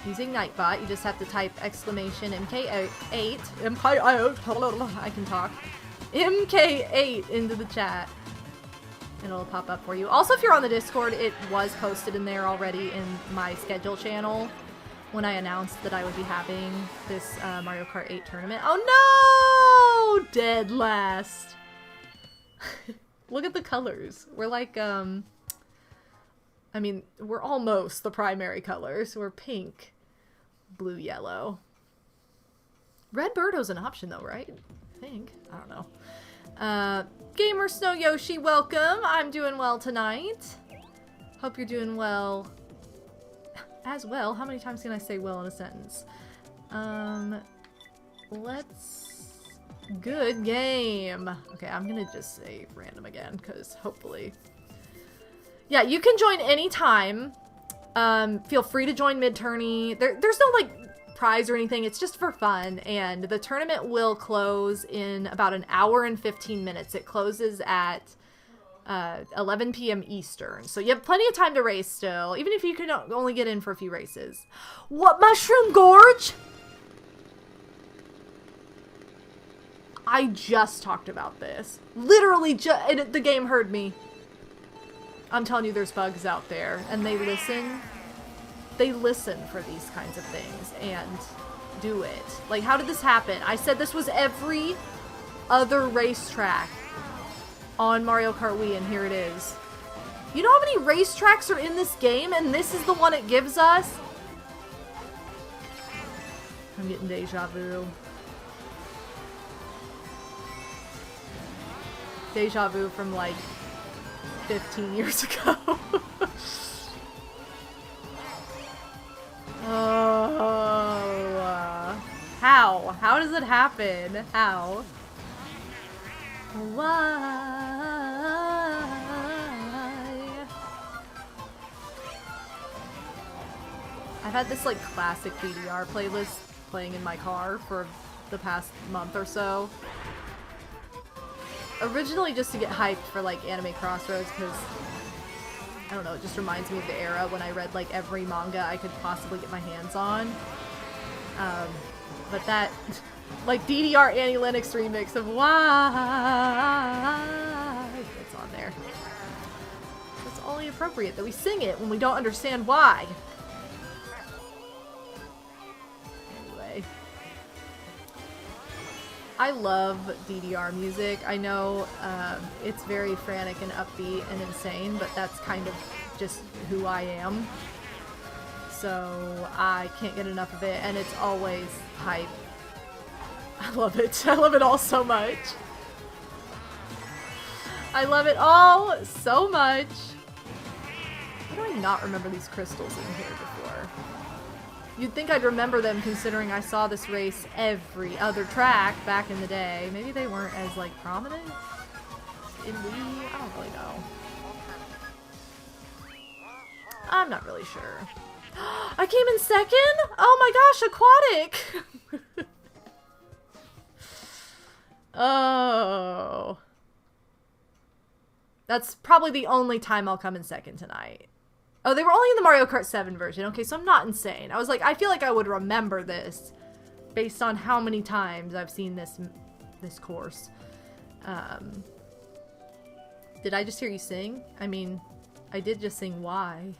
using Nightbot. You just have to type exclamation MK8, I can talk, MK8 into the chat, and it'll pop up for you. Also, if you're on the Discord, it was posted in there already in my schedule channel when I announced that I would be having this Mario Kart 8 tournament. Oh no! Dead last. Look at the colors. We're like, I mean, we're almost the primary colors. We're pink, blue, yellow. Red Birdo's an option though, right? I think. I don't know. Gamer Snow Yoshi, welcome. I'm doing well tonight. Hope you're doing well as well. How many times can I say well in a sentence? Good game. Okay, I'm gonna just say random again, because hopefully... Yeah, you can join anytime. Feel free to join mid-tourney. There's no, like, prize or anything. It's just for fun, and the tournament will close in about an hour and 15 minutes. It closes at 11 p.m. Eastern. So you have plenty of time to race still, even if you can only get in for a few races. What, Mushroom Gorge? I just talked about this. Literally, the game heard me. I'm telling you, there's bugs out there, and they listen. They listen for these kinds of things and do it. Like, how did this happen? I said this was every other racetrack on Mario Kart Wii, and here it is. You know how many racetracks are in this game, and this is the one it gives us? I'm getting deja vu. Deja vu from, like, 15 years ago. Oh. How? How does it happen? How? Why? I've had this, like, classic DDR playlist playing in my car for the past month or so. Originally just to get hyped for, like, Anime Crossroads, because, I don't know, it just reminds me of the era when I read, like, every manga I could possibly get my hands on. But that, like, DDR Annie Lennox remix of Why, it's on there. It's only appropriate that we sing it when we don't understand why. Anyway. I love DDR music. I know it's very frantic and upbeat and insane, but that's kind of just who I am. So I can't get enough of it, and it's always hype. I love it. I love it all so much. I love it all so much. How do I not remember these crystals in here before? You'd think I'd remember them considering I saw this race every other track back in the day. Maybe they weren't as, like, prominent in Wii? I don't really know. I'm not really sure. I came in second? Oh my gosh, Aquatic! Oh. That's probably the only time I'll come in second tonight. Oh, they were only in the Mario Kart 7 version. Okay, so I'm not insane. I was like, I feel like I would remember this based on how many times I've seen this course. Did I just hear you sing? I mean, I did just sing why.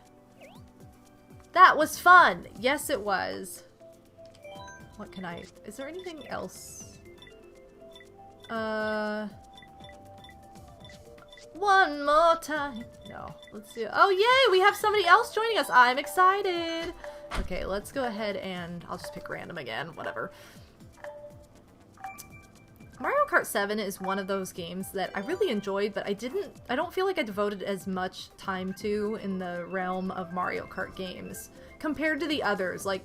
That was fun! Yes, it was. What can I... Is there anything else? One more time. No, let's do... Oh, yay! We have somebody else joining us. I'm excited. Okay, let's go ahead and... I'll just pick random again. Whatever. Mario Kart 7 is one of those games that I really enjoyed, but I don't feel like I devoted as much time to in the realm of Mario Kart games compared to the others. Like,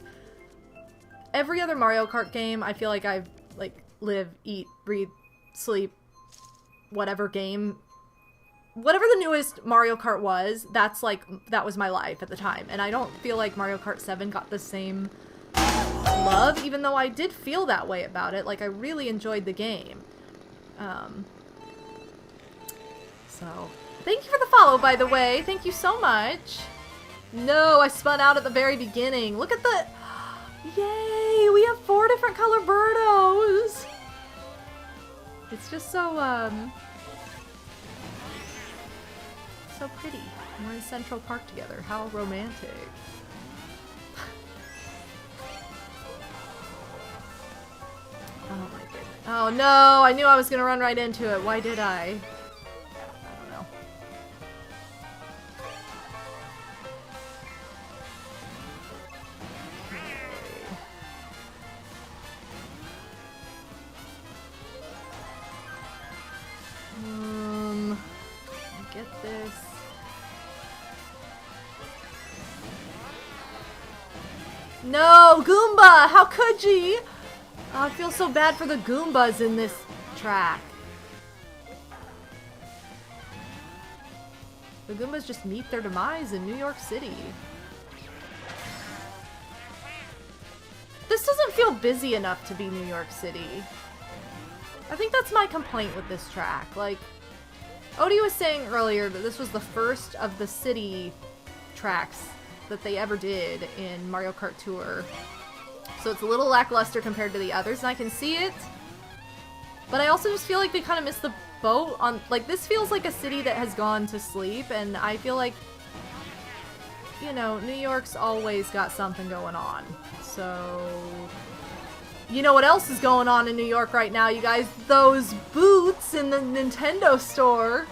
every other Mario Kart game, I feel like I've, like, live, eat, breathe, sleep, whatever game. Whatever the newest Mario Kart was, that was my life at the time. And I don't feel like Mario Kart 7 got the same love, even though I did feel that way about it. Like, I really enjoyed the game. So, thank you for the follow, by the way. Thank you so much. No, I spun out at the very beginning. Look at the... Yay! We have 4 different color Birdos! It's just so, so pretty. We're in Central Park together. How romantic. Oh my goodness. Oh no! I knew I was gonna run right into it. Why did I? I don't know. Get this. No, Goomba! How could ye? Oh, I feel so bad for the Goombas in this track. The Goombas just meet their demise in New York City. This doesn't feel busy enough to be New York City. I think that's my complaint with this track. Like, Odie was saying earlier that this was the first of the city tracks that they ever did in Mario Kart Tour. So it's a little lackluster compared to the others, and I can see it. But I also just feel like they kind of missed the boat on... Like, this feels like a city that has gone to sleep, and I feel like, you know, New York's always got something going on. So... You know what else is going on in New York right now, you guys? Those boots in the Nintendo store.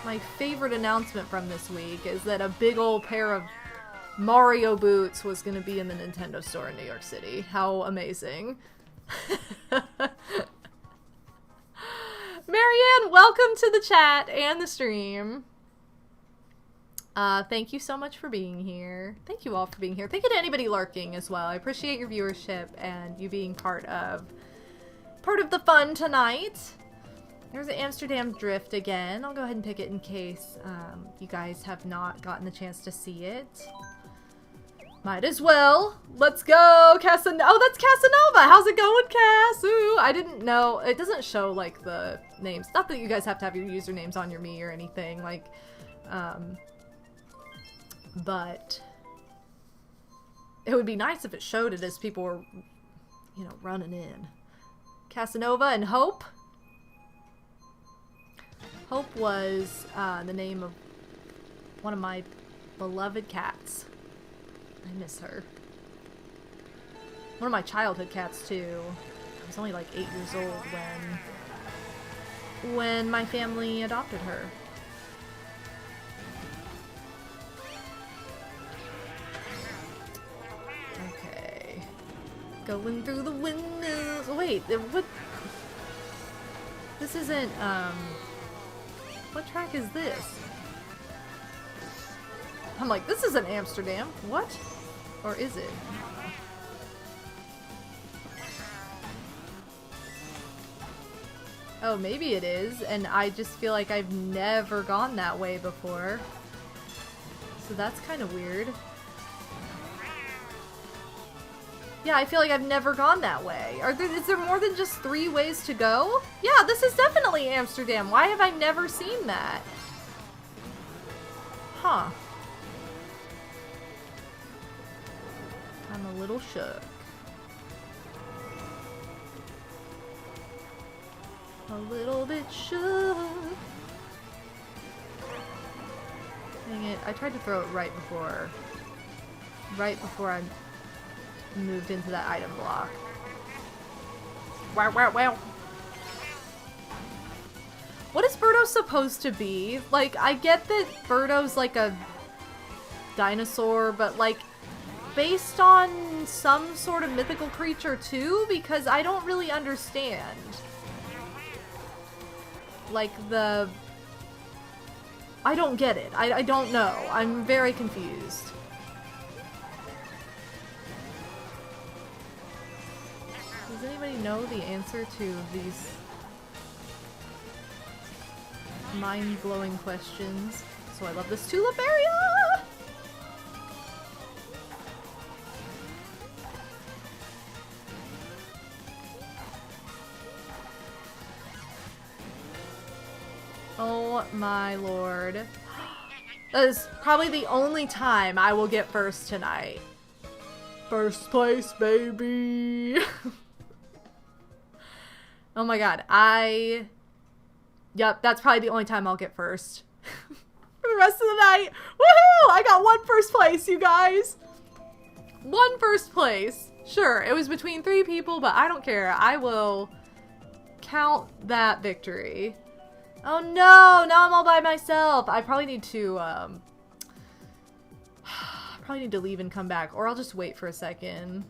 My favorite announcement from this week is that a big old pair of Mario boots was going to be in the Nintendo store in New York City. How amazing. Marianne, welcome to the chat and the stream. Thank you so much for being here. Thank you all for being here. Thank you to anybody lurking as well. I appreciate your viewership and you being part of the fun tonight. There's an Amsterdam Drift again. I'll go ahead and pick it in case you guys have not gotten the chance to see it. Might as well. Let's go, Casanova. Oh, that's Casanova. How's it going, Cass? Ooh, I didn't know. It doesn't show, like, the names. Not that you guys have to have your usernames on your Mii or anything. Like, but it would be nice if it showed it as people were, you know, running in. Casanova and Hope. Hope was the name of one of my beloved cats. I miss her. One of my childhood cats, too. I was only like 8 years old when my family adopted her. Okay. Going through the windows. Wait, what? This isn't, what track is this? I'm like, this isn't Amsterdam. What? Or is it? Oh, maybe it is, and I just feel like I've never gone that way before. So that's kind of weird. Yeah, I feel like I've never gone that way. Is there more than just 3 ways to go? Yeah, this is definitely Amsterdam. Why have I never seen that? Huh. I'm a little shook. A little bit shook. Dang it, I tried to throw it right before I moved into that item block. Wow, wow, wow. What is Birdo supposed to be? Like, I get that Birdo's like a dinosaur, but like, based on some sort of mythical creature too? Because I don't really understand. Like, I don't get it. I don't know. I'm very confused. Does anybody know the answer to these mind-blowing questions? So I love this tulip area! Oh my lord. That is probably the only time I will get first tonight. First place, baby! Oh my god, Yep, that's probably the only time I'll get first. For the rest of the night. Woohoo! I got 1 first place, you guys! 1 first place. Sure, it was between 3 people, but I don't care. I will count that victory. Oh no! Now I'm all by myself! I probably need to, leave and come back, or I'll just wait for a second.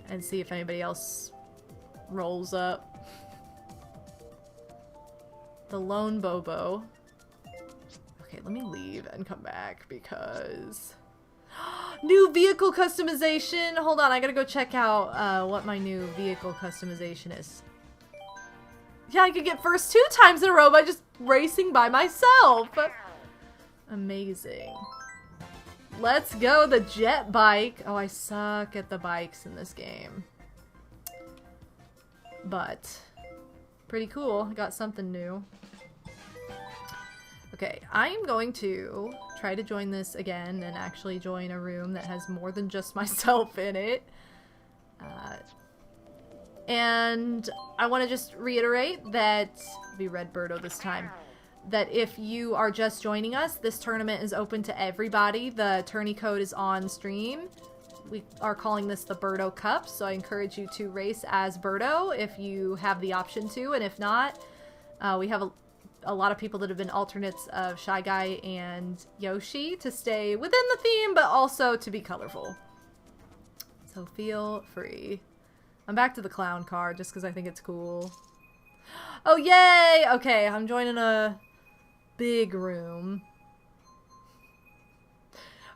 And see if anybody else rolls up. The lone Bobo. Okay, let me leave and come back because... New vehicle customization! Hold on, I gotta go check out what my new vehicle customization is. Yeah, I could get first 2 times in a row by just racing by myself! Amazing. Let's go, the jet bike! Oh, I suck at the bikes in this game. But, pretty cool. Got something new. Okay, I am going to try to join this again and actually join a room that has more than just myself in it. And I want to just reiterate that, be Red Birdo this time, that if you are just joining us, this tournament is open to everybody. The tourney code is on stream. We are calling this the Berto Cup, so I encourage you to race as Birdo if you have the option to, and if not, we have a lot of people that have been alternates of Shy Guy and Yoshi to stay within the theme, but also to be colorful. So feel free. I'm back to the clown car just because I think it's cool. Oh, yay! Okay, I'm joining a big room.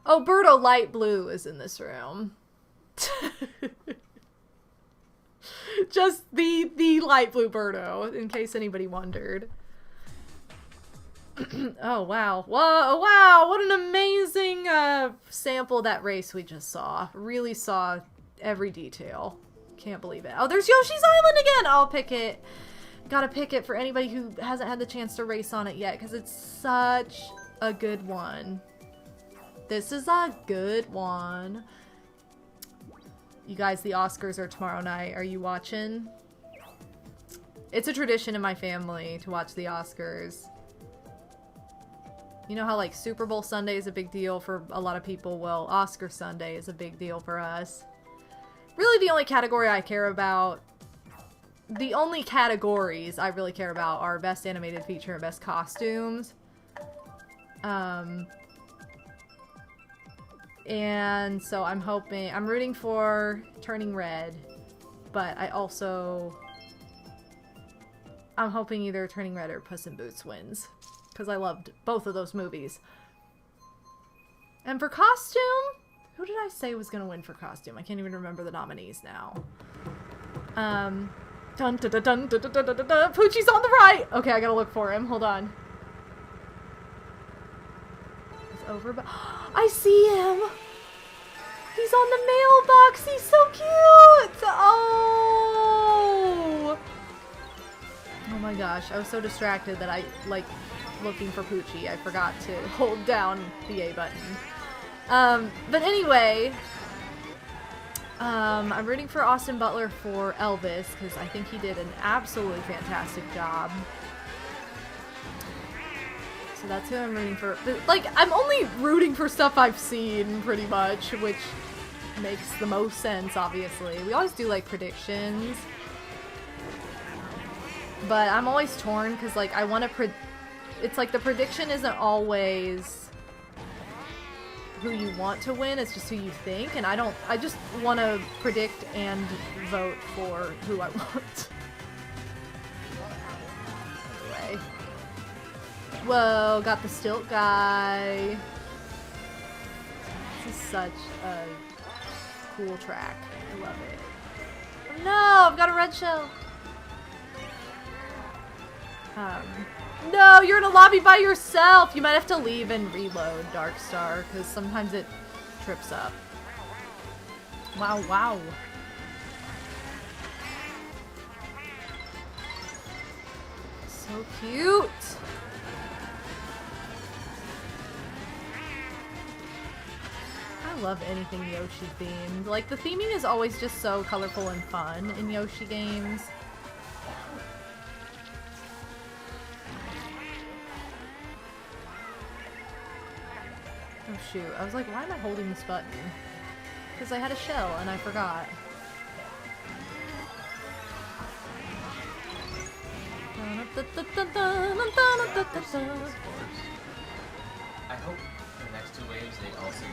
Oh, Birdo Light Blue is in this room. Just the light blue Birdo, in case anybody wondered. Oh, wow. Whoa, wow, what an amazing sample of that race we just saw. Really saw every detail. Can't believe it. Oh, there's Yoshi's Island again! I'll pick it. Gotta pick it for anybody who hasn't had the chance to race on it yet, because it's such a good one. This is a good one. You guys, the Oscars are tomorrow night. Are you watching? It's a tradition in my family to watch the Oscars. You know how, like, Super Bowl Sunday is a big deal for a lot of people? Well, Oscar Sunday is a big deal for us. Really, the only category I care about... The only categories I really care about are Best Animated Feature and Best Costumes. And so I'm rooting for Turning Red, but I'm hoping either Turning Red or Puss in Boots wins, because I loved both of those movies. And for costume, who did I say was gonna win for costume? I can't even remember the nominees now. Dun dun dun dun dun dun dun dun dun. Poochie's on the right! Okay, I gotta look for him. Hold on. It's over, but I see him! He's on the mailbox. He's so cute. Oh. Oh my gosh. I was so distracted that I, like, looking for Poochie. I forgot to hold down the A button. But anyway, I'm rooting for Austin Butler for Elvis because I think he did an absolutely fantastic job. So that's who I'm rooting for. But, like, I'm only rooting for stuff I've seen, pretty much, which makes the most sense, obviously. We always do, like, predictions. But I'm always torn, because, like, I want to it's like the prediction isn't always who you want to win, it's just who you think, and I just want to predict and vote for who I want. Anyway. Whoa, got the stilt guy. This is such a cool track. I love it. Oh no, I've got a red shell. No, you're in a lobby by yourself. You might have to leave and reload, Darkstar, because sometimes it trips up. Wow, wow. So cute. I love anything Yoshi themed. Like, the theming is always just so colorful and fun in Yoshi games. Oh shoot, I was like, why am I holding this button? Because I had a shell and I forgot. I hope the next two waves they also do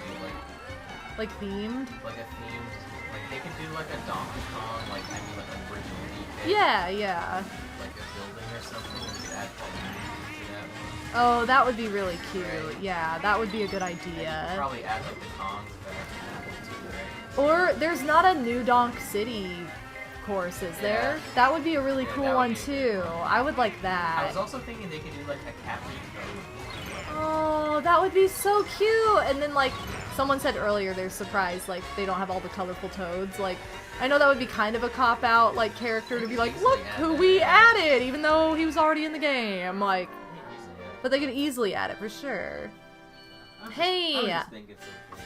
like themed? like a themed, like they could do like a Donkey Kong, like I mean like an original DK. Yeah, yeah. Like a building or something, we could add community to that one. Oh, that would be really cute. Right. Yeah, that would be a good And you could idea. probably add like the Kongs effect and Apple too, right? Or there's not a New Donk City course, is there? Yeah. That would be a really Yeah, cool that would one be a too. good one. I would like I that. was also thinking they could do like a Captain Toad. Oh, that would be so cute. And then, like, someone said earlier, they're surprised, like, they don't have all the colorful toads. Like, I know that would be kind of a cop-out, like, character to be like, look who we added, even though he was already in the game. Like, but they could easily add it for sure. Hey,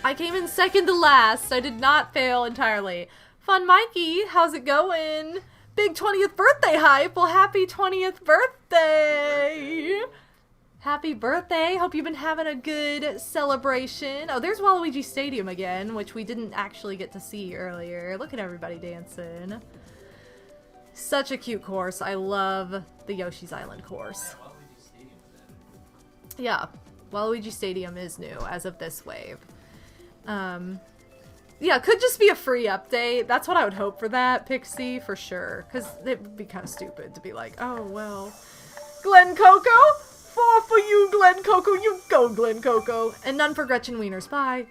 I came in second to last. I did not fail entirely. Fun Mikey, how's it going? Big 20th birthday hype. Well, happy 20th birthday. Happy birthday. Hope you've been having a good celebration. Oh, there's Waluigi Stadium again, which we didn't actually get to see earlier. Look at everybody dancing. Such a cute course. I love the Yoshi's Island course. Yeah, Waluigi Stadium is new as of this wave. Yeah, could just be a free update. That's what I would hope for that, Pixie, for sure. Because it would be kind of stupid to be like, oh, well. Glen Coco? Far for you, Glen Coco. You go, Glen Coco. And none for Gretchen Wieners. Bye.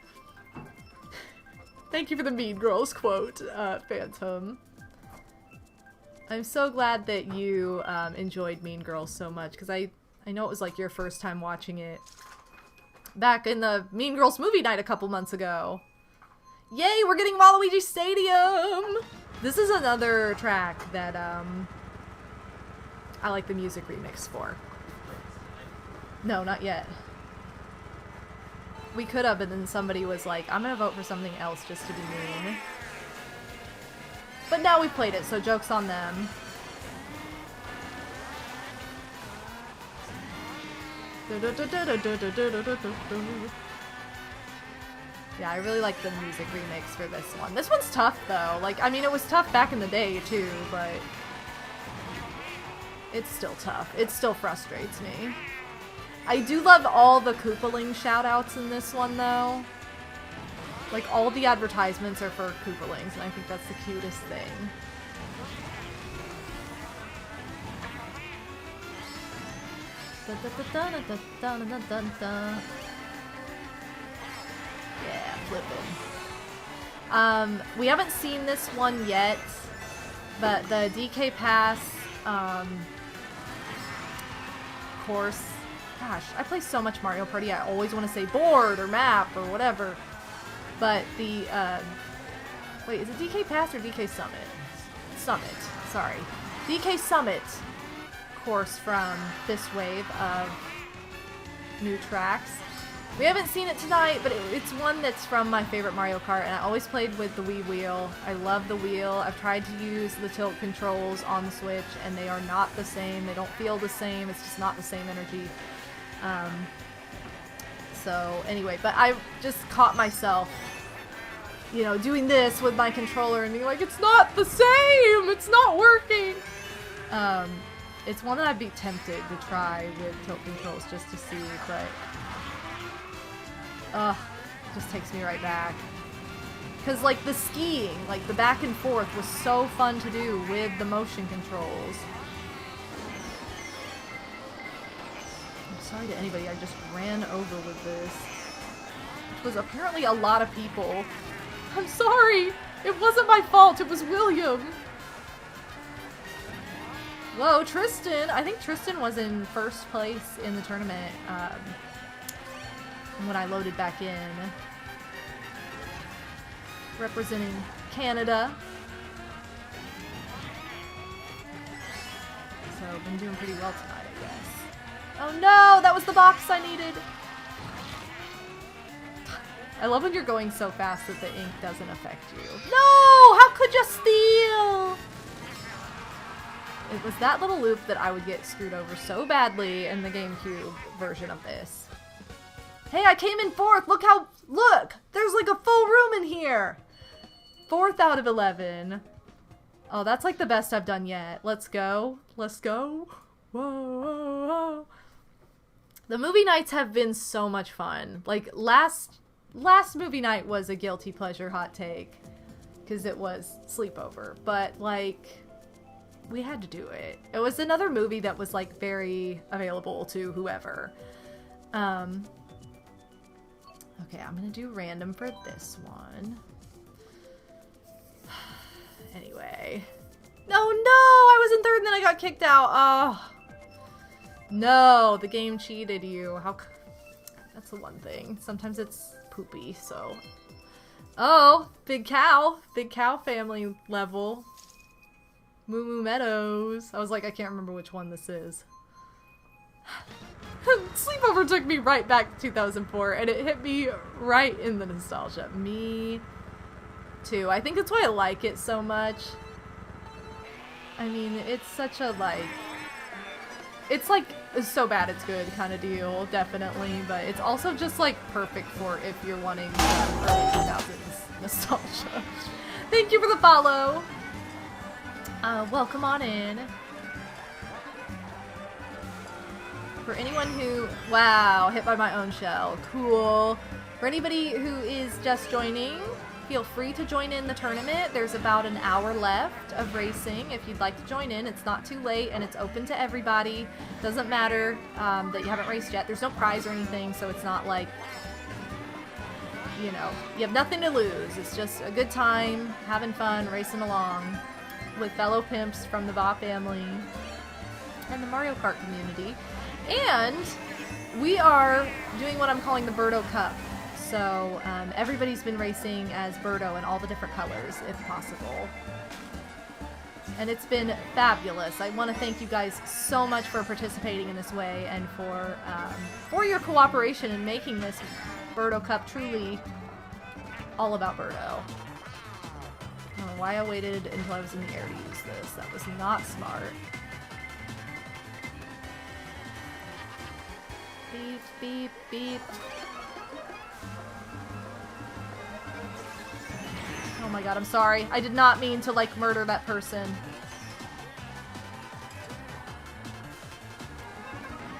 Thank you for the Mean Girls quote, Phantom. I'm so glad that you enjoyed Mean Girls so much, because I know it was like your first time watching it back in the Mean Girls movie night a couple months ago. Yay, we're getting Waluigi Stadium! This is another track that I like the music remix for. No, not yet. We could have, and then somebody was like, I'm gonna vote for something else just to be mean. But now we played it, so joke's on them. Yeah, I really like the music remix for this one. This one's tough, though. Like, I mean, it was tough back in the day, too, but it's still tough. It still frustrates me. I do love all the Koopaling shoutouts in this one, though. Like, all the advertisements are for Koopalings, and I think that's the cutest thing. Yeah, flipping. We haven't seen this one yet, but the DK Pass course. Gosh, I play so much Mario Party, I always want to say board or map or whatever. But the, wait, is it DK Pass or DK Summit? Summit, sorry. DK Summit course from this wave of new tracks. We haven't seen it tonight, but it's one that's from my favorite Mario Kart, and I always played with the Wii wheel. I love the wheel. I've tried to use the tilt controls on the Switch, and they are not the same. They don't feel the same. It's just not the same energy. So anyway, but I just caught myself, you know, doing this with my controller and being like, it's not the same! It's not working! It's one that I'd be tempted to try with tilt controls just to see, but ugh, just takes me right back. Because, like, the skiing, like, the back and forth was so fun to do with the motion controls. I'm sorry to anybody, I just ran over with this. Which was apparently a lot of people. I'm sorry! It wasn't my fault, it was William! Whoa, Tristan! I think Tristan was in first place in the tournament, when I loaded back in. Representing Canada. So, been doing pretty well tonight, I guess. Oh no! That was the box I needed! I love when you're going so fast that the ink doesn't affect you. No! How could you steal? It was that little loop that I would get screwed over so badly in the GameCube version of this. Hey, I came in 4th! Look! There's like a full room in here! 4th out of 11. Oh, that's like the best I've done yet. Let's go. Let's go. Whoa, whoa, whoa. The movie nights have been so much fun. Like, last movie night was a guilty pleasure hot take. Because it was sleepover. But, like, we had to do it. It was another movie that was, like, very available to whoever. Okay, I'm gonna do random for this one. Anyway. No, I was in 3rd and then I got kicked out. Oh. No, the game cheated you. That's the one thing. Sometimes it's poopy, so. Oh, Big Cow. Big Cow family level. Moo Moo Meadows. I was like, I can't remember which one this is. Sleepover took me right back to 2004, and it hit me right in the nostalgia. Me too. I think that's why I like it so much. I mean, it's such a, like... It's like, it's so bad it's good kind of deal, definitely, but it's also just, like, perfect for if you're wanting some early 2000s nostalgia. Thank you for the follow! Welcome on in. For anyone who, wow, hit by my own shell, cool. For anybody who is just joining, feel free to join in the tournament. There's about an hour left of racing. If you'd like to join in, it's not too late and it's open to everybody. Doesn't matter that you haven't raced yet. There's no prize or anything, so it's not like, you know, you have nothing to lose. It's just a good time, having fun, racing along with fellow pimps from the Ba family and the Mario Kart community. And we are doing what I'm calling the Berto Cup. So everybody's been racing as Birdo in all the different colors, if possible. And it's been fabulous. I want to thank you guys so much for participating in this way and for your cooperation in making this Berto Cup truly all about Birdo. I don't know why I waited until I was in the air to use this. That was not smart. Beep, beep, beep. Oh my god, I'm sorry. I did not mean to, like, murder that person.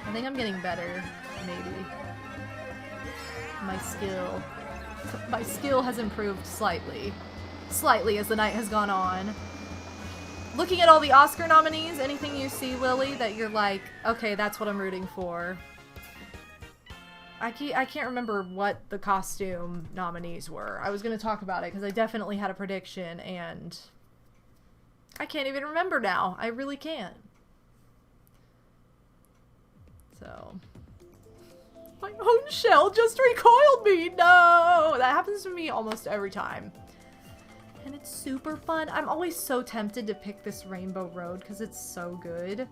I think I'm getting better, maybe. My skill has improved slightly. Slightly as the night has gone on. Looking at all the Oscar nominees, anything you see, Lily, that you're like, okay, that's what I'm rooting for. I can't remember what the costume nominees were. I was going to talk about it because I definitely had a prediction and I can't even remember now. I really can't. So. My own shell just recoiled me. No, that happens to me almost every time. And it's super fun. I'm always so tempted to pick this Rainbow Road because it's so good.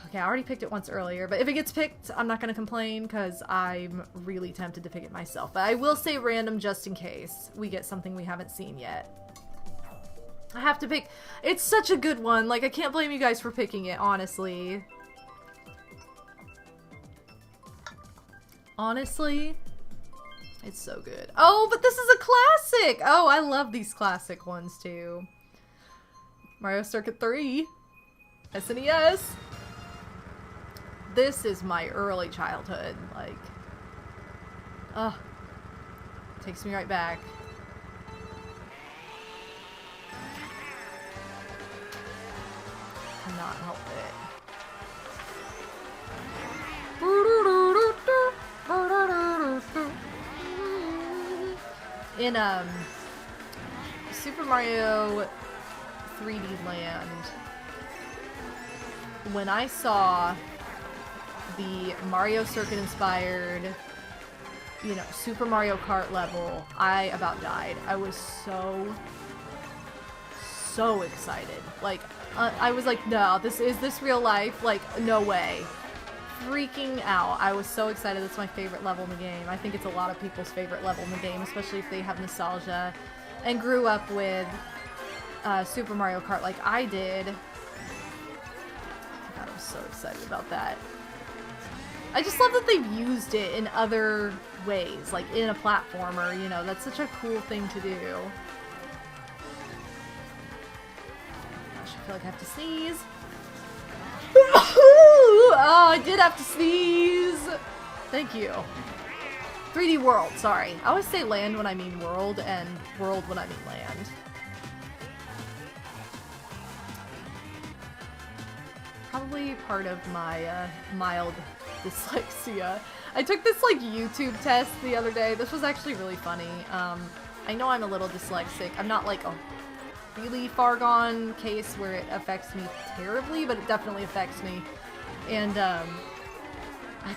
Okay, I already picked it once earlier, but if it gets picked, I'm not going to complain because I'm really tempted to pick it myself. But I will say random just in case we get something we haven't seen yet. I have to pick. It's such a good one. Like, I can't blame you guys for picking it, honestly. Honestly, it's so good. Oh, but this is a classic! Oh, I love these classic ones, too. Mario Circuit 3. SNES. This is my early childhood. Like, ugh. Takes me right back. Cannot help it. In Super Mario 3D Land, when I saw the Mario Circuit inspired, you know, Super Mario Kart level, I about died. I was so excited. Like, I was like, no, is this real life? Like, no way. Freaking out. I was so excited. That's my favorite level in the game. I think it's a lot of people's favorite level in the game, especially if they have nostalgia and grew up with Super Mario Kart like I did. God, I'm so excited about that. I just love that they've used it in other ways, like in a platformer, you know, that's such a cool thing to do. Gosh, I feel like I have to sneeze. Oh, I did have to sneeze. Thank you. 3D World, sorry. I always say land when I mean world, and world when I mean land. Probably part of my mild dyslexia. I took this like YouTube test the other day. This was actually really funny. I know I'm a little dyslexic. I'm not like a really far gone case where it affects me terribly, but it definitely affects me. And I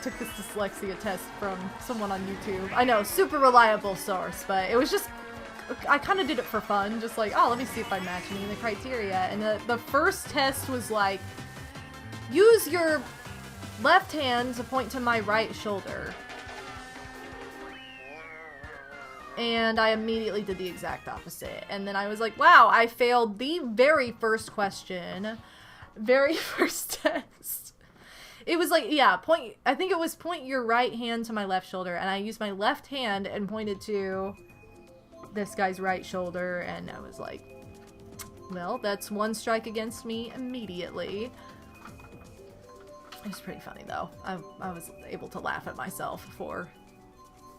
took this dyslexia test from someone on YouTube. I know, super reliable source, but it was just, I kind of did it for fun, just like, oh, let me see if I match any of the criteria. And the first test was like, use your left hand to point to my right shoulder. And I immediately did the exact opposite. And then I was like, wow, I failed the very first question. Very first test. It was like, yeah, I think it was point your right hand to my left shoulder. And I used my left hand and pointed to this guy's right shoulder. And I was like, well, that's one strike against me immediately. It was pretty funny, though. I was able to laugh at myself for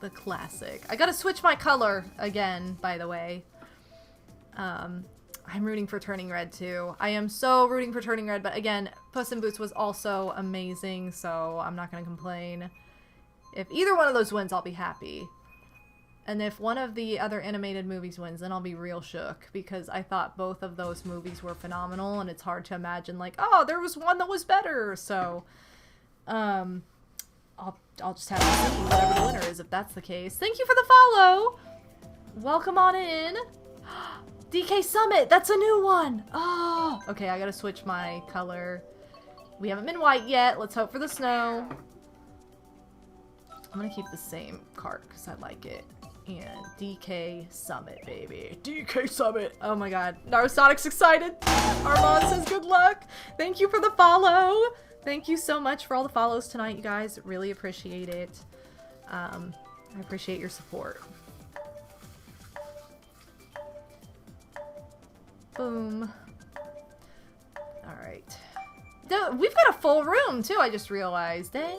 the classic. I gotta switch my color again, by the way. I'm rooting for Turning Red, too. I am so rooting for Turning Red, but again, Puss in Boots was also amazing, so I'm not gonna complain. If either one of those wins, I'll be happy. And if one of the other animated movies wins, then I'll be real shook, because I thought both of those movies were phenomenal, and it's hard to imagine, like, oh, there was one that was better, so, I'll just have to see whatever the winner is, if that's the case. Thank you for the follow! Welcome on in. DK Summit, that's a new one! Oh! Okay, I gotta switch my color. We haven't been white yet, let's hope for the snow. I'm gonna keep the same cart, because I like it. And DK Summit, baby. DK Summit! Oh my god. Narsonic's excited! Armand says good luck! Thank you for the follow! Thank you so much for all the follows tonight, you guys. Really appreciate it. I appreciate your support. Boom. Alright. We've got a full room, too, I just realized. Dang!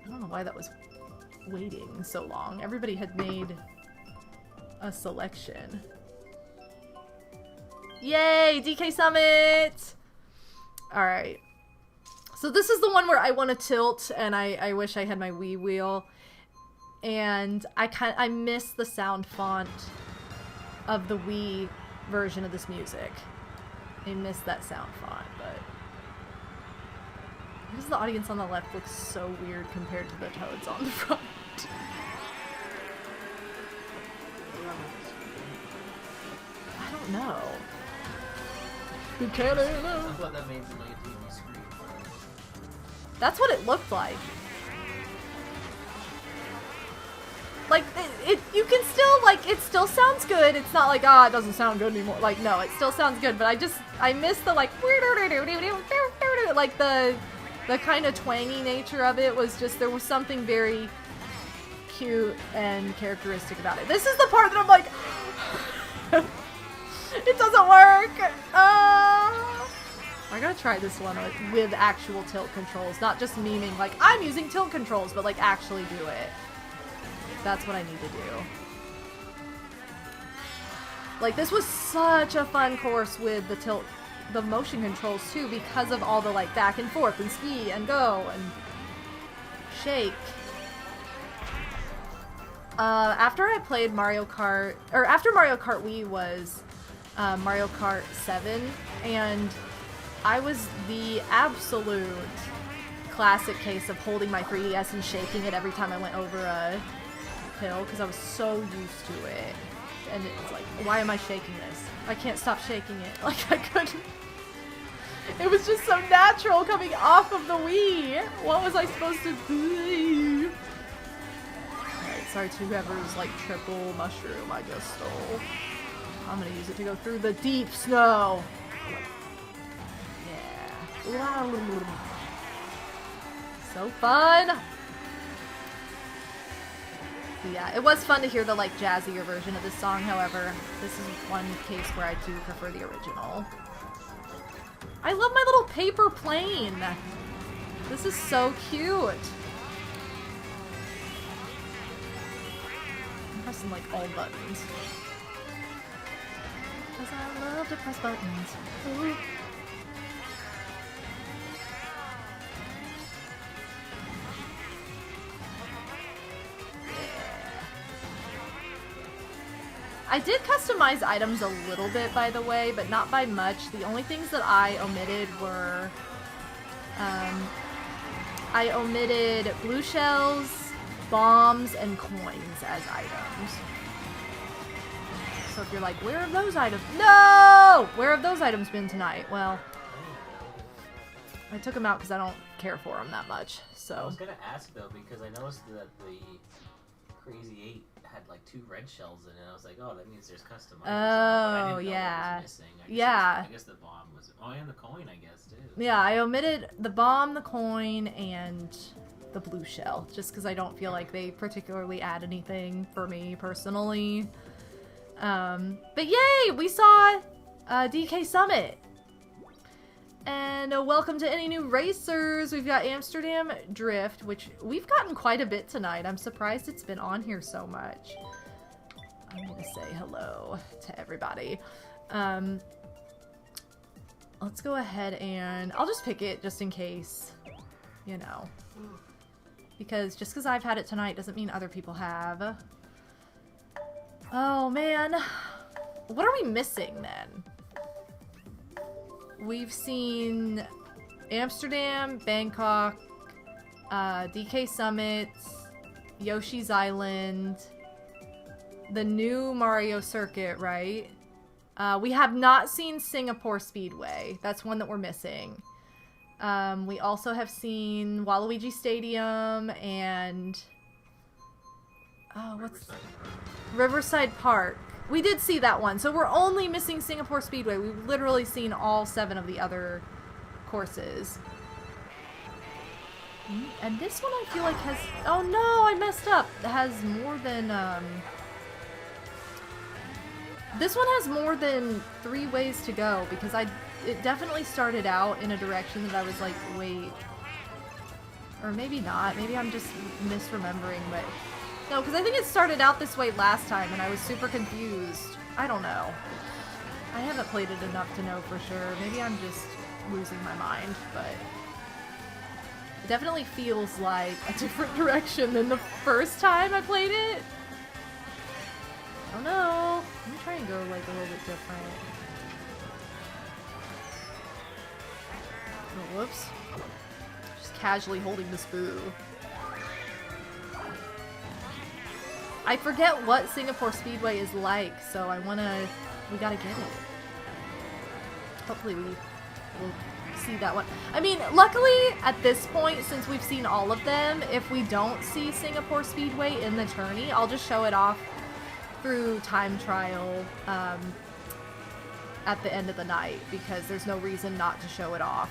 I don't know why that was waiting so long. Everybody had made a selection. Yay! DK Summit! Alright. So this is the one where I want to tilt, and I wish I had my Wii wheel. And I miss the sound font of the Wii version of this music. I miss that sound font, but Because the audience on the left looks so weird compared to the toads on the front. I don't know. You can't I thought that made like a TV screen. That's what it looked like. Like, you can still, like, it still sounds good. It's not like, it doesn't sound good anymore. Like, no, it still sounds good, but I miss the, like, like, the kind of twangy nature of it was just, there was something very cute and characteristic about it. This is the part that I'm like, it doesn't work. I gotta try this one with actual tilt controls, not just memeing, like, I'm using tilt controls, but, like, actually do it. That's what I need to do. Like, this was such a fun course with the motion controls too, because of all the, like, back and forth and ski and go and shake. After I played Mario Kart, or after Mario Kart Wii was Mario Kart 7, and I was the absolute classic case of holding my 3DS and shaking it every time I went over a hill, because I was so used to it. And it's like, why am I shaking this? I can't stop shaking it. Like, I couldn't. It was just so natural coming off of the Wii. What was I supposed to do? Alright, sorry to whoever's, like, triple mushroom I just stole. I'm gonna use it to go through the deep snow. Yeah. So fun! Yeah, it was fun to hear the, like, jazzier version of this song, however, this is one case where I do prefer the original. I love my little paper plane! This is so cute! I'm pressing, like, all buttons. Because I love to press buttons. Ooh. I did customize items a little bit, by the way, but not by much. The only things that I omitted were, I omitted blue shells, bombs, and coins as items. So if you're like, where have those items? No! Where have those items been tonight? Well, I took them out because I don't care for them that much, so. I was gonna ask, though, because I noticed that the Crazy 8 had like 2 red shells in it. I was like, oh, that means there's custom items. Oh, yeah. I guess the bomb was. Oh, and the coin, I guess, too. Yeah, I omitted the bomb, the coin, and the blue shell, just because I don't feel like they particularly add anything for me personally. But yay! We saw DK Summit! And welcome to any new racers! We've got Amsterdam Drift, which we've gotten quite a bit tonight. I'm surprised it's been on here so much. I'm gonna say hello to everybody. Let's go ahead and... I'll just pick it just in case, you know. Because just because I've had it tonight doesn't mean other people have. Oh, man. What are we missing, then? We've seen Amsterdam, Bangkok, DK Summit, Yoshi's Island, the new Mario Circuit, right? We have not seen Singapore Speedway. That's one that we're missing. We also have seen Waluigi Stadium and... Oh, what's... Riverside Park. We did see that one, so we're only missing Singapore Speedway. We've literally seen all 7 of the other courses. And this one I feel like has... Oh no, I messed up! It has more than, This one has more than 3 ways to go, because it definitely started out in a direction that I was like, wait... Or maybe not. Maybe I'm just misremembering, but... No, because I think it started out this way last time, and I was super confused. I don't know. I haven't played it enough to know for sure. Maybe I'm just losing my mind, but... It definitely feels like a different direction than the first time I played it. Oh no. Let me try and go like a little bit different. Oh, whoops. Just casually holding this boo. I forget what Singapore Speedway is like, so we gotta get it. Hopefully we'll see that one. I mean, luckily at this point, since we've seen all of them, if we don't see Singapore Speedway in the tourney, I'll just show it off through time trial at the end of the night, because there's no reason not to show it off.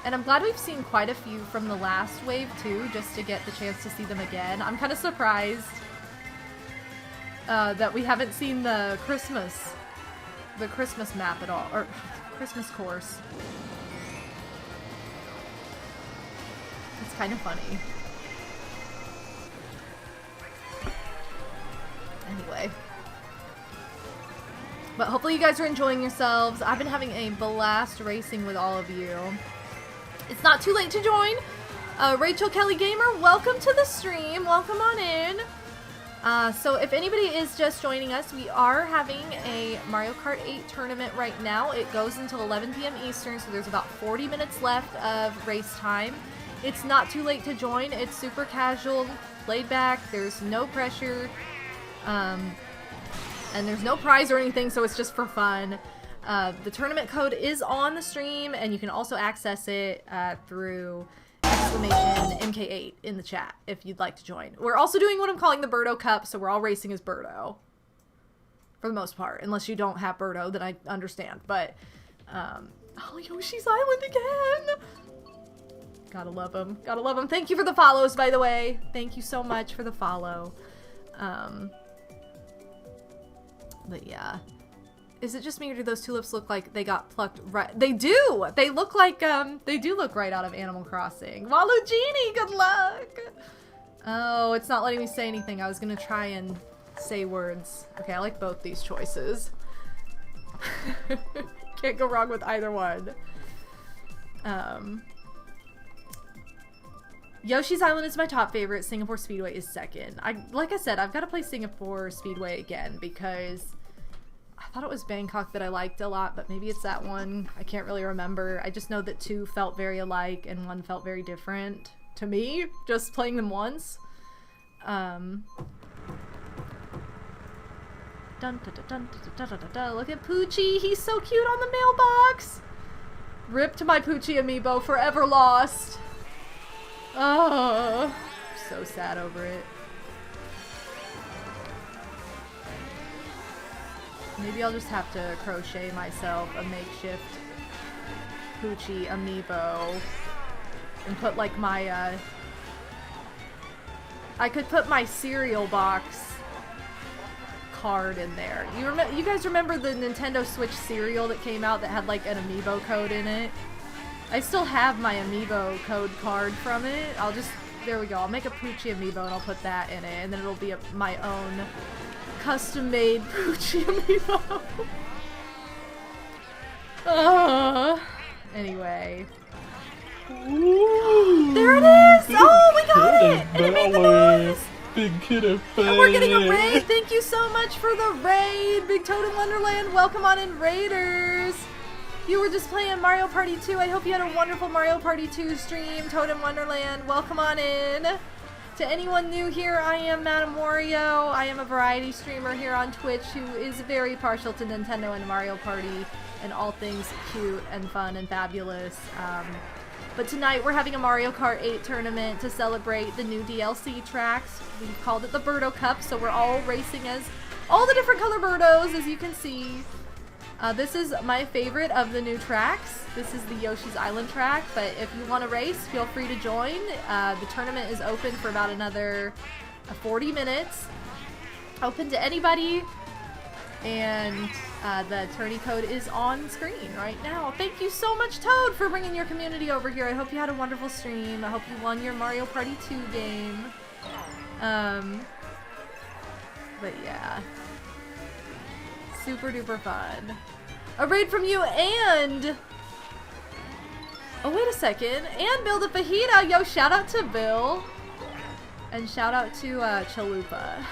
And I'm glad we've seen quite a few from the last wave too, just to get the chance to see them again. I'm kind of surprised that we haven't seen the Christmas map at all, or Christmas course. It's kind of funny. Anyway. But hopefully you guys are enjoying yourselves. I've been having a blast racing with all of you. It's not too late to join. Rachel Kelly Gamer, welcome to the stream. Welcome on in. So if anybody is just joining us, we are having a Mario Kart 8 tournament right now. It goes until 11 p.m. Eastern, so there's about 40 minutes left of race time. It's not too late to join. It's super casual, laid back. There's no pressure. And there's no prize or anything, so it's just for fun. The tournament code is on the stream, and you can also access it through exclamation MK8 in the chat if you'd like to join. We're also doing what I'm calling the Berto Cup, so we're all racing as Birdo. For the most part. Unless you don't have Birdo, then I understand. But, oh, Yoshi's Island again! Gotta love him. Gotta love him. Thank you for the follows, by the way. Thank you so much for the follow. But yeah. Is it just me, or do those tulips look like they got plucked right? They do! They look like, they do look right out of Animal Crossing. Waluigi, good luck! Oh, it's not letting me say anything. I was gonna try and say words. Okay, I like both these choices. Can't go wrong with either one. Yoshi's Island is my top favorite. Singapore Speedway is second. Like I said, I've got to play Singapore Speedway again because I thought it was Bangkok that I liked a lot, but maybe it's that one. I can't really remember. I just know that two felt very alike and one felt very different to me, just playing them once. Dun, dun, dun, dun, dun, dun, dun, dun. Look at Poochie. He's so cute on the mailbox. Rip to my Poochie amiibo, forever lost. Oh, so sad over it. Maybe I'll just have to crochet myself a makeshift Poochie amiibo and put like my, I could put my cereal box card in there. You guys remember the Nintendo Switch cereal that came out that had like an amiibo code in it? I still have my amiibo code card from it. There we go. I'll make a Poochie amiibo and I'll put that in it, and then it'll be my own custom-made Poochie amiibo. Anyway. Ooh, there it is! Oh, we got it! And it made the noise! Big Kiddo fan. And we're getting a raid! Thank you so much for the raid! Big Toad in Wonderland, welcome on in, Raiders! You were just playing Mario Party 2. I hope you had a wonderful Mario Party 2 stream. Toad in Wonderland, welcome on in. To anyone new here, I am MadameWario. I am a variety streamer here on Twitch who is very partial to Nintendo and Mario Party and all things cute and fun and fabulous. But tonight we're having a Mario Kart 8 tournament to celebrate the new DLC tracks. We've called it the Berto Cup, so we're all racing as all the different color Birdos, as you can see. This is my favorite of the new tracks. This is the Yoshi's Island track, but if you want to race, feel free to join. The tournament is open for about another 40 minutes. Open to anybody, and the tourney code is on screen right now. Thank you so much, Toad, for bringing your community over here. I hope you had a wonderful stream. I hope you won your Mario Party 2 game. But yeah. Super duper fun. A raid from you and... Oh, wait a second. And Bill the Fajita. Yo, shout out to Bill. And shout out to Chalupa.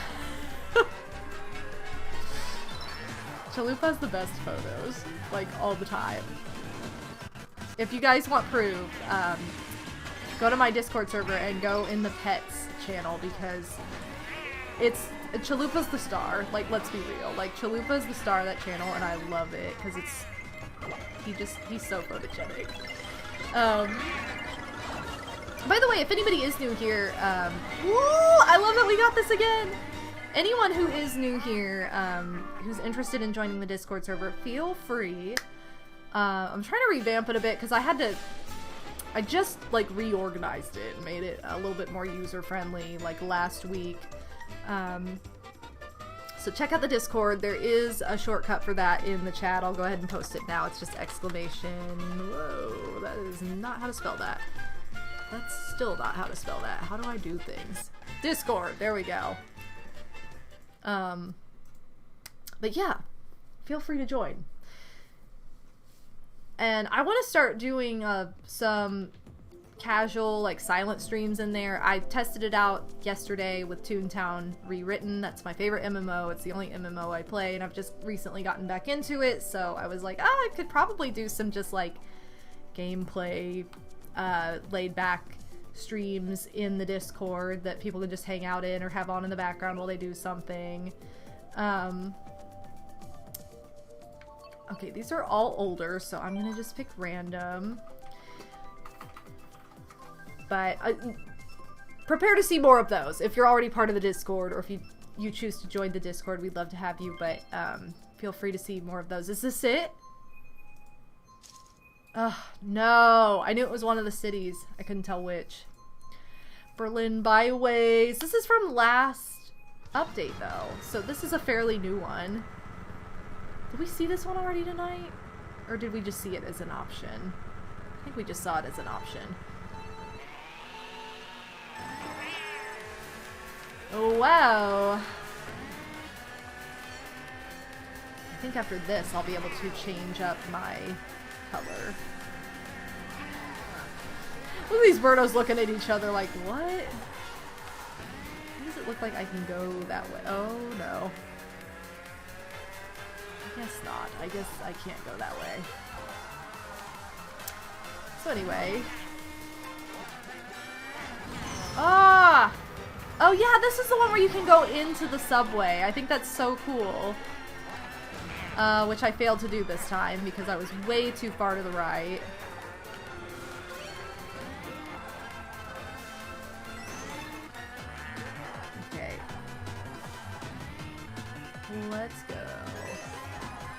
Chalupa has the best photos. Like, all the time. if you guys want proof, go to my Discord server and go in the pets channel because it's Chalupa's the star. Like, let's be real. Like, Chalupa's the star of that channel, and I love it because he's so photogenic. By the way, if anybody is new here, woo, I love that we got this again. Anyone who is new here, who's interested in joining the Discord server, feel free. I'm trying to revamp it a bit because I just like reorganized it and made it a little bit more user-friendly like last week. So check out the Discord. There is a shortcut for that in the chat. I'll go ahead and post it now. It's just exclamation. Whoa, that is not how to spell that. That's still not how to spell that. How do I do things? Discord. There we go. But yeah, feel free to join. And I want to start doing some casual, like, silent streams in there. I tested it out yesterday with Toontown Rewritten. That's my favorite MMO. It's the only MMO I play, and I've just recently gotten back into it, so I was like, I could probably do some just, like, gameplay, laid-back streams in the Discord that people can just hang out in or have on in the background while they do something. Okay, these are all older, so I'm gonna just pick random. But prepare to see more of those. If you're already part of the Discord, or if you choose to join the Discord, we'd love to have you, but feel free to see more of those. Is this it? Ugh, no. I knew it was one of the cities. I couldn't tell which. Berlin Byways. This is from last update, though, so this is a fairly new one. Did we see this one already tonight? Or did we just see it as an option? I think we just saw it as an option. Oh, wow. I think after this, I'll be able to change up my color. Look at these Birdos looking at each other like, what? Why does it look like I can go that way? Oh, no. I guess not. I guess I can't go that way. So anyway. Ah! Oh yeah, this is the one where you can go into the subway. I think that's so cool. Which I failed to do this time because I was way too far to the right. Okay. Let's go.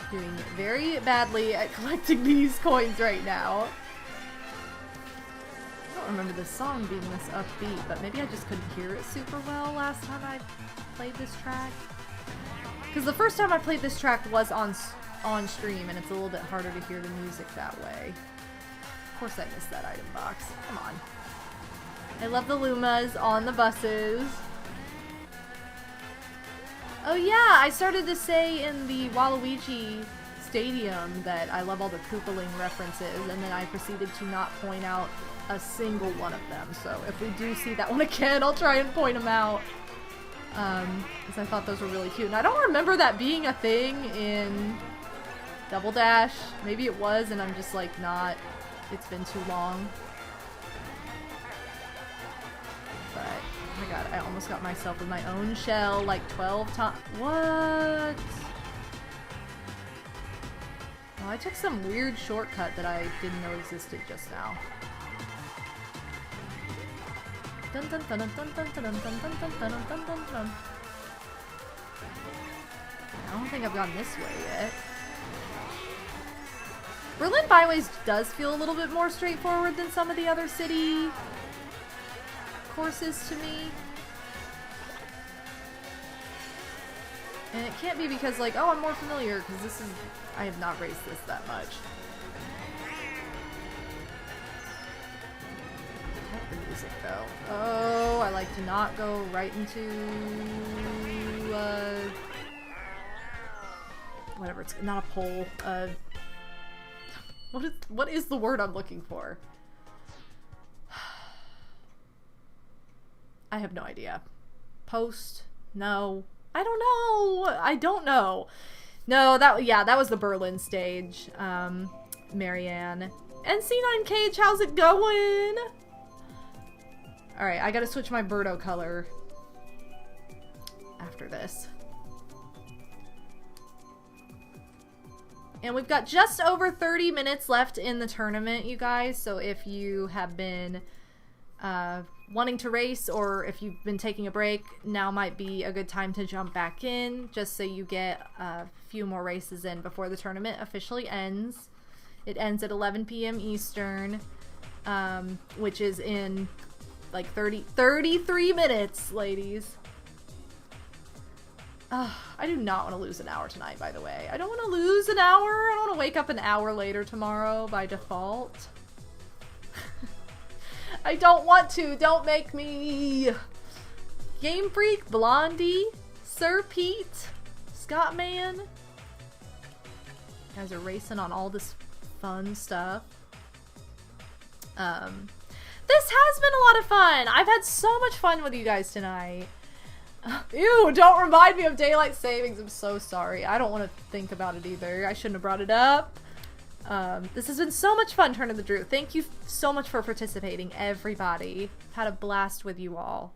Doing very badly at collecting these coins right now. I don't remember this song being this upbeat, but maybe I just couldn't hear it super well last time I played this track. Because the first time I played this track was on stream, and it's a little bit harder to hear the music that way. Of course I missed that item box. Come on. I love the Lumas on the buses. Oh yeah, I started to say in the Waluigi Stadium that I love all the Koopaling references, and then I proceeded to not point out a single one of them. So if we do see that one again, I'll try and point them out. Because I thought those were really cute. And I don't remember that being a thing in Double Dash. Maybe it was, and I'm just like not, it's been too long. But, oh my god, I almost got myself in my own shell like 12 times. What? Well, I took some weird shortcut that I didn't know existed just now. Dun dun dun dun dun dun dun dun dun dun dun dun dun dun. I don't think I've gone this way yet. Berlin Byways does feel a little bit more straightforward than some of the other city courses to me. And it can't be because, like, oh, I'm more familiar, because this is, I have not raced this that much. The music, though. Oh, I like to not go right into, whatever, it's not a pole, what is the word I'm looking for? I have no idea. Post? No. I don't know. I don't know. No, that was the Berlin stage, Marianne. NC9 Cage, how's it going? Alright, I gotta switch my Birdo color after this. And we've got just over 30 minutes left in the tournament, you guys. So if you have been wanting to race, or if you've been taking a break, now might be a good time to jump back in, just so you get a few more races in before the tournament officially ends. It ends at 11 p.m. Eastern, which is in like 33 minutes, ladies. I do not want to lose an hour tonight, by the way. I don't want to lose an hour. I don't want to wake up an hour later tomorrow by default. I don't want to. Don't make me. Game Freak, Blondie, Sir Pete, Scottman. You guys are racing on all this fun stuff. This has been a lot of fun. I've had so much fun with you guys tonight. Ew, don't remind me of daylight savings. I'm so sorry. I don't want to think about it either. I shouldn't have brought it up. This has been so much fun, Turn of the Drew. Thank you so much for participating, everybody. Had a blast with you all.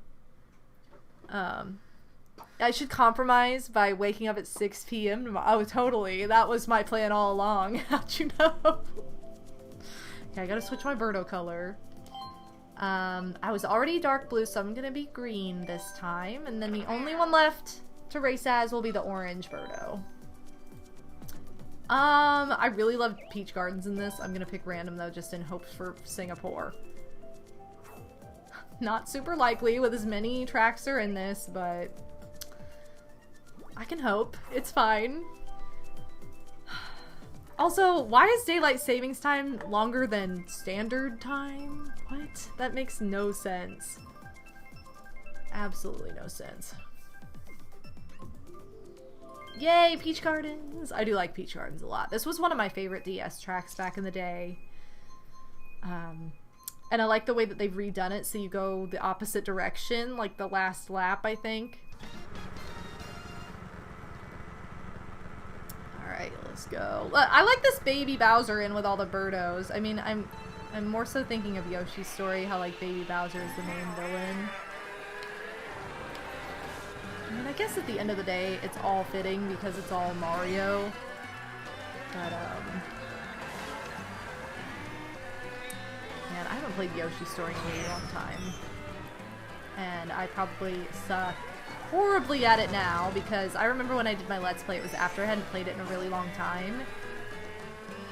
I should compromise by waking up at 6 p.m. tomorrow. Oh, totally. That was my plan all along. How'd you know? Okay, I gotta switch my Birdo color. I was already dark blue, so I'm gonna be green this time. And then the only one left to race as will be the orange Birdo. I really love Peach Gardens in this. I'm gonna pick random though, just in hopes for Singapore. Not super likely with as many tracks are in this, but I can hope. It's fine. Also, why is daylight savings time longer than standard time? What? That makes no sense. Absolutely no sense. Yay, Peach Gardens! I do like Peach Gardens a lot. This was one of my favorite DS tracks back in the day. And I like the way that they've redone it so you go the opposite direction, like the last lap, I think. Alright, let's go. I like this baby Bowser in with all the Birdos. I mean, I'm more so thinking of Yoshi's story, how like baby Bowser is the main villain. I mean, I guess at the end of the day, it's all fitting because it's all Mario. But, man, I haven't played Yoshi's story in a really long time. And I probably suck horribly at it now because I remember when I did my Let's Play, it was after I hadn't played it in a really long time.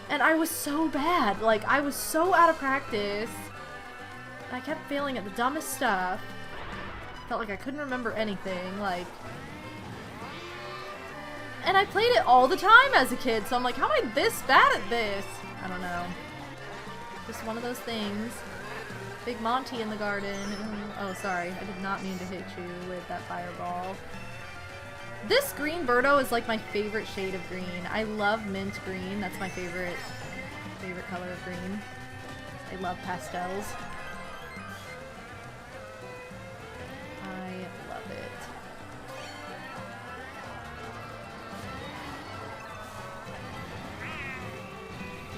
And I was so bad. Like, I was so out of practice. I kept failing at the dumbest stuff. Felt like I couldn't remember anything, like... And I played it all the time as a kid, so I'm like, how am I this bad at this? I don't know. Just one of those things. Big Monty in the garden. Oh, sorry. I did not mean to hit you with that fireball. This green Birdo is like my favorite shade of green. I love mint green. That's my favorite color of green. I love pastels. I love it.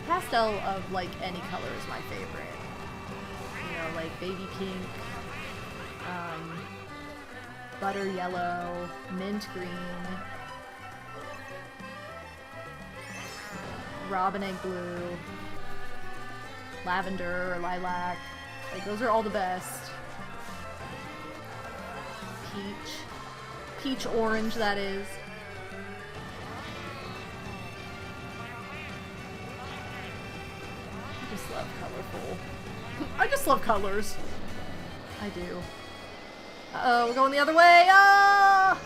Pastel of like any color is my favorite. You know, like baby pink, butter yellow, mint green, robin egg blue, lavender or lilac. Like those are all the best. Peach orange, that is. I just love colorful. I just love colors. I do. Uh-oh, we're going the other way! Ah!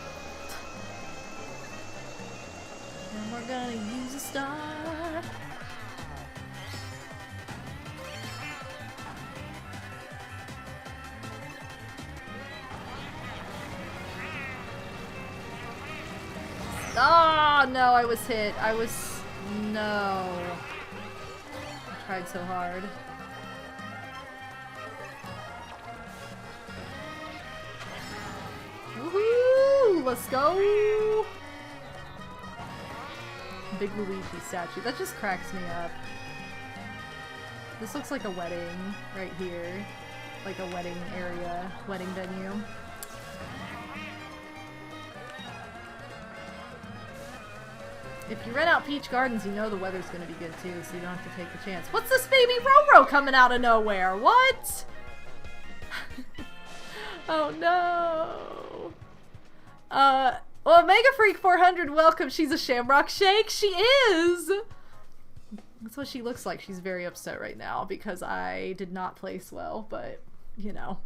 And we're gonna use a star. Ah, no, I was hit. No. I tried so hard. Woohoo! Let's go! Big Luigi statue. That just cracks me up. This looks like a wedding right here. Like a wedding area, wedding venue. If you rent out Peach Gardens, you know the weather's gonna be good too, so you don't have to take the chance. What's this baby Roro coming out of nowhere? What? Oh no. Well, Mega Freak 400, welcome. She's a Shamrock Shake. She is! That's what she looks like. She's very upset right now because I did not place well, but, you know.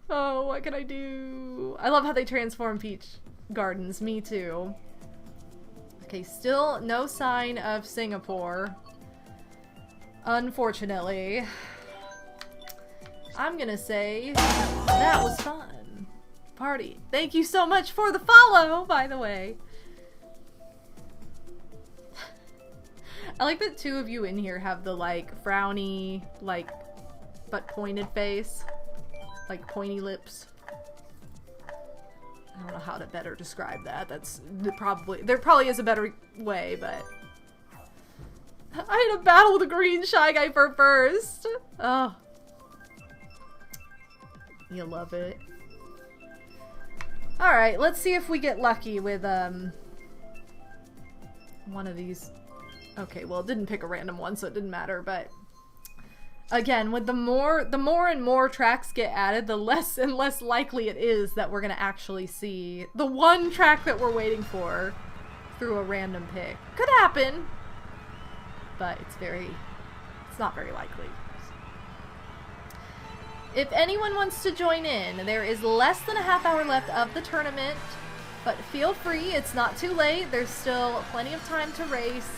Oh, what can I do? I love how they transform Peach Gardens. Me too. Okay, still no sign of Singapore. Unfortunately. I'm gonna say that was fun. Party. Thank you so much for the follow, by the way. I like that two of you in here have the, like, frowny, like, but pointed face. Like, pointy lips. I don't know how to better describe that. There probably is a better way, but... I had a battle with a green Shy Guy for first! Oh. You love it. Alright, let's see if we get lucky with, one of these. Okay, well, it didn't pick a random one, so it didn't matter, but... Again, with the more and more tracks get added, the less and less likely it is that we're gonna actually see the one track that we're waiting for through a random pick. Could happen, but it's not very likely. If anyone wants to join in, there is less than a half hour left of the tournament, but feel free, it's not too late, there's still plenty of time to race.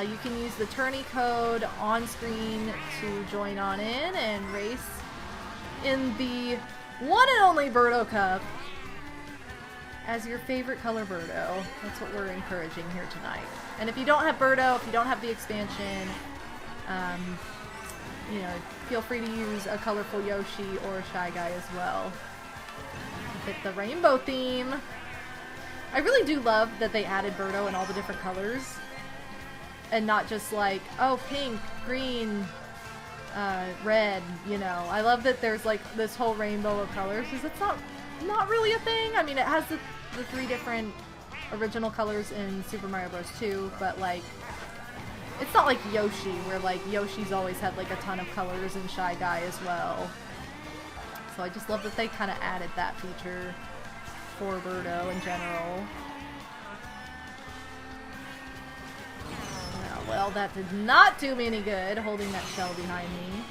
You can use the Tourney code on screen to join on in and race in the one and only Berto Cup as your favorite color Birdo. That's what we're encouraging here tonight. And if you don't have Birdo, if you don't have the expansion, you know, feel free to use a colorful Yoshi or a Shy Guy as well. Fit the rainbow theme. I really do love that they added Birdo in all the different colors. And not just like, oh, pink, green, red, you know. I love that there's like this whole rainbow of colors, because it's not really a thing. I mean, it has the three different original colors in Super Mario Bros. 2, but like, it's not like Yoshi, where like Yoshi's always had like a ton of colors and Shy Guy as well. So I just love that they kind of added that feature for Birdo in general. Well, that did not do me any good, holding that shell behind me.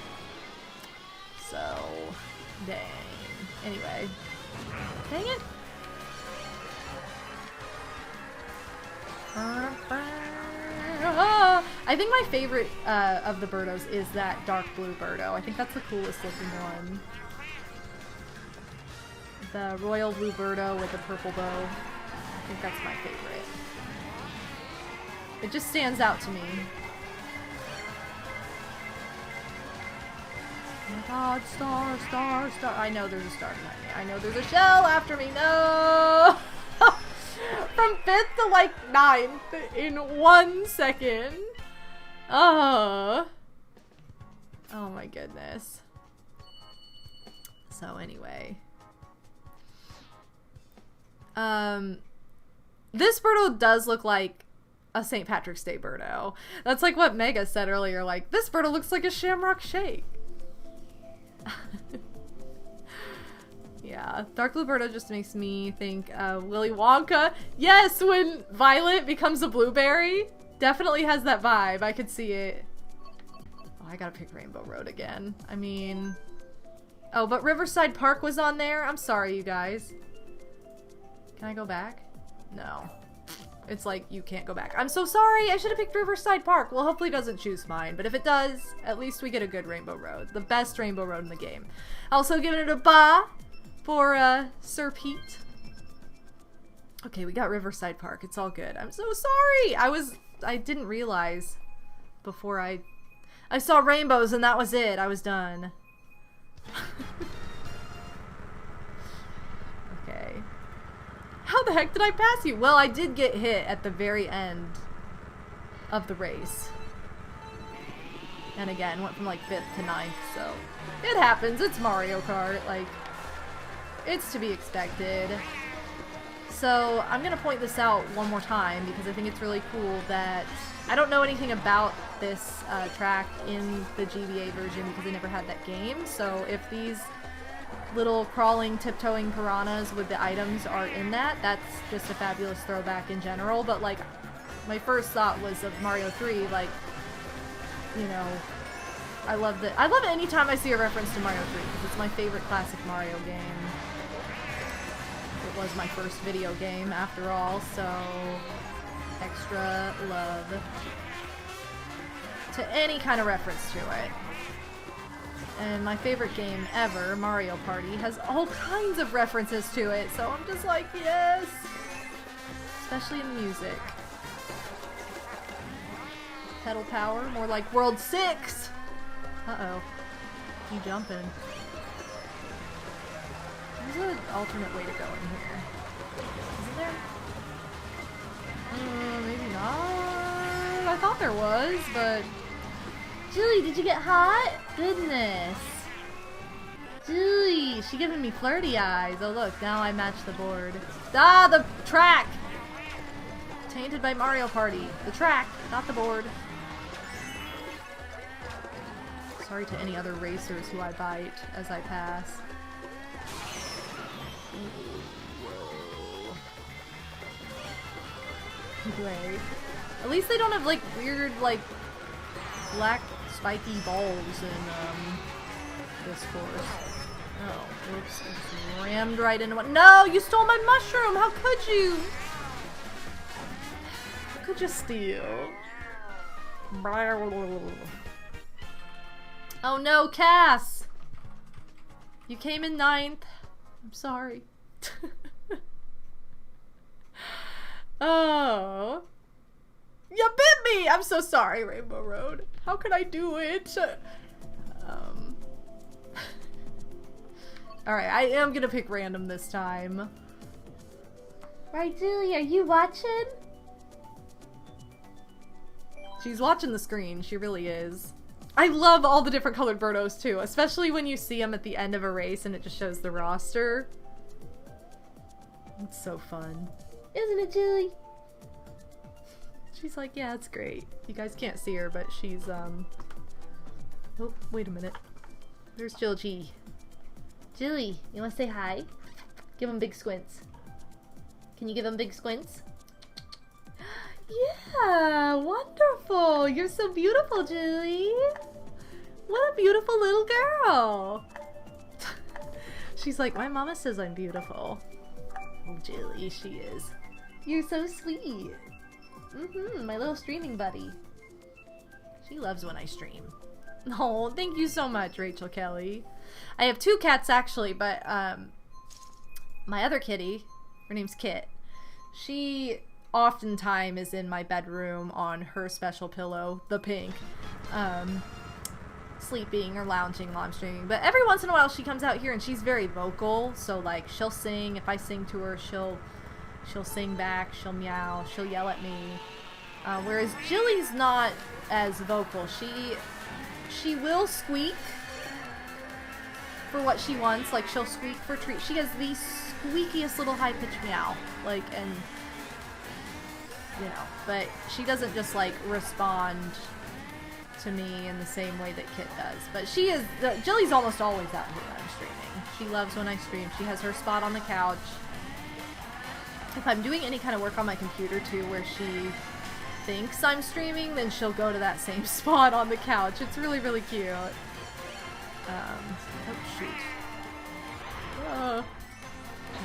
So, dang. Anyway. Dang it! I think my favorite of the Birdos is that dark blue Birdo. I think that's the coolest looking one. The royal blue Birdo with the purple bow. I think that's my favorite. It just stands out to me. Oh my god, star, star, star. I know there's a star behind me. I know there's a shell after me. No! From 5th to like 9th in 1 second. Oh my goodness. So anyway. This Birdo does look like a St. Patrick's Day Birdo. That's like what Mega said earlier, like, this Birdo looks like a Shamrock Shake. Yeah, Dark Blue Birdo just makes me think Willy Wonka. Yes, when Violet becomes a blueberry. Definitely has that vibe. I could see it. Oh, I gotta pick Rainbow Road again. I mean... Oh, but Riverside Park was on there? I'm sorry, you guys. Can I go back? No. It's like, you can't go back. I'm so sorry! I should have picked Riverside Park! Well, hopefully it doesn't choose mine, but if it does, at least we get a good Rainbow Road. The best Rainbow Road in the game. Also giving it a ba for, Sir Pete. Okay, we got Riverside Park. It's all good. I'm so sorry! I didn't realize before I saw rainbows and that was it. I was done. Okay. How the heck did I pass you? Well, I did get hit at the very end of the race. And again, went from like 5th to 9th, so it happens. It's Mario Kart, like, it's to be expected. So I'm gonna point this out one more time because I think it's really cool that I don't know anything about this track in the GBA version because I never had that game. So if these little crawling, tiptoeing piranhas with the items are in that, that's just a fabulous throwback in general. But like, my first thought was of Mario 3, like, you know, I love it anytime I see a reference to Mario 3 because it's my favorite classic Mario game. It was my first video game after all, so extra love to any kind of reference to it. And my favorite game ever, Mario Party, has all kinds of references to it, so I'm just like, yes! Especially in the music. Pedal power, more like World 6! Uh-oh. You jumping. There's an alternate way to go in here. Isn't there? Maybe not. I thought there was, but... Julie, did you get hot? Goodness. Julie, she giving me flirty eyes. Oh look, now I match the board. Ah, the track! Tainted by Mario Party. The track, not the board. Sorry to any other racers who I bite as I pass. Great. At least they don't have like weird like black spiky balls in this course. Oh, oops! It's rammed right into one. No, you stole my mushroom. How could you? How could you steal? Oh no, Cass! You came in 9th. I'm sorry. Oh. You bit me! I'm so sorry, Rainbow Road. How could I do it? Alright, I am gonna pick random this time. Right, Julie, are you watching? She's watching the screen. She really is. I love all the different colored Birdos too, especially when you see them at the end of a race and it just shows the roster. It's so fun. Isn't it, Julie? She's like, yeah, it's great. You guys can't see her, but she's, Oh, wait a minute. There's Jill G. Julie, you wanna say hi? Give him big squints. Can you give him big squints? Yeah, wonderful. You're so beautiful, Julie. What a beautiful little girl. She's like, my mama says I'm beautiful. Oh, Julie, she is. You're so sweet. My little streaming buddy. She loves when I stream. Oh, thank you so much, Rachel Kelly. I have 2 cats actually, but my other kitty, her name's Kit. She oftentimes is in my bedroom on her special pillow, the pink, sleeping or lounging while I'm streaming. But every once in a while she comes out here and she's very vocal, so like she'll sing. If I sing to her, she'll sing back, she'll meow, she'll yell at me. Whereas Jilly's not as vocal. She will squeak for what she wants. Like she'll squeak for treats. She has the squeakiest little high-pitched meow. Like, and you know, but she doesn't just like respond to me in the same way that Kit does. But she is, Jilly's almost always out here when I'm streaming. She loves when I stream. She has her spot on the couch. If I'm doing any kind of work on my computer too, where she thinks I'm streaming, then she'll go to that same spot on the couch. It's really, really cute. Oh shoot.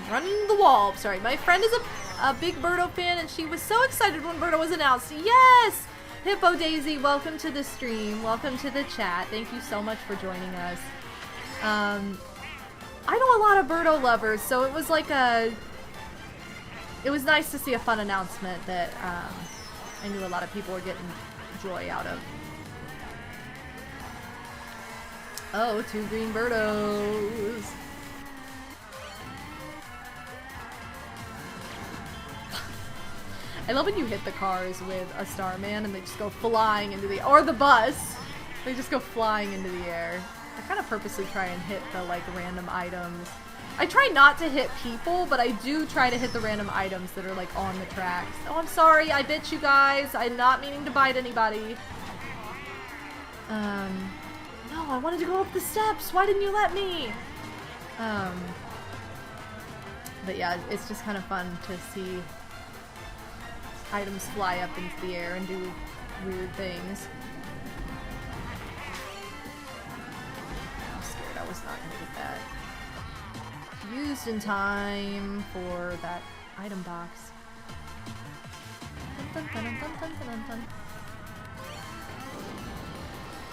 Running the wall. Sorry, my friend is a big Birdo fan, and she was so excited when Birdo was announced. Yes! Hippo Daisy, welcome to the stream. Welcome to the chat. Thank you so much for joining us. I know a lot of Birdo lovers, so it was like it was nice to see a fun announcement that I knew a lot of people were getting joy out of. Oh, 2 green Birdos. I love when you hit the cars with a Starman and they just go flying into the, or the bus. They just go flying into the air. I kind of purposely try and hit the like random items. I try not to hit people, but I do try to hit the random items that are like on the tracks. Oh, I'm sorry, I bit you guys. I'm not meaning to bite anybody. No, I wanted to go up the steps. Why didn't you let me? But yeah, it's just kind of fun to see items fly up into the air and do weird things. I'm scared I was not going to get that used in time for that item box. Dun, dun, dun, dun, dun, dun, dun.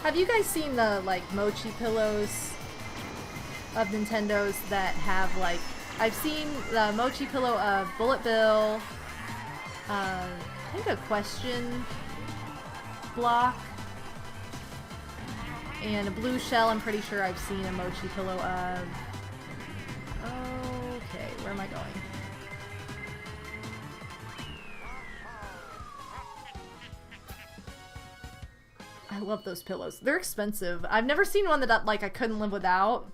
Have you guys seen the like mochi pillows of Nintendo's that have like, I've seen the mochi pillow of Bullet Bill, I think a question block, and a blue shell. I'm pretty sure I've seen a mochi pillow of. Okay, where am I going? I love those pillows. They're expensive. I've never seen one that like I couldn't live without.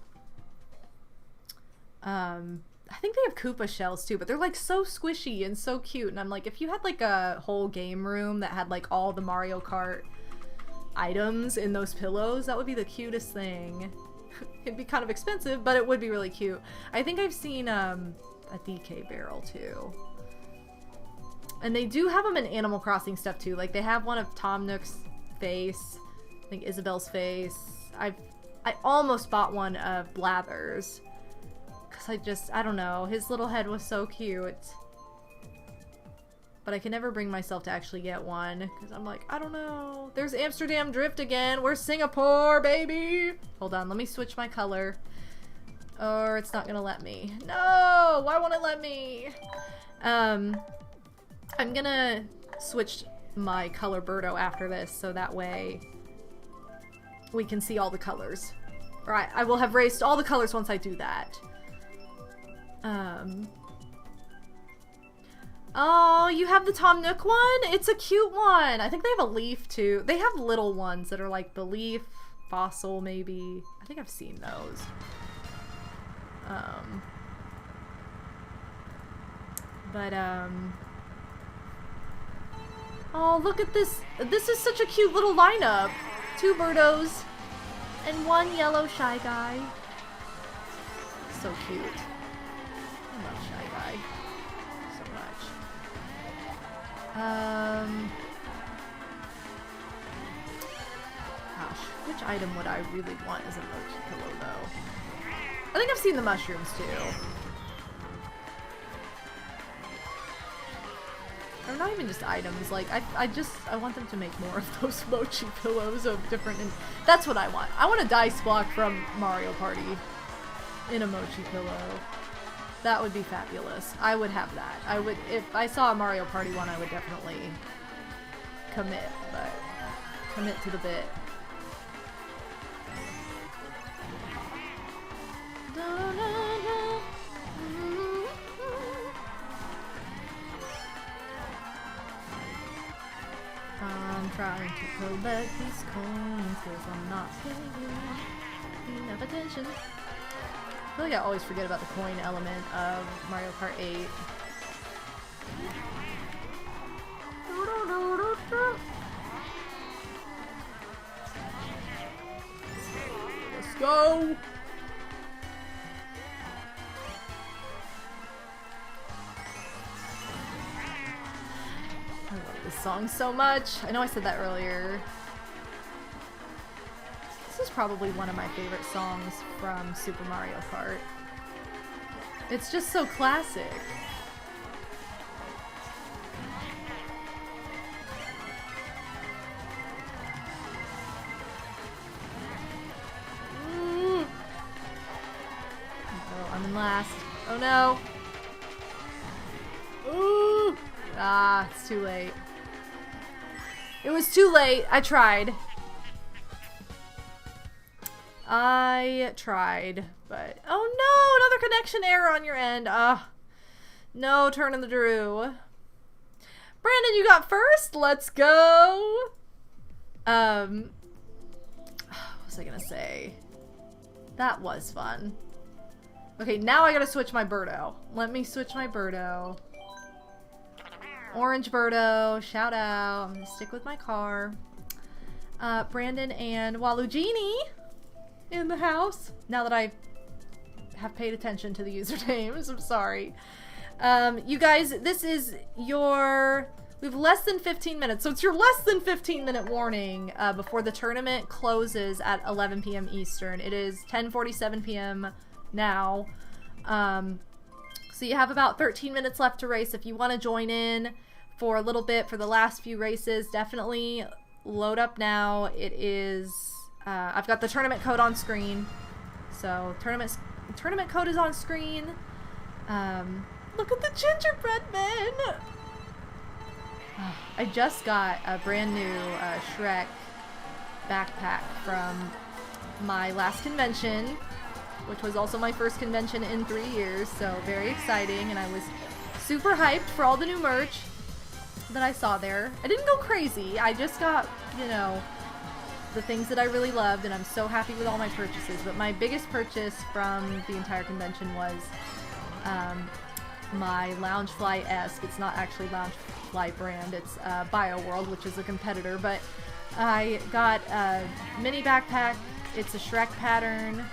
I think they have Koopa shells too, but they're like so squishy and so cute. And I'm like, if you had like a whole game room that had like all the Mario Kart items in those pillows, that would be the cutest thing. It'd be kind of expensive, but it would be really cute. I think I've seen a DK barrel too. And they do have them in Animal Crossing stuff too. Like they have one of Tom Nook's face, I think Isabel's face. I almost bought one of Blathers. I don't know, his little head was so cute. But I can never bring myself to actually get one, because I'm like, I don't know. There's Amsterdam Drift again. We're Singapore, baby! Hold on, let me switch my color. Or it's not gonna let me. No! Why won't it let me? I'm gonna switch my color Birdo after this, so that way we can see all the colors. Alright, I will have raced all the colors once I do that. Oh, you have the Tom Nook one? It's a cute one. I think they have a leaf too. They have little ones that are like the leaf, fossil maybe. I think I've seen those. Oh, look at this. This is such a cute little lineup. 2 Birdos and 1 yellow Shy Guy. So cute. I love Shy Guy so much. Gosh, which item would I really want as a mochi pillow though? I think I've seen the mushrooms too. Or not even just items, like I want them to make more of those mochi pillows of different, and that's what I want. I want a dice block from Mario Party in a mochi pillow. That would be fabulous. I would have that. I would, if I saw a Mario Party one, I would definitely commit to the bit. I'm trying to collect these coins because I'm not paying enough attention. I feel like I always forget about the coin element of Mario Kart 8. Let's go! I love this song so much. I know I said that earlier. This is probably one of my favorite songs from Super Mario Kart. It's just so classic. Oh, I'm in last. Oh no. Ooh. Ah, it's too late. It was too late. I tried. But oh no, another connection error on your end. No, turn in the Drew. Brandon, you got first. Let's go. What was I gonna say? That was fun. Okay, now I gotta switch my Birdo. Let me switch my Birdo. Orange Birdo, shout out. I'm gonna stick with my car. Brandon and Waluigi in the house. Now that I have paid attention to the usernames, I'm sorry. You guys, this is your... We have less than 15 minutes, so it's your less than 15 minute warning before the tournament closes at 11 p.m. Eastern. It is 10:47 p.m. now. So you have about 13 minutes left to race. If you want to join in for a little bit for the last few races, definitely load up now. It is... I've got the tournament code on screen. So tournament code is on screen. Look at the gingerbread men! I just got a brand new Shrek backpack from my last convention, which was also my first convention in 3 years, so very exciting, and I was super hyped for all the new merch that I saw there. I didn't go crazy, I just got, you know, the things that I really loved, and I'm so happy with all my purchases, but my biggest purchase from the entire convention was my Loungefly-esque, it's not actually Loungefly brand, it's BioWorld, which is a competitor, but I got a mini backpack. It's a Shrek pattern.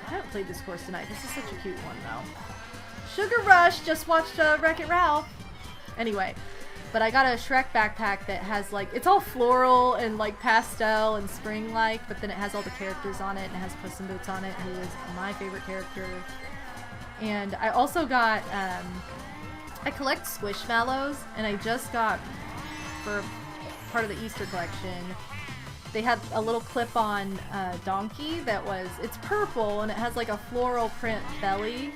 I haven't played this course tonight. This is such a cute one, though. Sugar Rush! Just watched Wreck-It Ralph! Anyway, but I got a Shrek backpack that has, like, it's all floral and, like, pastel and spring-like, but then it has all the characters on it, and it has Puss in Boots on it, who is my favorite character. And I also got, I collect Squishmallows, and I just got, for part of the Easter collection, they had a little clip-on donkey that was, it's purple, and it has like a floral print belly.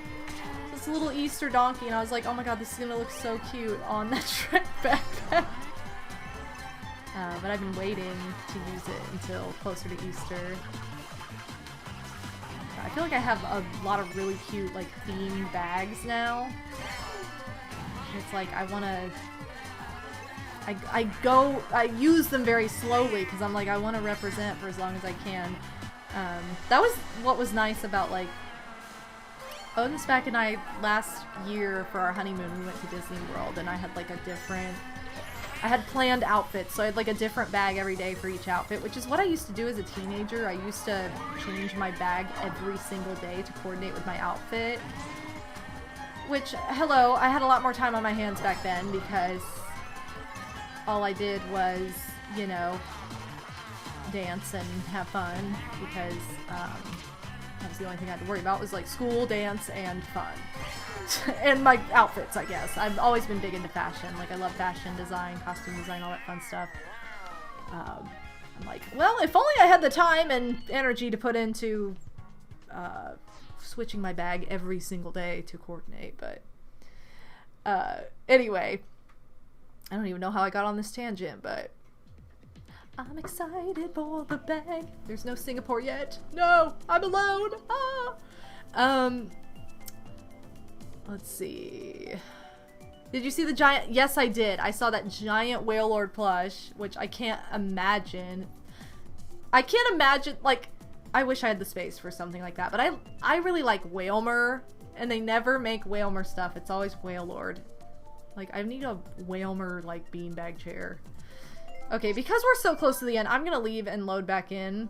This little Easter donkey, and I was like, oh my god, this is gonna look so cute on that Shrek backpack. But I've been waiting to use it until closer to Easter. I feel like I have a lot of really cute, like, themed bags now. It's like, I wanna... I use them very slowly, because I'm like, I want to represent for as long as I can. That was what was nice about, like... Otis Back and I, last year for our honeymoon, we went to Disney World, and I had, like, a different... I had planned outfits, so I had like a different bag every day for each outfit, which is what I used to do as a teenager. I used to change my bag every single day to coordinate with my outfit. Which, hello, I had a lot more time on my hands back then because all I did was, you know, dance and have fun because that was the only thing I had to worry about was like school, dance, and fun. And my outfits, I guess. I've always been big into fashion. Like, I love fashion design, costume design, all that fun stuff. I'm like, well, if only I had the time and energy to put into switching my bag every single day to coordinate, but anyway, I don't even know how I got on this tangent, but I'm excited for the bag. There's no Singapore yet. No, I'm alone. Let's see. Did you see the giant? Yes, I did. I saw that giant Whale Lord plush, which I can't imagine. I can't imagine, like, I wish I had the space for something like that, but I really like Whalmer, and they never make Whalmer stuff. It's always Whale Lord. Like, I need a Whalmer, like, beanbag chair. Okay, because we're so close to the end, I'm gonna leave and load back in.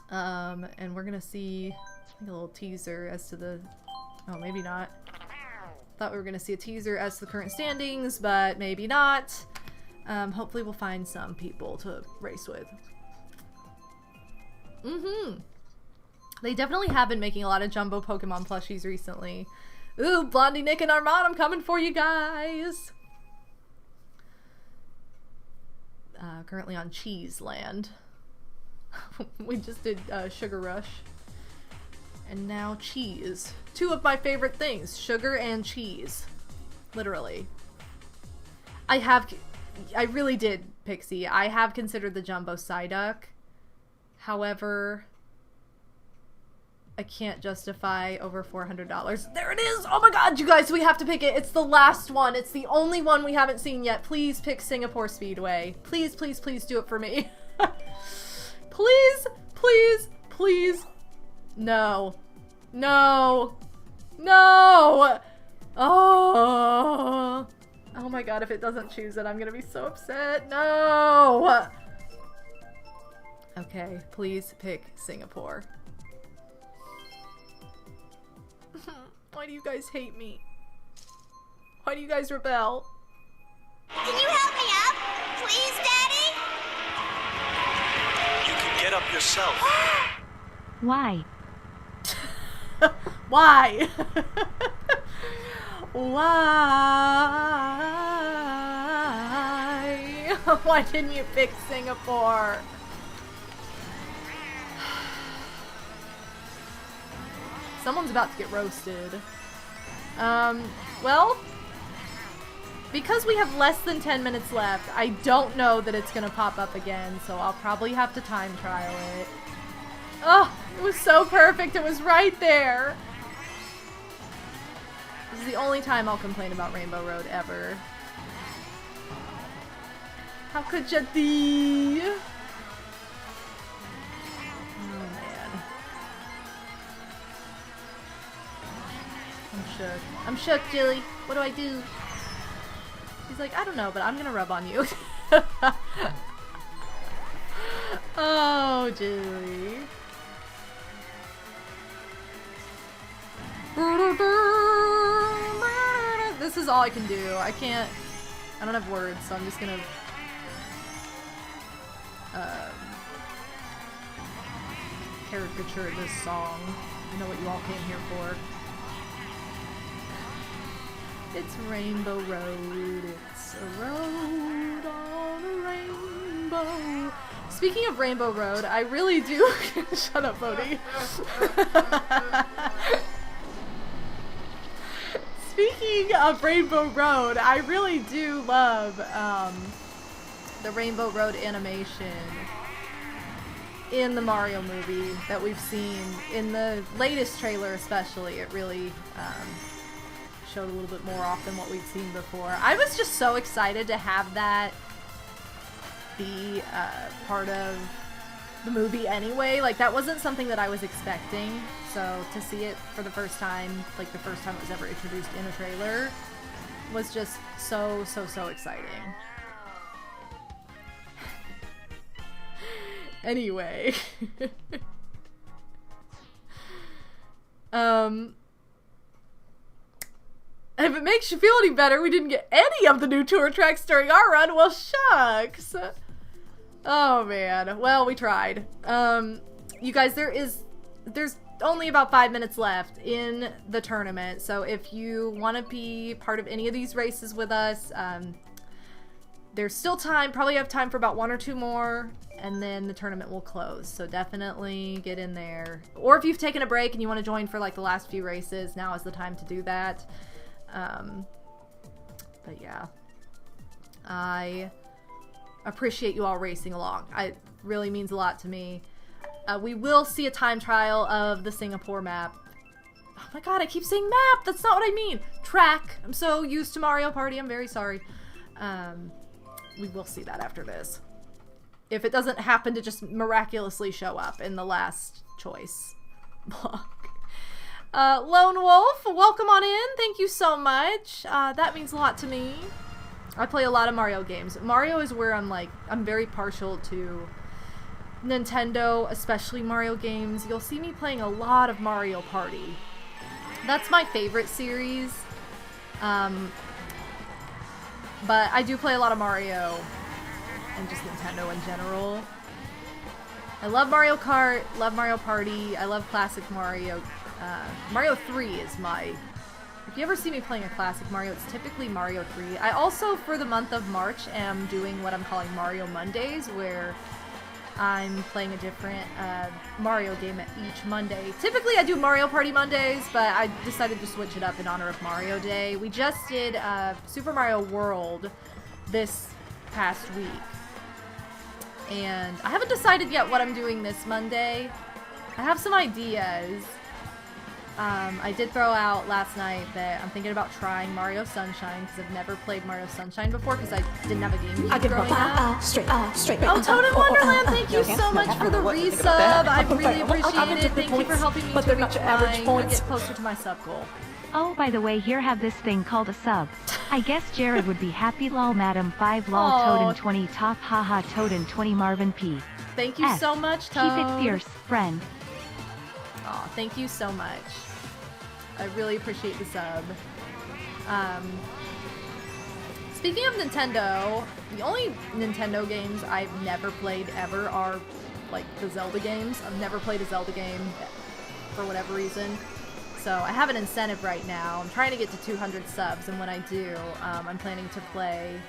And we're gonna see a little teaser as to the... Oh, maybe not. Thought we were gonna see a teaser as to the current standings, but maybe not. Hopefully we'll find some people to race with. They definitely have been making a lot of jumbo Pokemon plushies recently. Ooh, Blondie, Nick, and Armand, I'm coming for you guys! Currently on Cheese Land. We just did Sugar Rush. And now cheese. Two of my favorite things, sugar and cheese. Literally. I really did, Pixie. I have considered the Jumbo Psyduck. However, I can't justify over $400. There it is! Oh my god, you guys, we have to pick it. It's the last one. It's the only one we haven't seen yet. Please pick Singapore Speedway. Please, please, please do it for me. Please, please, please. No. No. No! Oh. Oh my god, if it doesn't choose it, I'm gonna be so upset. No! Okay, please pick Singapore. Why do you guys hate me? Why do you guys rebel? Can you help me up? Please, Daddy? You can get up yourself. Why? Why? Why? Why didn't you pick Singapore? Someone's about to get roasted. Well, because we have less than 10 minutes left, I don't know that it's gonna pop up again, so I'll probably have to time trial it. Oh, it was so perfect. It was right there. This is the only time I'll complain about Rainbow Road ever. How could you be? Oh, man. I'm shook. I'm shook, Jilly. What do I do? She's like, I don't know, but I'm gonna rub on you. Oh, Jilly. This is all I can do. I don't have words, so I'm just gonna caricature this song. I know what you all came here for. It's Rainbow Road, it's a road on a rainbow. Speaking of Rainbow Road, I really do shut up, Bodhi. Speaking of Rainbow Road, I really do love the Rainbow Road animation in the Mario movie that we've seen. In the latest trailer especially, it really showed a little bit more off than what we'd seen before. I was just so excited to have that be part of the movie anyway. Like, that wasn't something that I was expecting, so to see it for the first time, like the first time it was ever introduced in a trailer, was just so exciting. Anyway. If it makes you feel any better, we didn't get any of the new tour tracks during our run. Well, shucks. Oh, man. Well, we tried. You guys, there's only about 5 minutes left in the tournament, so if you want to be part of any of these races with us, there's still time. Probably have time for about 1 or 2 more, and then the tournament will close, so definitely get in there. Or if you've taken a break and you want to join for like the last few races, now is the time to do that. But yeah, I appreciate you all racing along. It really means a lot to me. We will see a time trial of the Singapore map. Oh my god, I keep saying map! That's not what I mean! Track! I'm so used to Mario Party, I'm very sorry. We will see that after this. If it doesn't happen to just miraculously show up in the last choice block. Lone Wolf, welcome on in. Thank you so much. That means a lot to me. I play a lot of Mario games. Mario is where I'm very partial to Nintendo, especially Mario games. You'll see me playing a lot of Mario Party. That's my favorite series. But I do play a lot of Mario and just Nintendo in general. I love Mario Kart, love Mario Party, I love classic Mario. Mario 3 is if you ever see me playing a classic Mario, it's typically Mario 3. I also, for the month of March, am doing what I'm calling Mario Mondays, where I'm playing a different Mario game each Monday. Typically I do Mario Party Mondays, but I decided to switch it up in honor of Mario Day. We just did Super Mario World this past week. And I haven't decided yet what I'm doing this Monday. I have some ideas. I did throw out last night that I'm thinking about trying Mario Sunshine because I've never played Mario Sunshine before because I didn't have a GameCube growing up. Straight. Oh, Toad in Wonderland, thank you so much for the resub. I really appreciate it. Thank you for helping me to get closer to my sub goal. Oh, by the way, here have this thing called a sub. I guess Jared would be happy. Lol, Madam 5 lol, Toad and 20 top, haha, Toad and 20 Marvin P. Thank you so much, Toad. Keep it fierce, friend. Aw, thank you so much. I really appreciate the sub. Speaking of Nintendo, the only Nintendo games I've never played ever are like the Zelda games. I've never played a Zelda game for whatever reason. So I have an incentive right now. I'm trying to get to 200 subs, and when I do, I'm planning to play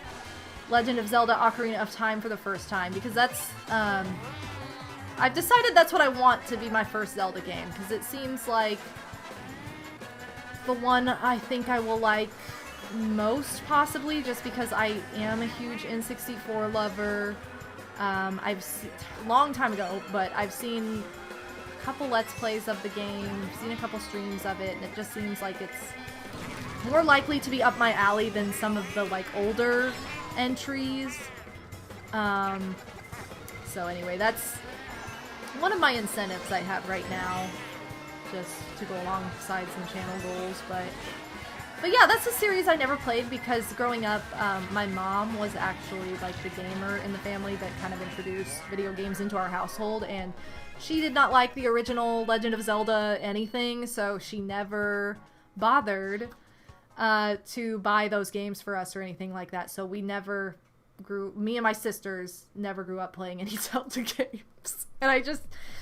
Legend of Zelda Ocarina of Time for the first time, because that's, I've decided that's what I want to be my first Zelda game, because it seems like the one I think I will like most, possibly, just because I am a huge N64 lover. Long time ago, but I've seen couple Let's Plays of the game, seen a couple streams of it, and it just seems like it's more likely to be up my alley than some of the like older entries. So anyway, that's one of my incentives I have right now, just to go alongside some channel goals. But yeah, that's a series I never played because growing up, my mom was actually like the gamer in the family that kind of introduced video games into our household, and she did not like the original Legend of Zelda anything, so she never bothered to buy those games for us or anything like that. So me and my sisters never grew up playing any Zelda games. And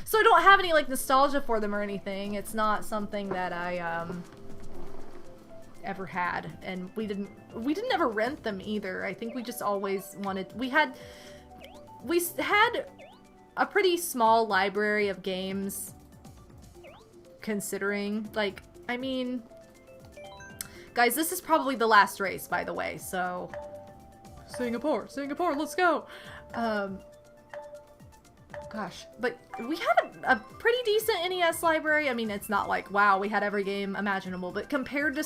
so I don't have any like nostalgia for them or anything. It's not something that I ever had, and we didn't ever rent them either. I think we just always wanted, we had a pretty small library of games, considering, like, I mean, guys, this is probably the last race, by the way, so Singapore, let's go. Gosh, but we had a pretty decent NES library. I mean, it's not like, wow, we had every game imaginable, but compared to the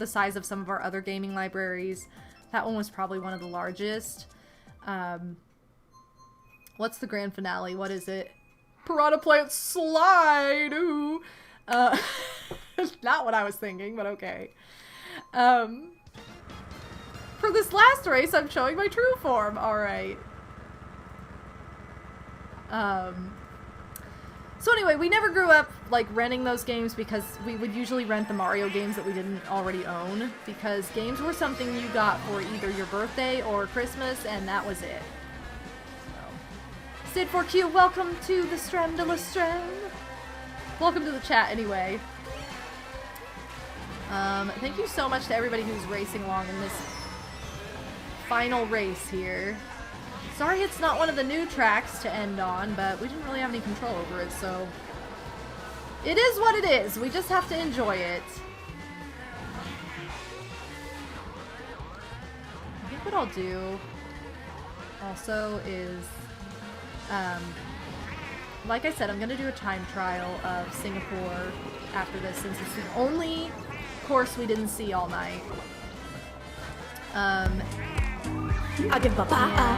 size of some of our other gaming libraries, that one was probably one of the largest. What's the grand finale? What is it? Piranha Plant Slide! Ooh! Not what I was thinking, but okay. For this last race, I'm showing my true form. Alright. So anyway, we never grew up, like, renting those games because we would usually rent the Mario games that we didn't already own, because games were something you got for either your birthday or Christmas, and that was it. Sid4Q, welcome to the Strand de la Strand. Welcome to the chat, anyway. Thank you so much to everybody who's racing along in this final race here. Sorry it's not one of the new tracks to end on, but we didn't really have any control over it, so it is what it is. We just have to enjoy it. I think what I'll do also is, like I said, I'm going to do a time trial of Singapore after this, since it's the only course we didn't see all night. I give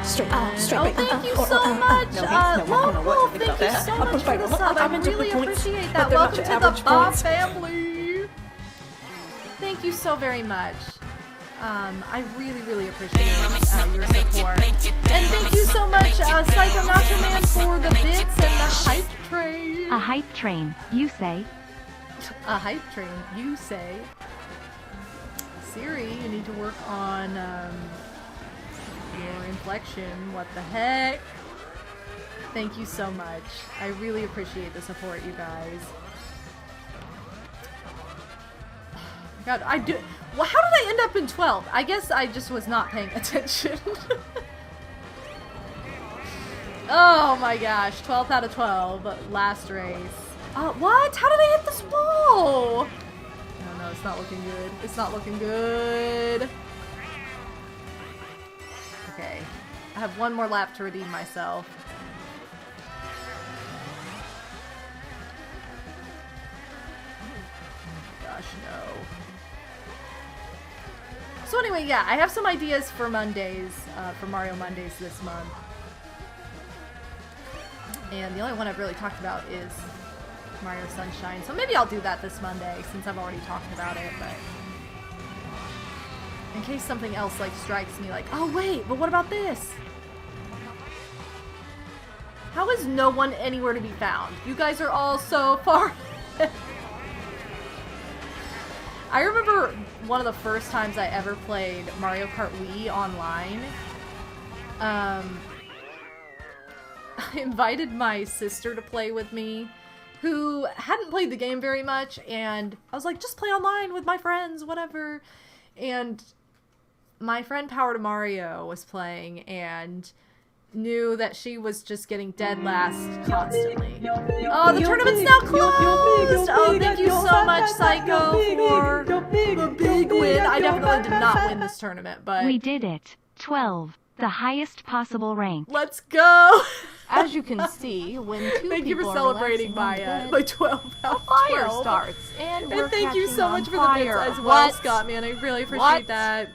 straight. Oh, thank you so much! Wolf, thank you so much for the sub. I really appreciate that. Welcome to the Bob family! Thank you so very much. I really appreciate your support. And thank you so much, Psycho Nacho Man, for the bits and the hype train. A hype train, you say? A hype train, you say? Siri, you need to work on your inflection. What the heck? Thank you so much. I really appreciate the support, you guys. God, I do. Well, how did I end up in 12th? I guess I just was not paying attention. Oh my gosh, 12th out of 12, last race. What? How did I hit this wall? No, it's not looking good. It's not looking good. Okay, I have one more lap to redeem myself. So anyway, yeah, I have some ideas for Mondays, for Mario Mondays this month. And the only one I've really talked about is Mario Sunshine. So maybe I'll do that this Monday since I've already talked about it, but in case something else like strikes me like, oh wait, but what about this? How is no one anywhere to be found? You guys are all so far. I remember one of the first times I ever played Mario Kart Wii online. I invited my sister to play with me, who hadn't played the game very much, and I was like, just play online with my friends, whatever. And my friend Power to Mario was playing, and knew that she was just getting dead last constantly. Oh, the tournament's now closed! Oh, thank you so much, Psycho, for the big win. I definitely did not win this tournament, but... We did it. 12. The highest possible rank. Let's go! As you can see, when two Thank you for people are celebrating relaxing my 12 out of fire 12. starts, and we're And thank you catching so on much for the fire. bits as well, What? Scott, man. I really appreciate What? that.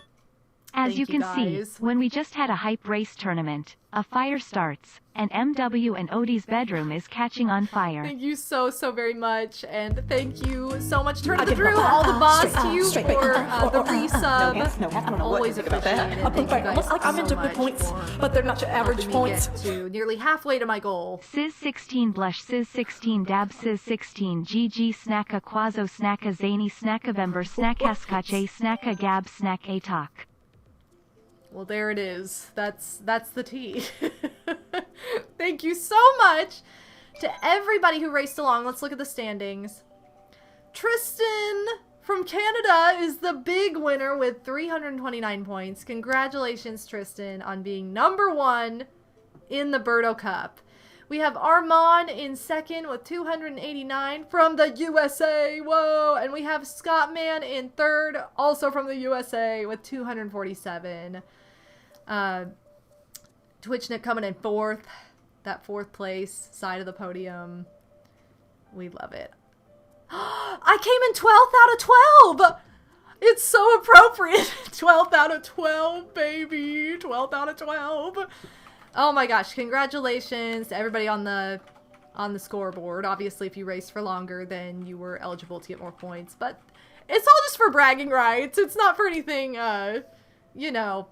As Thank you can guys. see, when we just had a hype race tournament, a fire starts, and MW and Odie's bedroom is catching on fire. Thank you so very much, and thank you so much, Turn I of the give Drew, up. all the boss Straight, to you straight, for no, the no, resub. no, I don't know what Always to think about appreciate that. it. I'm Thank you almost guys like I'm so into much good points, for but they're not your average helping me points. get to nearly halfway to my goal. Sizz16 Blush Sizz16 Dab Sizz16 GG Snacka Quazo Snacka Zany Snackavember Snackaskache Snacka Gab Snack A Talk. Well, there it is. That's the tea. Thank you so much to everybody who raced along. Let's look at the standings. Tristan from Canada is the big winner with 329 points. Congratulations, Tristan, on being number 1 in the Berto Cup. We have Armand in second with 289 from the USA. Whoa! And we have Scottman in third, also from the USA, with 247. Twitchnik coming in fourth. That fourth place side of the podium. We love it. I came in 12th out of 12! It's so appropriate. 12th out of 12, baby. 12th out of 12. Oh my gosh, congratulations to everybody on the scoreboard. Obviously, if you raced for longer, then you were eligible to get more points. But it's all just for bragging rights. It's not for anything, you know,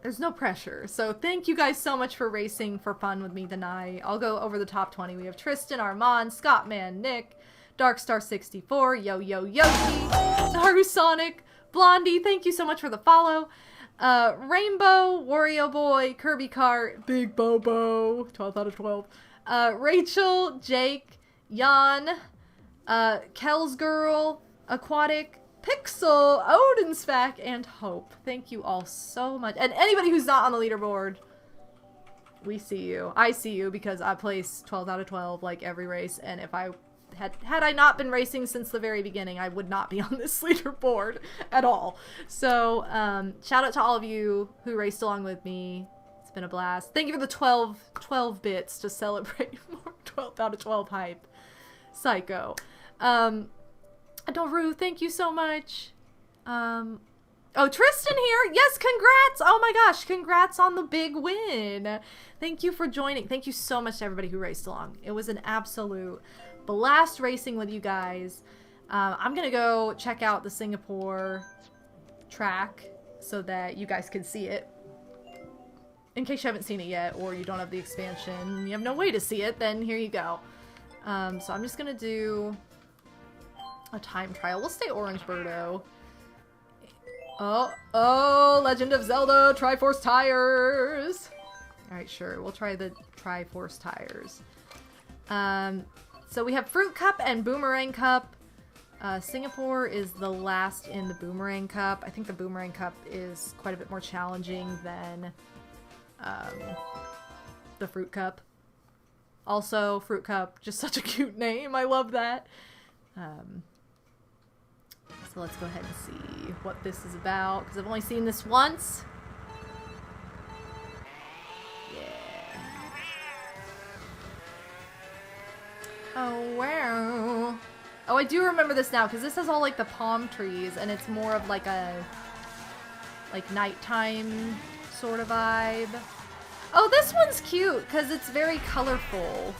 there's no pressure. So thank you guys so much for racing for fun with me tonight. I'll go over the top 20. We have Tristan, Armand, Scottman, Nick, Darkstar64, Yoshi, Naru Sonic, Blondie, thank you so much for the follow. Rainbow, Wario Boy, Kirby Kart, Big Bobo, 12th out of 12. Rachel, Jake, Jan, Kel's Girl, Aquatic, Pixel, Odinspec, and Hope. Thank you all so much. And anybody who's not on the leaderboard, we see you. I see you because I place 12 out of 12 like every race, and if I had I not been racing since the very beginning, I would not be on this leaderboard at all. So, shout out to all of you who raced along with me. It's been a blast. Thank you for the 12 bits to celebrate more 12 out of 12 hype. Psycho. Adoru, thank you so much. Oh, Tristan here. Yes, congrats. Oh my gosh, congrats on the big win. Thank you for joining. Thank you so much to everybody who raced along. It was an absolute blast racing with you guys. I'm gonna go check out the Singapore track so that you guys can see it. In case you haven't seen it yet, or you don't have the expansion, you have no way to see it, then here you go. So I'm just gonna do a time trial. We'll stay Orange Birdo. Oh, Legend of Zelda Triforce tires. Alright, sure. We'll try the Triforce tires. So we have Fruit Cup and Boomerang Cup. Singapore is the last in the Boomerang Cup. I think the Boomerang Cup is quite a bit more challenging than the Fruit Cup. Also, Fruit Cup, just such a cute name. I love that. So let's go ahead and see what this is about, because I've only seen this once. Yeah. Oh, wow. Oh, I do remember this now, because this has all, like, the palm trees, and it's more of, like, a like nighttime sort of vibe. Oh, this one's cute because it's very colorful.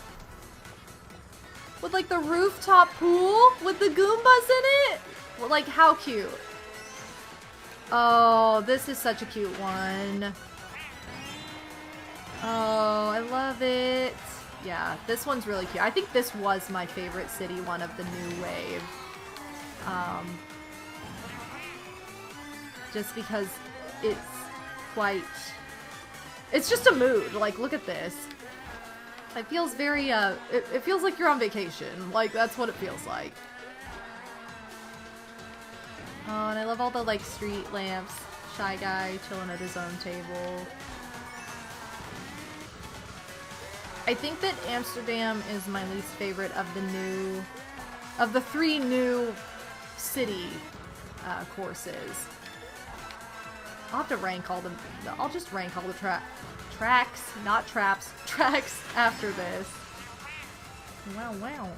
With like the rooftop pool with the Goombas in it. Well, like how cute. Oh, this is such a cute one. Oh, I love it. Yeah, this one's really cute. I think this was my favorite city one of the new wave. Just because it's quite... It's just a mood. Like, look at this. It feels very, it feels like you're on vacation. Like, that's what it feels like. Oh, and I love all the, like, street lamps. Shy Guy chilling at his own table. I think that Amsterdam is my least favorite of the 3 new city courses. I'll have to rank all them. I'll just rank all the tracks, not traps, tracks after this. Wow, wow.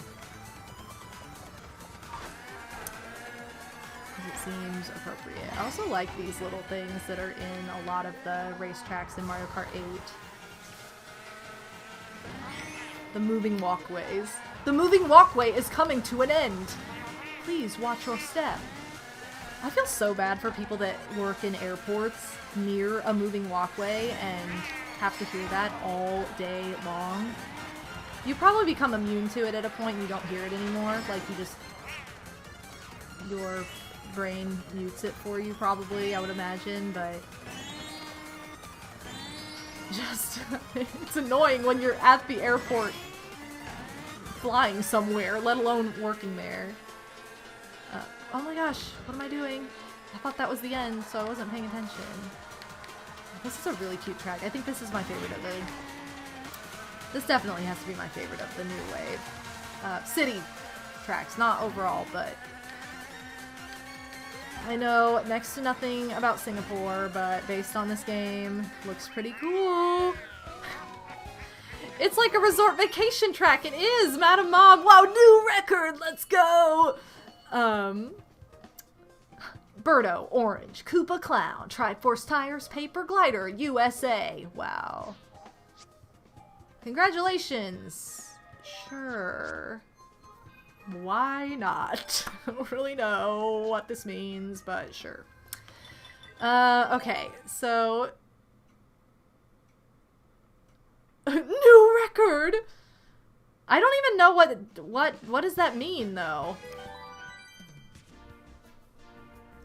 It seems appropriate. I also like these little things that are in a lot of the racetracks in Mario Kart 8. The moving walkways. The moving walkway is coming to an end. Please watch your step. I feel so bad for people that work in airports near a moving walkway and have to hear that all day long. You probably become immune to it at a point and you don't hear it anymore. Like you just... Your brain mutes it for you probably, I would imagine, but... Just... it's annoying when you're at the airport flying somewhere, let alone working there. Oh my gosh, what am I doing? I thought that was the end, so I wasn't paying attention. This is a really cute track. I think this is my favorite of the... This definitely has to be my favorite of the new wave. City tracks, not overall, but... I know next to nothing about Singapore, but based on this game, looks pretty cool. It's like a resort vacation track. It is, Madame Mom. Wow, new record. Let's go. Birdo, Orange, Koopa Clown, Triforce Tires, Paper Glider, USA. Wow. Congratulations. Sure. Why not? I don't really know what this means, but sure. Okay, so... New record! I don't even know what does that mean, though?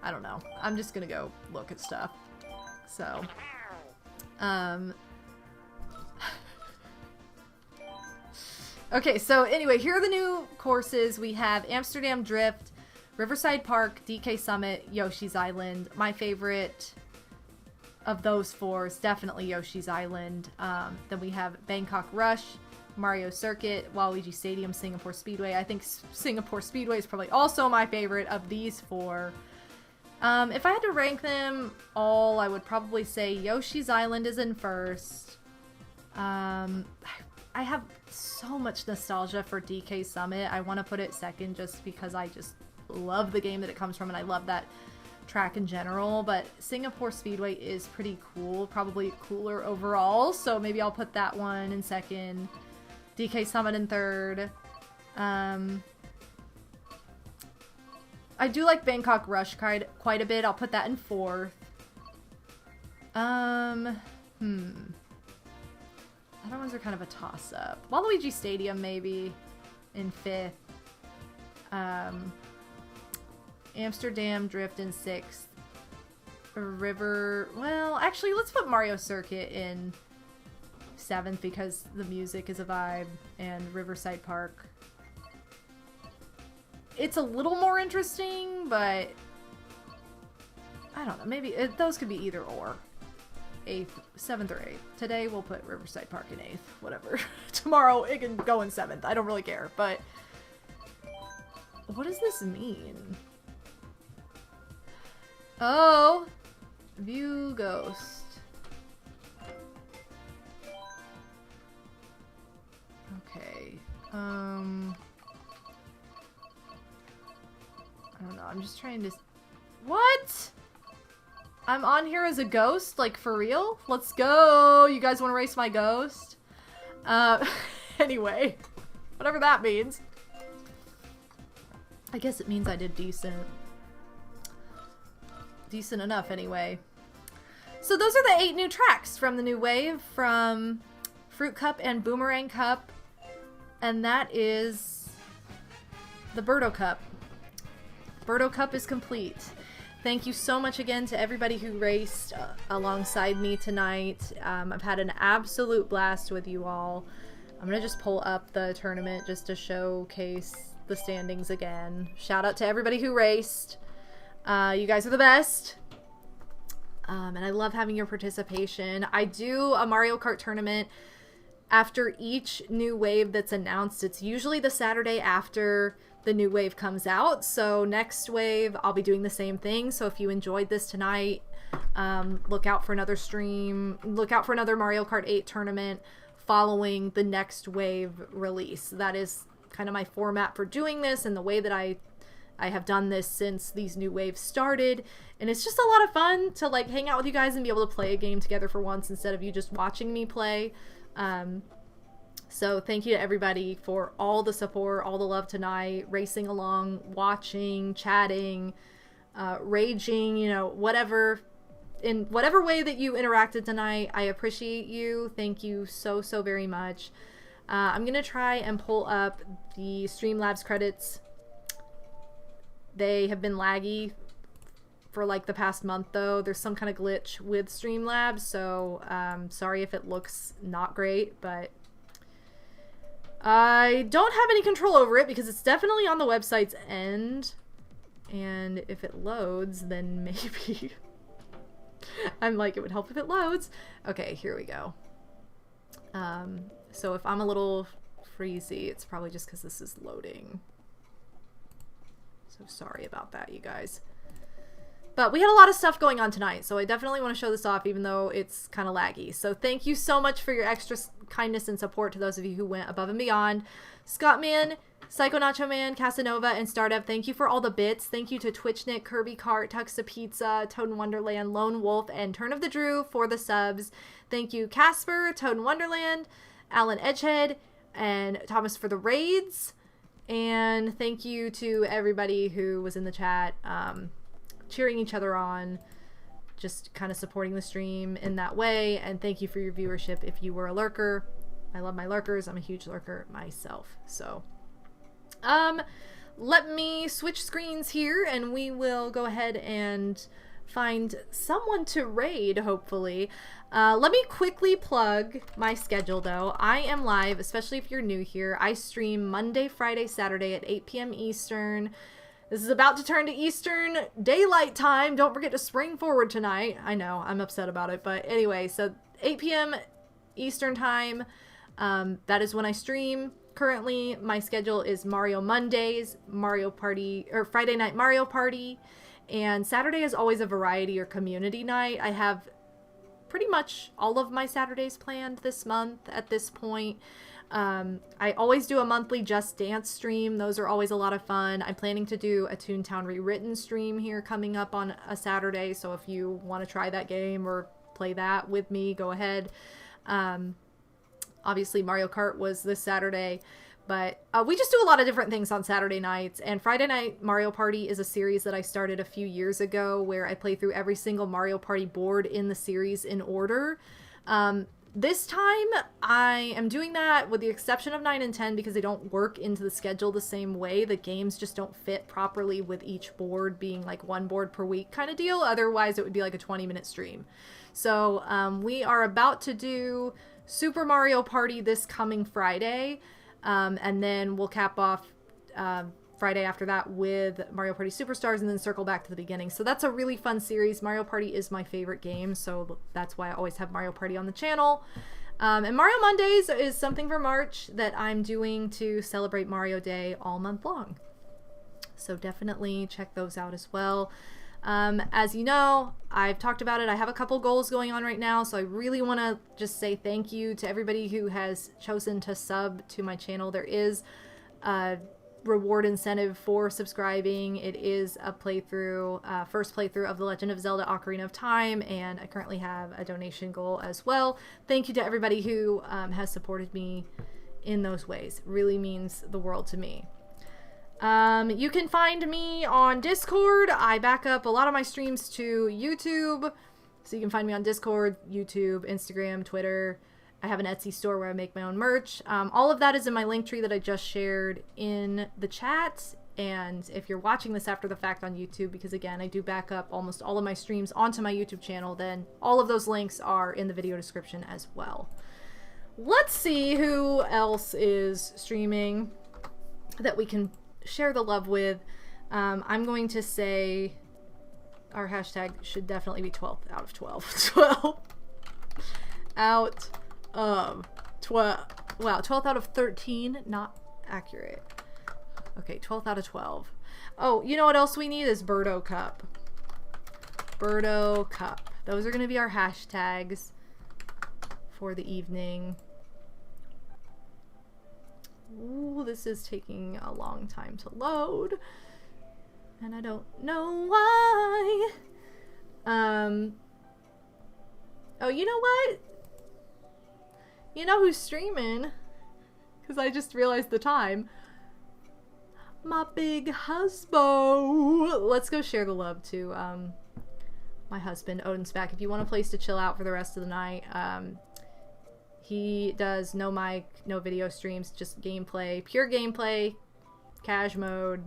I don't know. I'm just gonna go look at stuff. So, okay, so anyway, here are the new courses. We have Amsterdam Drift, Riverside Park, DK Summit, Yoshi's Island. My favorite of those 4 is definitely Yoshi's Island. Then we have Bangkok Rush, Mario Circuit, Waluigi Stadium, Singapore Speedway. I think Singapore Speedway is probably also my favorite of these 4. If I had to rank them all, I would probably say Yoshi's Island is in first. I have so much nostalgia for DK Summit. I want to put it second just because I just love the game that it comes from and I love that track in general. But Singapore Speedway is pretty cool, probably cooler overall, so maybe I'll put that one in second. DK Summit in third. I do like Bangkok Rush quite a bit. I'll put that in fourth. Other ones are kind of a toss-up. Waluigi Stadium, maybe, in fifth. Amsterdam Drift in sixth. Well, actually, let's put Mario Circuit in seventh because the music is a vibe, and Riverside Park. It's a little more interesting, but I don't know. Maybe those could be either or. 8th, 7th or 8th. Today we'll put Riverside Park in 8th. Whatever. Tomorrow it can go in 7th. I don't really care, but what does this mean? Oh, view ghost. Okay. I don't know. I'm just trying to... What? I'm on here as a ghost, like for real? Let's go! You guys want to race my ghost? Anyway, whatever that means. I guess it means I did decent. Decent enough, anyway. So those are the 8 new tracks from the new wave, from Fruit Cup and Boomerang Cup. And that is the Berto Cup. Birdo Cup is complete. Thank you so much again to everybody who raced alongside me tonight. I've had an absolute blast with you all. I'm gonna just pull up the tournament just to showcase the standings again. Shout out to everybody who raced. You guys are the best. And I love having your participation. I do a Mario Kart tournament after each new wave that's announced. It's usually the Saturday after the new wave comes out. So next wave, I'll be doing the same thing. So if you enjoyed this tonight, look out for another stream. Look out for another Mario Kart 8 tournament following the next wave release. That is kind of my format for doing this, and the way that I have done this since these new waves started. And it's just a lot of fun to like hang out with you guys and be able to play a game together for once instead of you just watching me play. So thank you to everybody for all the support, all the love tonight, racing along, watching, chatting, raging, you know, whatever, in whatever way that you interacted tonight. I appreciate you. Thank you so, so very much. I'm going to try and pull up the Streamlabs credits. They have been laggy for like the past month though. There's some kind of glitch with Streamlabs, so sorry if it looks not great, but I don't have any control over it because it's definitely on the website's end. And if it loads, then maybe. I'm like, it would help if it loads. Okay, here we go. So if I'm a little freezy, it's probably just because this is loading. So sorry about that, you guys. But we had a lot of stuff going on tonight, so I definitely want to show this off even though it's kind of laggy. So thank you so much for your extra kindness and support to those of you who went above and beyond. Scottman, Psycho Nacho Man, Casanova, and Startup, thank you for all the bits. Thank you to Twitchnick, Kirby Kart, Tuxa Pizza, Toad in Wonderland, Lone Wolf, and Turn of the Drew for the subs. Thank you Casper, Toad in Wonderland, Alan Edgehead, and Thomas for the raids. And thank you to everybody who was in the chat, cheering each other on, just kind of supporting the stream in that way. And thank you for your viewership if you were a lurker. I love my lurkers. I'm a huge lurker myself. So let me switch screens here and we will go ahead and find someone to raid, hopefully. Let me quickly plug my schedule though. I am live, especially if you're new here. I stream Monday, Friday, Saturday at 8 p.m. Eastern. This is about to turn to Eastern Daylight Time. Don't forget to spring forward tonight. I know, I'm upset about it. But anyway, so 8 p.m. Eastern Time, that is when I stream. Currently, my schedule is Mario Mondays, Mario Party, or Friday Night Mario Party. And Saturday is always a variety or community night. I have pretty much all of my Saturdays planned this month at this point. I always do a monthly Just Dance stream. Those are always a lot of fun. I'm planning to do a Toontown Rewritten stream here coming up on a Saturday. So if you want to try that game or play that with me, go ahead. Obviously Mario Kart was this Saturday, but we just do a lot of different things on Saturday nights. And Friday Night Mario Party is a series that I started a few years ago where I play through every single Mario Party board in the series in order. This time, I am doing that with the exception of 9 and 10 because they don't work into the schedule the same way. The games just don't fit properly with each board being like one board per week kind of deal. Otherwise, it would be like a 20-minute stream. So we are about to do Super Mario Party this coming Friday. And then we'll cap off Friday after that with Mario Party Superstars and then circle back to the beginning. So that's a really fun series. Mario Party is my favorite game, so that's why I always have Mario Party on the channel. And Mario Mondays is something for March that I'm doing to celebrate Mario Day all month long. So definitely check those out as well. As you know, I've talked about it. I have a couple goals going on right now, so I really want to just say thank you to everybody who has chosen to sub to my channel. There is reward incentive for subscribing. It is a playthrough, first playthrough of The Legend of Zelda Ocarina of Time, and I currently have a donation goal as well. Thank you to everybody who has supported me in those ways. It really means the world to me. You can find me on Discord. I back up a lot of my streams to YouTube, so you can find me on Discord, YouTube, Instagram, Twitter. I have an Etsy store where I make my own merch. All of that is in my link tree that I just shared in the chat. And if you're watching this after the fact on YouTube, because again, I do back up almost all of my streams onto my YouTube channel, then all of those links are in the video description as well. Let's see who else is streaming that we can share the love with. I'm going to say our hashtag should definitely be 12th out of 12. 12 out of 12. Wow, 12th out of 13, not accurate. Okay, 12th out of 12. Oh, you know what else we need is Berto Cup. Berto Cup. Those are going to be our hashtags for the evening. Ooh, this is taking a long time to load. And I don't know why. Oh, you know what? You know who's streaming? Because I just realized the time. My big husband. Let's go share the love to my husband, Odin's back. If you want a place to chill out for the rest of the night, he does no mic, no video streams, just gameplay, pure gameplay, cash mode,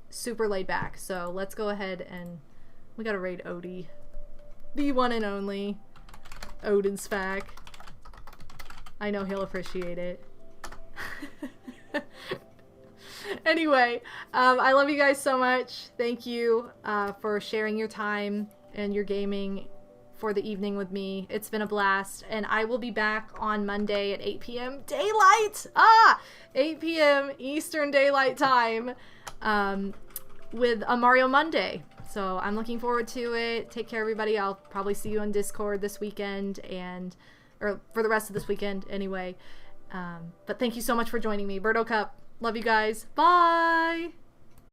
super laid back. So let's go ahead and we gotta raid Odie, the one and only Odin's back. I know he'll appreciate it. Anyway, I love you guys so much. Thank you for sharing your time and your gaming for the evening with me. It's been a blast, and I will be back on Monday at 8 p.m. Daylight! 8 p.m. Eastern Daylight Time with a Mario Monday. So I'm looking forward to it. Take care, everybody. I'll probably see you on Discord this weekend, or for the rest of this weekend anyway. But thank you so much for joining me. Birdo Cup. Love you guys. Bye!